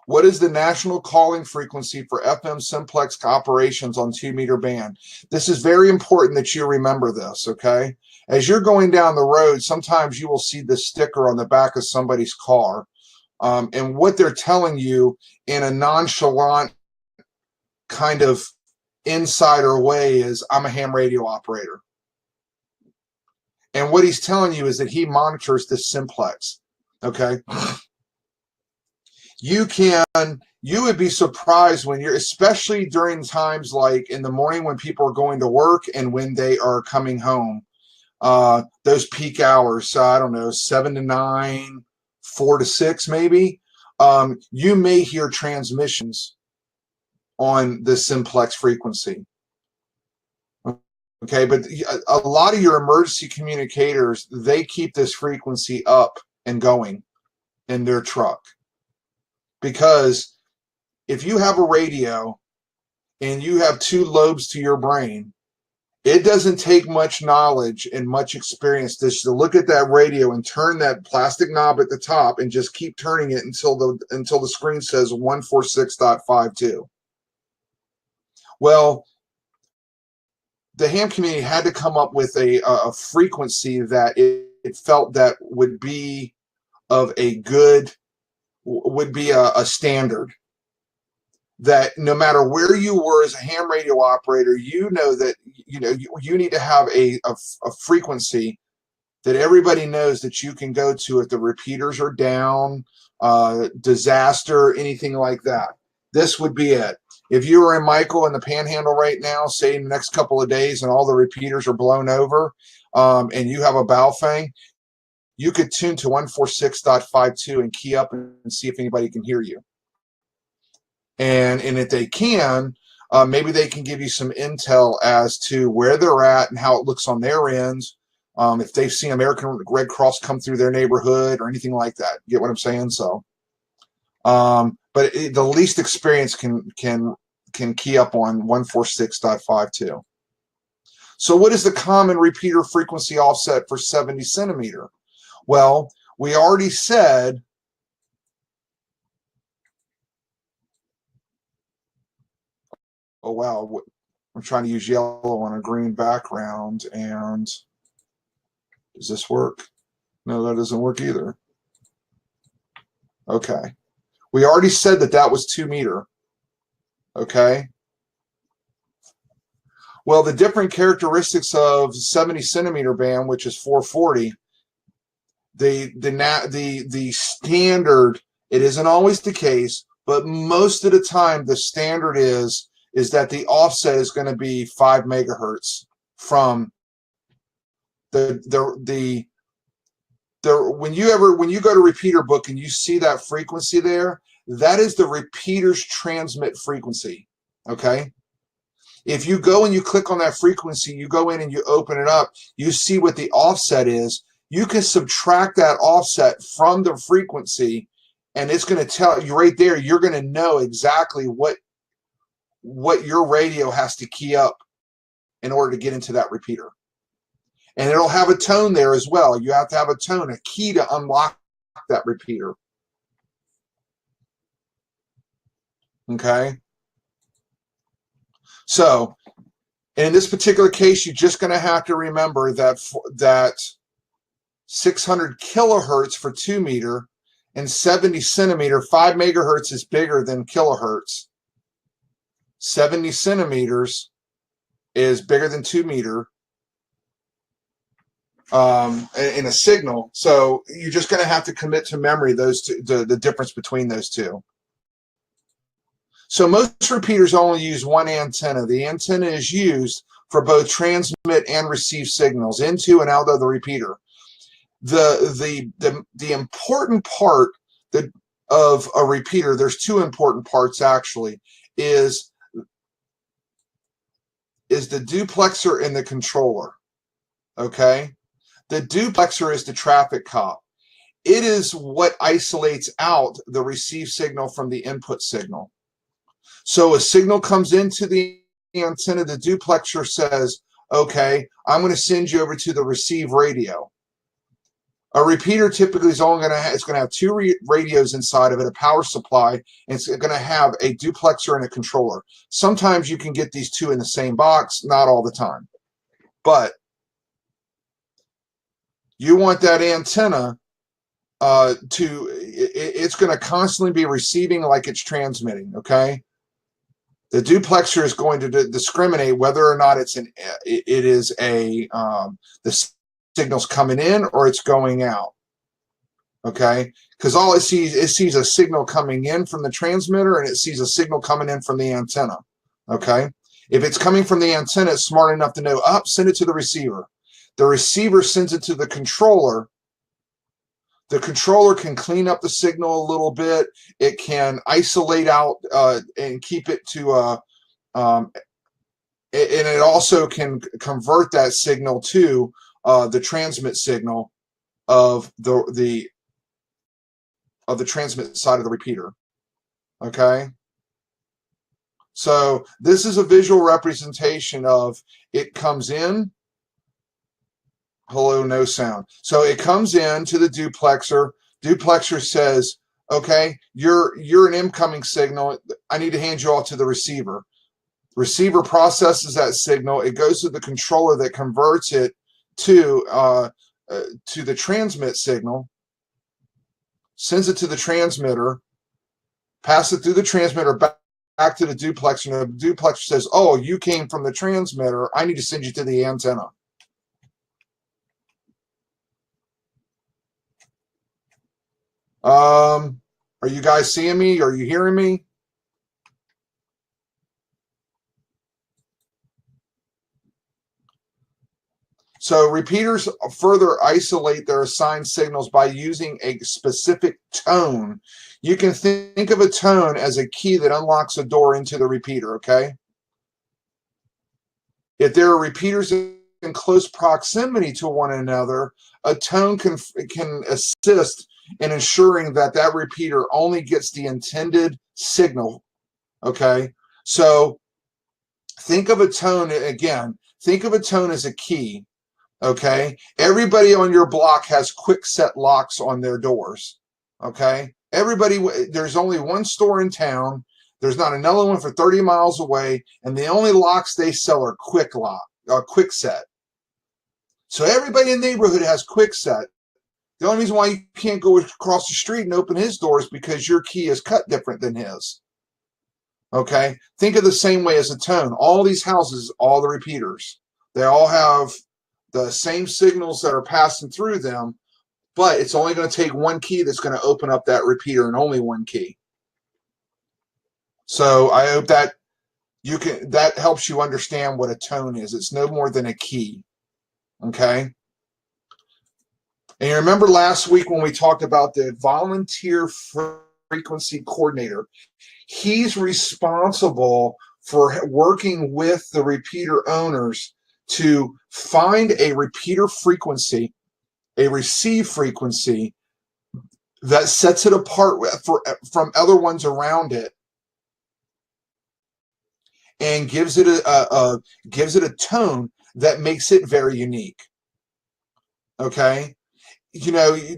What is the national calling frequency for FM simplex operations on 2-meter band? This is very important that you remember this, okay? As you're going down the road, sometimes you will see the sticker on the back of somebody's car. And what they're telling you in a nonchalant kind of insider way is, I'm a ham radio operator. And what he's telling you is that he monitors this simplex, okay? You would be surprised when you're, especially during times like in the morning when people are going to work and when they are coming home, those peak hours, I don't know, 7 to 9, 4 to 6 maybe, you may hear transmissions on the simplex frequency. Okay, but a lot of your emergency communicators, they keep this frequency up and going in their truck. Because if you have a radio and you have 2 lobes to your brain, it doesn't take much knowledge and much experience just to look at that radio and turn that plastic knob at the top and just keep turning it until the screen says 146.52. Well, the ham community had to come up with a frequency that it felt that would be of a good, would be a standard, that no matter where you were as a ham radio operator, you know that you need to have a frequency that everybody knows that you can go to if the repeaters are down, disaster, anything like that. This would be it. If you were in Michael in the Panhandle right now, say in the next couple of days, and all the repeaters are blown over, and you have a Baofeng, you could tune to 146.52 and key up and see if anybody can hear you. And if they can, maybe they can give you some intel as to where they're at and how it looks on their end. If they've seen American Red Cross come through their neighborhood or anything like that. Get what I'm saying? So, but the least experience can key up on 146.52. So what is the common repeater frequency offset for 70 centimeter? Well, we already said oh wow, I'm trying to use yellow on a green background, and does this work? No, that doesn't work either. Okay. We already said that that was 2 meter. Okay. Well, the different characteristics of 70 centimeter band, which is 440, the standard, it isn't always the case, but most of the time the standard is that the offset is going to be 5 megahertz from the when you go to repeater book and you see that frequency there, that is the repeater's transmit frequency. Okay. If you go and you click on that frequency, you go in and you open it up, you see what the offset is. You can subtract that offset from the frequency, and it's going to tell you right there. You're going to know exactly what your radio has to key up in order to get into that repeater. And it'll have a tone there as well. You have to have a tone, a key to unlock that repeater. Okay. So in this particular case, you're just going to have to remember that 600 kilohertz for 2 meter and 70 centimeter, 5 megahertz is bigger than kilohertz. 70 centimeters is bigger than 2 meter in a signal. So you're just going to have to commit to memory those two, the difference between those two. So most repeaters only use one antenna. The antenna is used for both transmit and receive signals into and out of the repeater. The important part of a repeater, there's two important parts actually, is the duplexer and the controller. Okay? The duplexer is the traffic cop. It is what isolates out the receive signal from the input signal. So a signal comes into the antenna, the duplexer says, okay, I'm going to send you over to the receive radio. A repeater typically is only going to have two radios inside of it, a power supply, and it's going to have a duplexer and a controller. Sometimes you can get these two in the same box, not all the time. But you want that antenna it's going to constantly be receiving like it's transmitting, okay? The duplexer is going to discriminate whether or not the signal's coming in or it's going out. Okay, because all it sees a signal coming in from the transmitter and it sees a signal coming in from the antenna. Okay, if it's coming from the antenna, it's smart enough to know, send it to the receiver. The receiver sends it to the controller. The controller can clean up the signal a little bit. It can isolate out and keep it to and it also can convert that signal to the transmit signal of the transmit side of the repeater. Okay. So this is a visual representation of it comes in. Hello, no sound. So it comes in to the duplexer. Duplexer says, okay, you're an incoming signal. I need to hand you all to the receiver. Receiver processes that signal. It goes to the controller that converts it to the transmit signal, sends it to the transmitter, passes it through the transmitter back to the duplexer. And the duplexer says, oh, you came from the transmitter. I need to send you to the antenna. Are you guys seeing me? Are you hearing me? So repeaters further isolate their assigned signals by using a specific tone. You can think of a tone as a key that unlocks a door into the repeater, okay? If there are repeaters in close proximity to one another, a tone can assist in ensuring that that repeater only gets the intended signal, okay? So think of a tone, again, think of a tone as a key, okay? Everybody on your block has quick set locks on their doors, okay? There's only one store in town. There's not another one for 30 miles away, and the only locks they sell are quick set. So everybody in the neighborhood has quick set. The only reason why you can't go across the street and open his door is because your key is cut different than his. Okay? Think of the same way as a tone. All these houses, all the repeaters, they all have the same signals that are passing through them, but it's only going to take one key that's going to open up that repeater, and only one key. So I hope that that helps you understand what a tone is. It's no more than a key. Okay? And you remember last week when we talked about the volunteer frequency coordinator, he's responsible for working with the repeater owners to find a repeater frequency, a receive frequency that sets it apart from other ones around it, and gives it a tone that makes it very unique. Okay,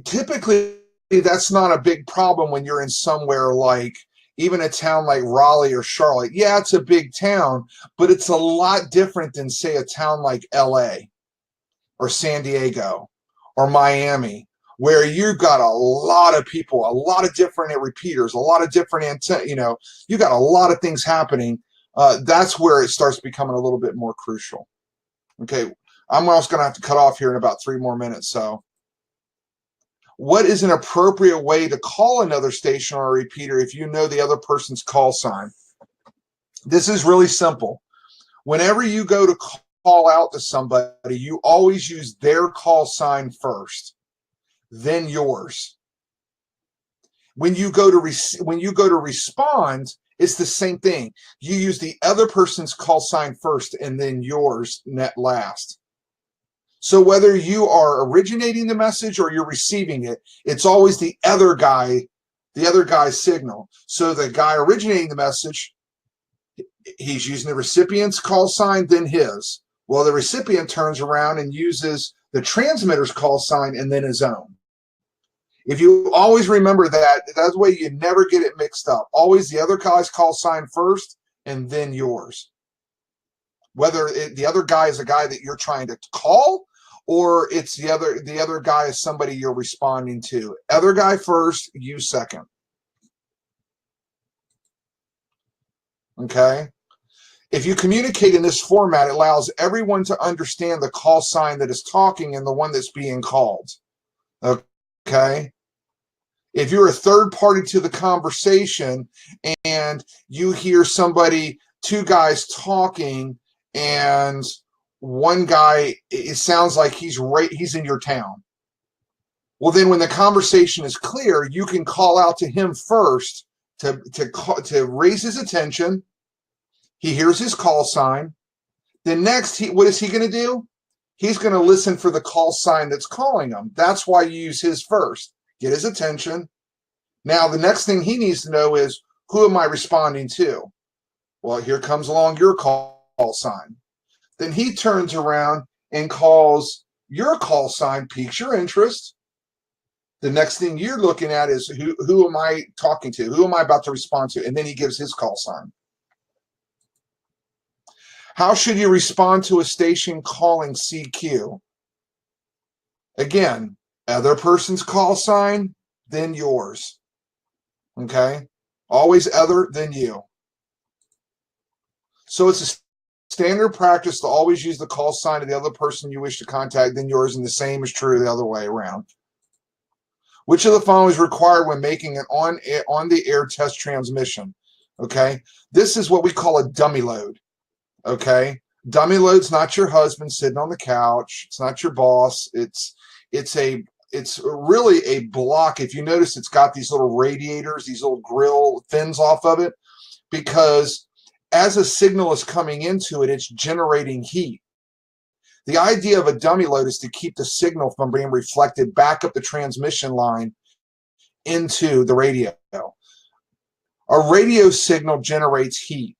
typically that's not a big problem when you're in somewhere like even a town like Raleigh or Charlotte. Yeah, it's a big town, but it's a lot different than, say, a town like LA or San Diego or Miami, where you've got a lot of people, a lot of different repeaters, a lot of different antennas. You got a lot of things happening. That's where it starts becoming a little bit more crucial. Okay, I'm also going to have to cut off here in about 3 more minutes. So, what is an appropriate way to call another station or a repeater if you know the other person's call sign? This is really simple. Whenever you go to call out to somebody, you always use their call sign first, then yours. When you go to respond, it's the same thing. You use the other person's call sign first and then yours last. So whether you are originating the message or you're receiving it, it's always the other guy's signal. So the guy originating the message, he's using the recipient's call sign, then his. Well, the recipient turns around and uses the transmitter's call sign and then his own. If you always remember that, that's the way you never get it mixed up. Always the other guy's call sign first and then yours. Whether the other guy is a guy that you're trying to call, or it's the other guy is somebody you're responding to. Other guy first, you second. Okay? If you communicate in this format, it allows everyone to understand the call sign that is talking and the one that's being called. Okay? If you're a third party to the conversation and you hear two guys talking, and one guy, it sounds like he's in your town. Well, then when the conversation is clear, you can call out to him first to raise his attention. He hears his call sign. Then next, what is he going to do? He's going to listen for the call sign that's calling him. That's why you use his first. Get his attention. Now, the next thing he needs to know is, who am I responding to? Well, here comes along your call sign. Then he turns around and calls your call sign, piques your interest. The next thing you're looking at is, who am I talking to? Who am I about to respond to? And then he gives his call sign. How should you respond to a station calling CQ? Again, other person's call sign, then yours. Okay? Always other, then you. So it's a standard practice to always use the call sign of the other person you wish to contact, then yours, and the same is true the other way around. Which of the following is required when making an on-the-air test transmission? Okay? This is what we call a dummy load. Okay? Dummy load's not your husband sitting on the couch. It's not your boss. It's really a block. If you notice, it's got these little radiators, these little grill fins off of it, because as a signal is coming into it, it's generating heat. The idea of a dummy load is to keep the signal from being reflected back up the transmission line into the radio. A radio signal generates heat.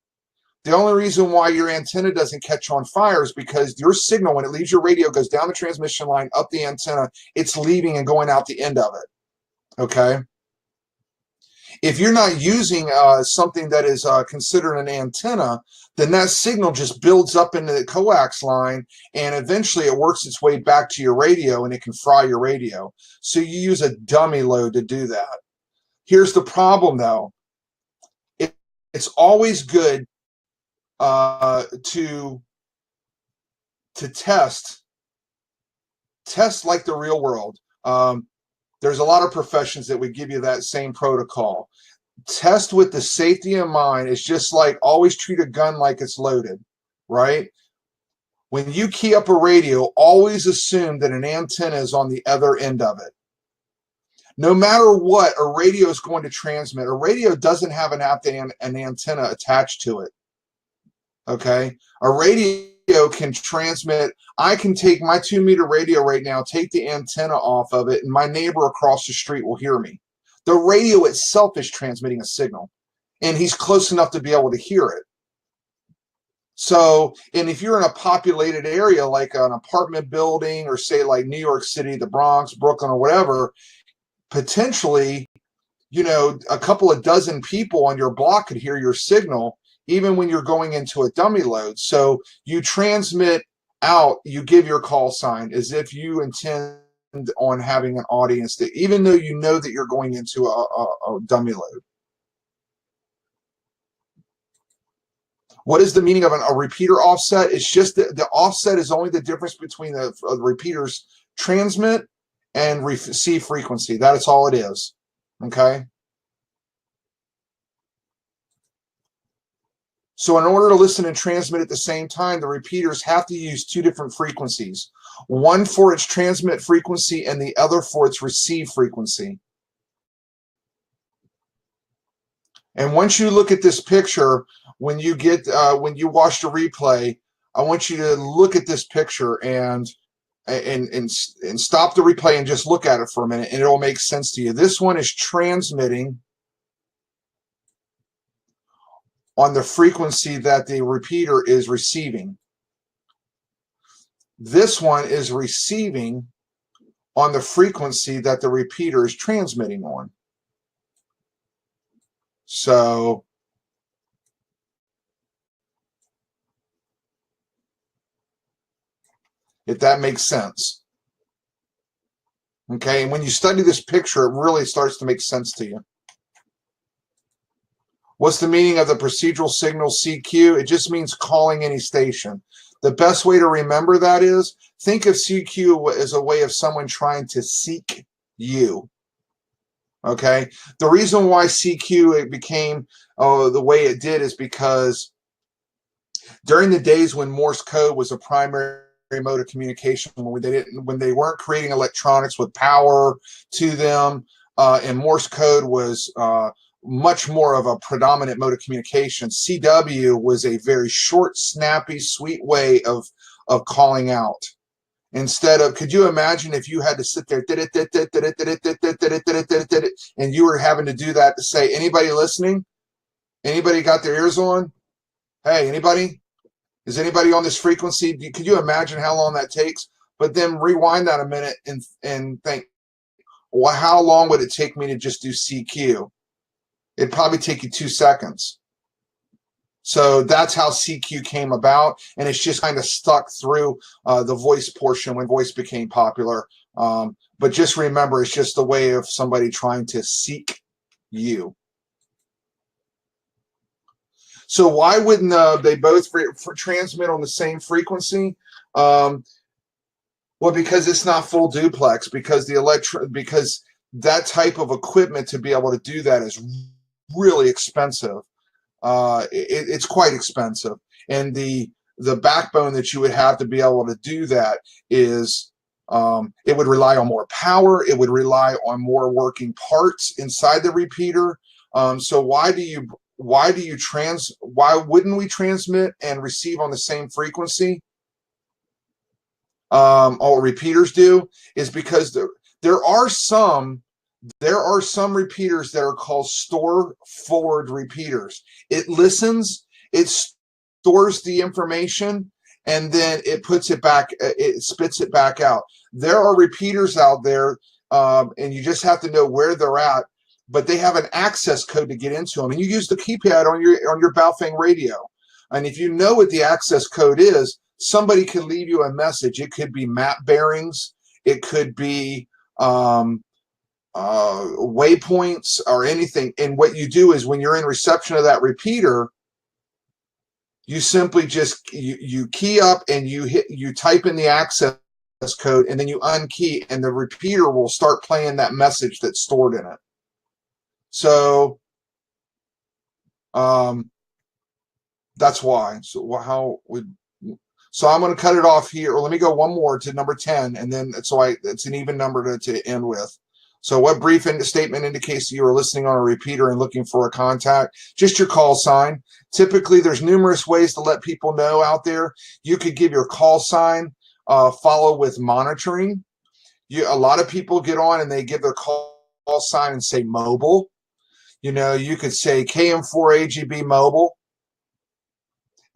The only reason why your antenna doesn't catch on fire is because your signal, when it leaves your radio, goes down the transmission line, up the antenna, it's leaving and going out the end of it. Okay? If you're not using something that is considered an antenna, then that signal just builds up into the coax line, and eventually it works its way back to your radio, and it can fry your radio. So you use a dummy load to do that. Here's the problem, though. It's always good to test like the real world. There's a lot of professions that would give you that same protocol. Test with the safety in mind. It's just like always treat a gun like it's loaded, right? When you key up a radio, always assume that an antenna is on the other end of it. No matter what a radio is going to transmit, a radio doesn't have an antenna attached to it. Okay? A radio can transmit. I can take my 2-meter radio right now, take the antenna off of it, and my neighbor across the street will hear me. The radio itself is transmitting a signal, and he's close enough to be able to hear it. So, and if you're in a populated area like an apartment building, or say like New York City, the Bronx, Brooklyn, or whatever, potentially, a couple of dozen people on your block could hear your signal, even when you're going into a dummy load. So you transmit out, you give your call sign as if you intend on having an audience, that even though you know that you're going into a dummy load. What is the meaning of a repeater offset? It's just the offset is only the difference between the repeater's transmit and receive frequency. That is all it is. Okay? So in order to listen and transmit at the same time, the repeaters have to use two different frequencies. One for its transmit frequency and the other for its receive frequency. And once you look at this picture, when you watch the replay, I want you to look at this picture and stop the replay and just look at it for a minute, and it'll make sense to you. This one is transmitting on the frequency that the repeater is receiving. This one is receiving on the frequency that the repeater is transmitting on. So if that makes sense. Okay, and when you study this picture, it really starts to make sense to you. What's the meaning of the procedural signal CQ? It just means calling any station. The best way to remember that is, think of CQ as a way of someone trying to seek you. Okay, the reason why CQ it became the way it did is because during the days when Morse code was a primary mode of communication, when they weren't creating electronics with power to them, and Morse code was much more of a predominant mode of communication, CW was a very short, snappy, sweet way of calling out. Instead of, could you imagine if you had to sit there and you were having to do that to say, anybody listening? Anybody got their ears on? Hey, anybody? Is anybody on this frequency? Could you imagine how long that takes? But then rewind that a minute and think, well, how long would it take me to just do CQ? It'd probably take you 2 seconds. So that's how CQ came about, and it's just kind of stuck through the voice portion when voice became popular. But just remember, it's just a way of somebody trying to seek you. So why wouldn't they both transmit on the same frequency? Well, because it's not full duplex, because because that type of equipment to be able to do that is really expensive. It's quite expensive, and the backbone that you would have to be able to do that is it would rely on more power. It would rely on more working parts inside the repeater. So why wouldn't we transmit and receive on the same frequency? All repeaters do, is because there are some repeaters that are called store forward repeaters. It listens, it stores the information, and then it puts it back, it spits it back out. There are repeaters out there, and you just have to know where they're at, but they have an access code to get into them. And you use the keypad on your Baofeng radio. And if you know what the access code is, somebody can leave you a message. It could be map bearings, it could be waypoints or anything. And what you do is when you're in reception of that repeater, you simply just you key up and you type in the access code, and then you unkey, and the repeater will start playing that message that's stored in it. So that's why. So So I'm going to cut it off here. Or let me go one more to number 10, and then it's an even number to end with. So what brief statement indicates that you are listening on a repeater and looking for a contact? Just your call sign. Typically, there's numerous ways to let people know out there. You could give your call sign, follow with monitoring. A lot of people get on and they give their call sign and say mobile. You could say KM4AGB mobile.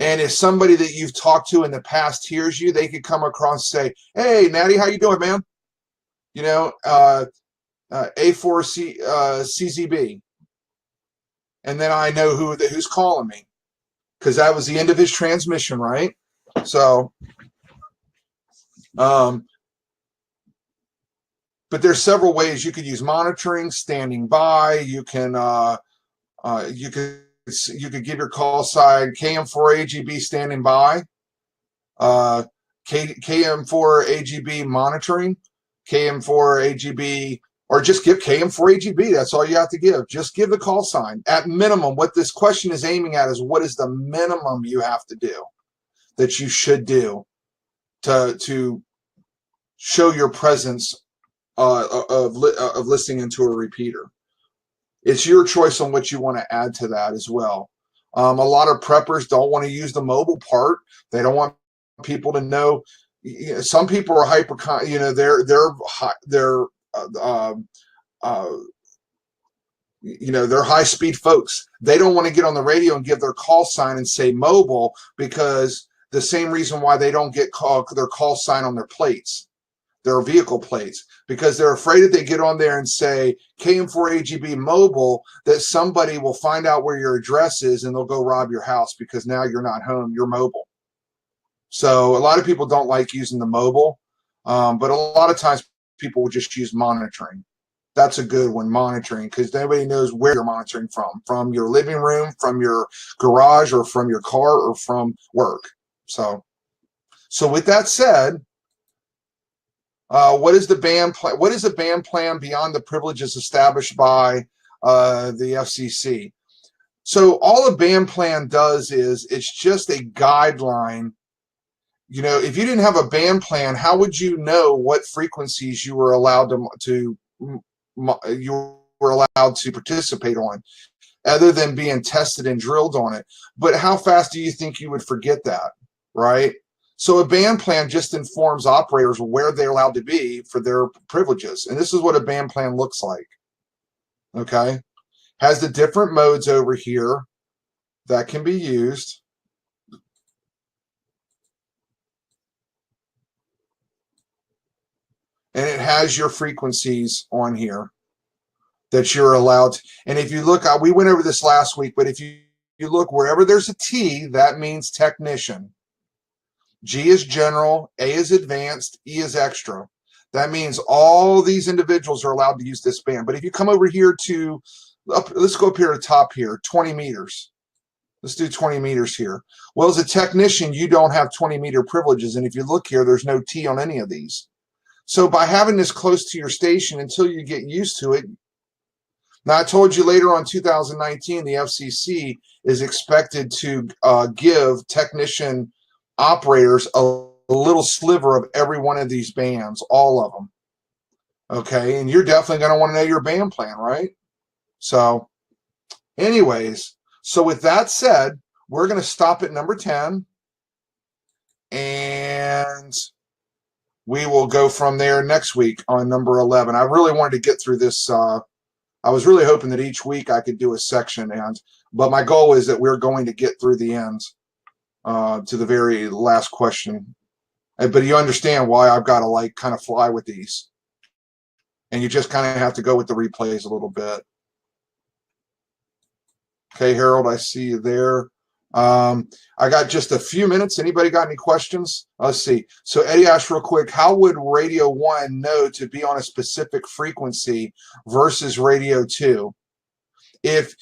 And if somebody that you've talked to in the past hears you, they could come across and say, "Hey, Natty, how you doing, man? A4CZB." And then I know who's calling me, because that was the end of his transmission, right? So, but there's several ways you could use monitoring, standing by. You can you could give your call sign KM4AGB standing by, KM4AGB monitoring, KM4AGB, or just give KM4AGB. That's all you have to give. Just give the call sign. At minimum, what this question is aiming at is what is the minimum you have to do, that you should do to show your presence of listening into a repeater. It's your choice on what you want to add to that as well. A lot of preppers don't want to use the mobile part. They don't want people to know. Some people are hyper. They're high speed folks. They don't want to get on the radio and give their call sign and say mobile, because the same reason why they don't get their call sign on their plates, their vehicle plates, because they're afraid if they get on there and say KM4AGB mobile, that somebody will find out where your address is and they'll go rob your house, because now you're not home, you're mobile. So a lot of people don't like using the mobile, but a lot of times people will just use monitoring. That's a good one, monitoring, because nobody knows where you're monitoring from your living room, from your garage, or from your car, or from work. So with that said, what is the band plan? What is a band plan beyond the privileges established by the FCC? So all a band plan does is it's just a guideline. If you didn't have a band plan, how would you know what frequencies you were allowed to participate on, other than being tested and drilled on it? But how fast do you think you would forget that, right? So a band plan just informs operators where they're allowed to be for their privileges. And this is what a band plan looks like. Okay. Has the different modes over here that can be used. And it has your frequencies on here that you're allowed to. And if you look, we went over this last week, but if you look wherever there's a T, that means technician. G is general, A is advanced, E is extra. That means all these individuals are allowed to use this band. But if you come over here let's go up here to the top here, 20 meters. Let's do 20 meters here. Well, as a technician, you don't have 20-meter privileges. And if you look here, there's no T on any of these. So by having this close to your station until you get used to it. Now, I told you later on 2019, the FCC is expected to give technician operators a little sliver of every one of these bands, all of them. Okay, and you're definitely going to want to know your band plan, right? So anyways, so with that said, we're going to stop at number 10, and we will go from there next week on number 11. I really wanted to get through this. I was really hoping that each week I could do a section, but my goal is that we're going to get through the end. To the very last question. But you understand why I've got to kind of fly with these. And you just kind of have to go with the replays a little bit. Okay, Harold, I see you there. I got just a few minutes. Anybody got any questions? Let's see. So Eddie asked real quick, how would Radio 1 know to be on a specific frequency versus Radio 2? If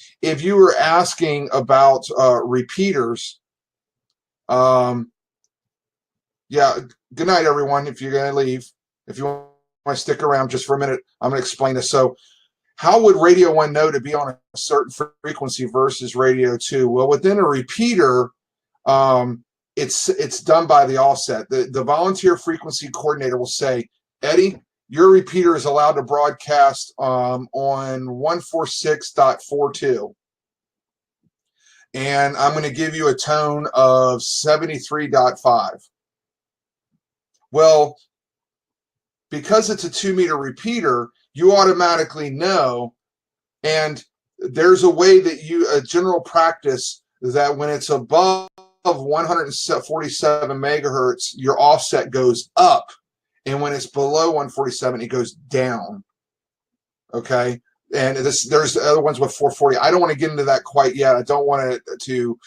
you were asking about repeaters, yeah, good night, everyone. If you're going to leave, if you want to stick around just for a minute, I'm going to explain this. So how would Radio 1 know to be on a certain frequency versus Radio 2? Well, within a repeater, it's done by the offset. The volunteer frequency coordinator will say, Eddie, your repeater is allowed to broadcast on 146.42. And I'm going to give you a tone of 73.5. Well, because it's a 2-meter repeater, you automatically know, and there's a way that a general practice that when it's above 147 megahertz, your offset goes up, and when it's below 147, it goes down. Okay, and there's other ones with 440. I don't want to get into that quite yet. I don't want to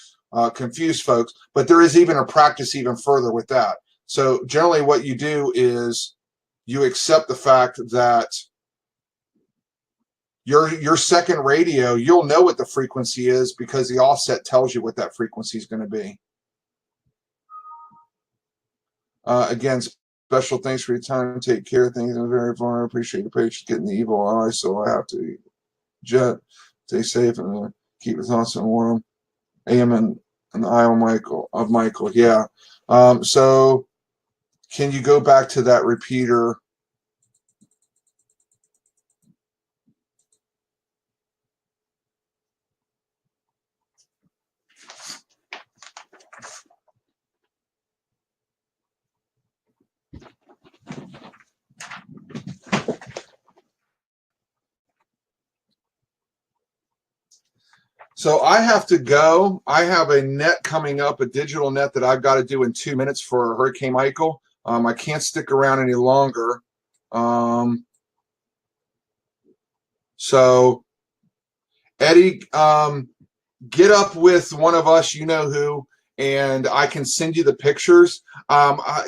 confuse folks, but there is even a practice even further with that. So generally, what you do is you accept the fact that your second radio, you'll know what the frequency is because the offset tells you what that frequency is going to be. Again, special thanks for your time. Take care. Things are very far. I appreciate your patience getting the evil eye, so I have to jet. Stay safe and keep us nice and warm. AM and the eye of Michael. Yeah. So can you go back to that repeater? So I have to go. I have a net coming up, a digital net that I've got to do in 2 minutes for Hurricane Michael. I can't stick around any longer. So Eddie, get up with one of us, you know who, and I can send you the pictures. I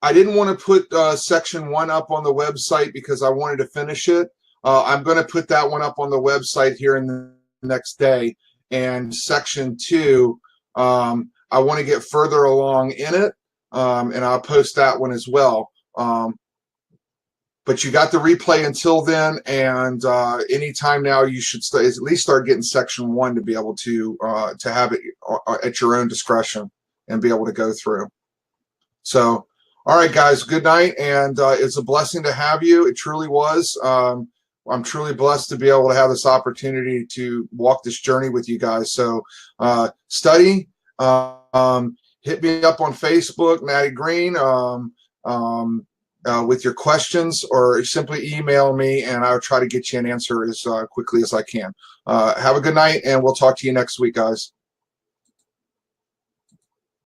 didn't want to put section 1 up on the website because I wanted to finish it. I'm going to put that one up on the website here in the next day. And section 2, I want to get further along in it, and I'll post that one as well. But you got the replay until then, and anytime now you should at least start getting section 1 to be able to have it at your own discretion and be able to go through. So, all right, guys, good night, and it's a blessing to have you. It truly was. I'm truly blessed to be able to have this opportunity to walk this journey with you guys. So study, hit me up on Facebook, Matty Green, with your questions, or simply email me and I'll try to get you an answer as quickly as I can. Have a good night, and we'll talk to you next week, guys.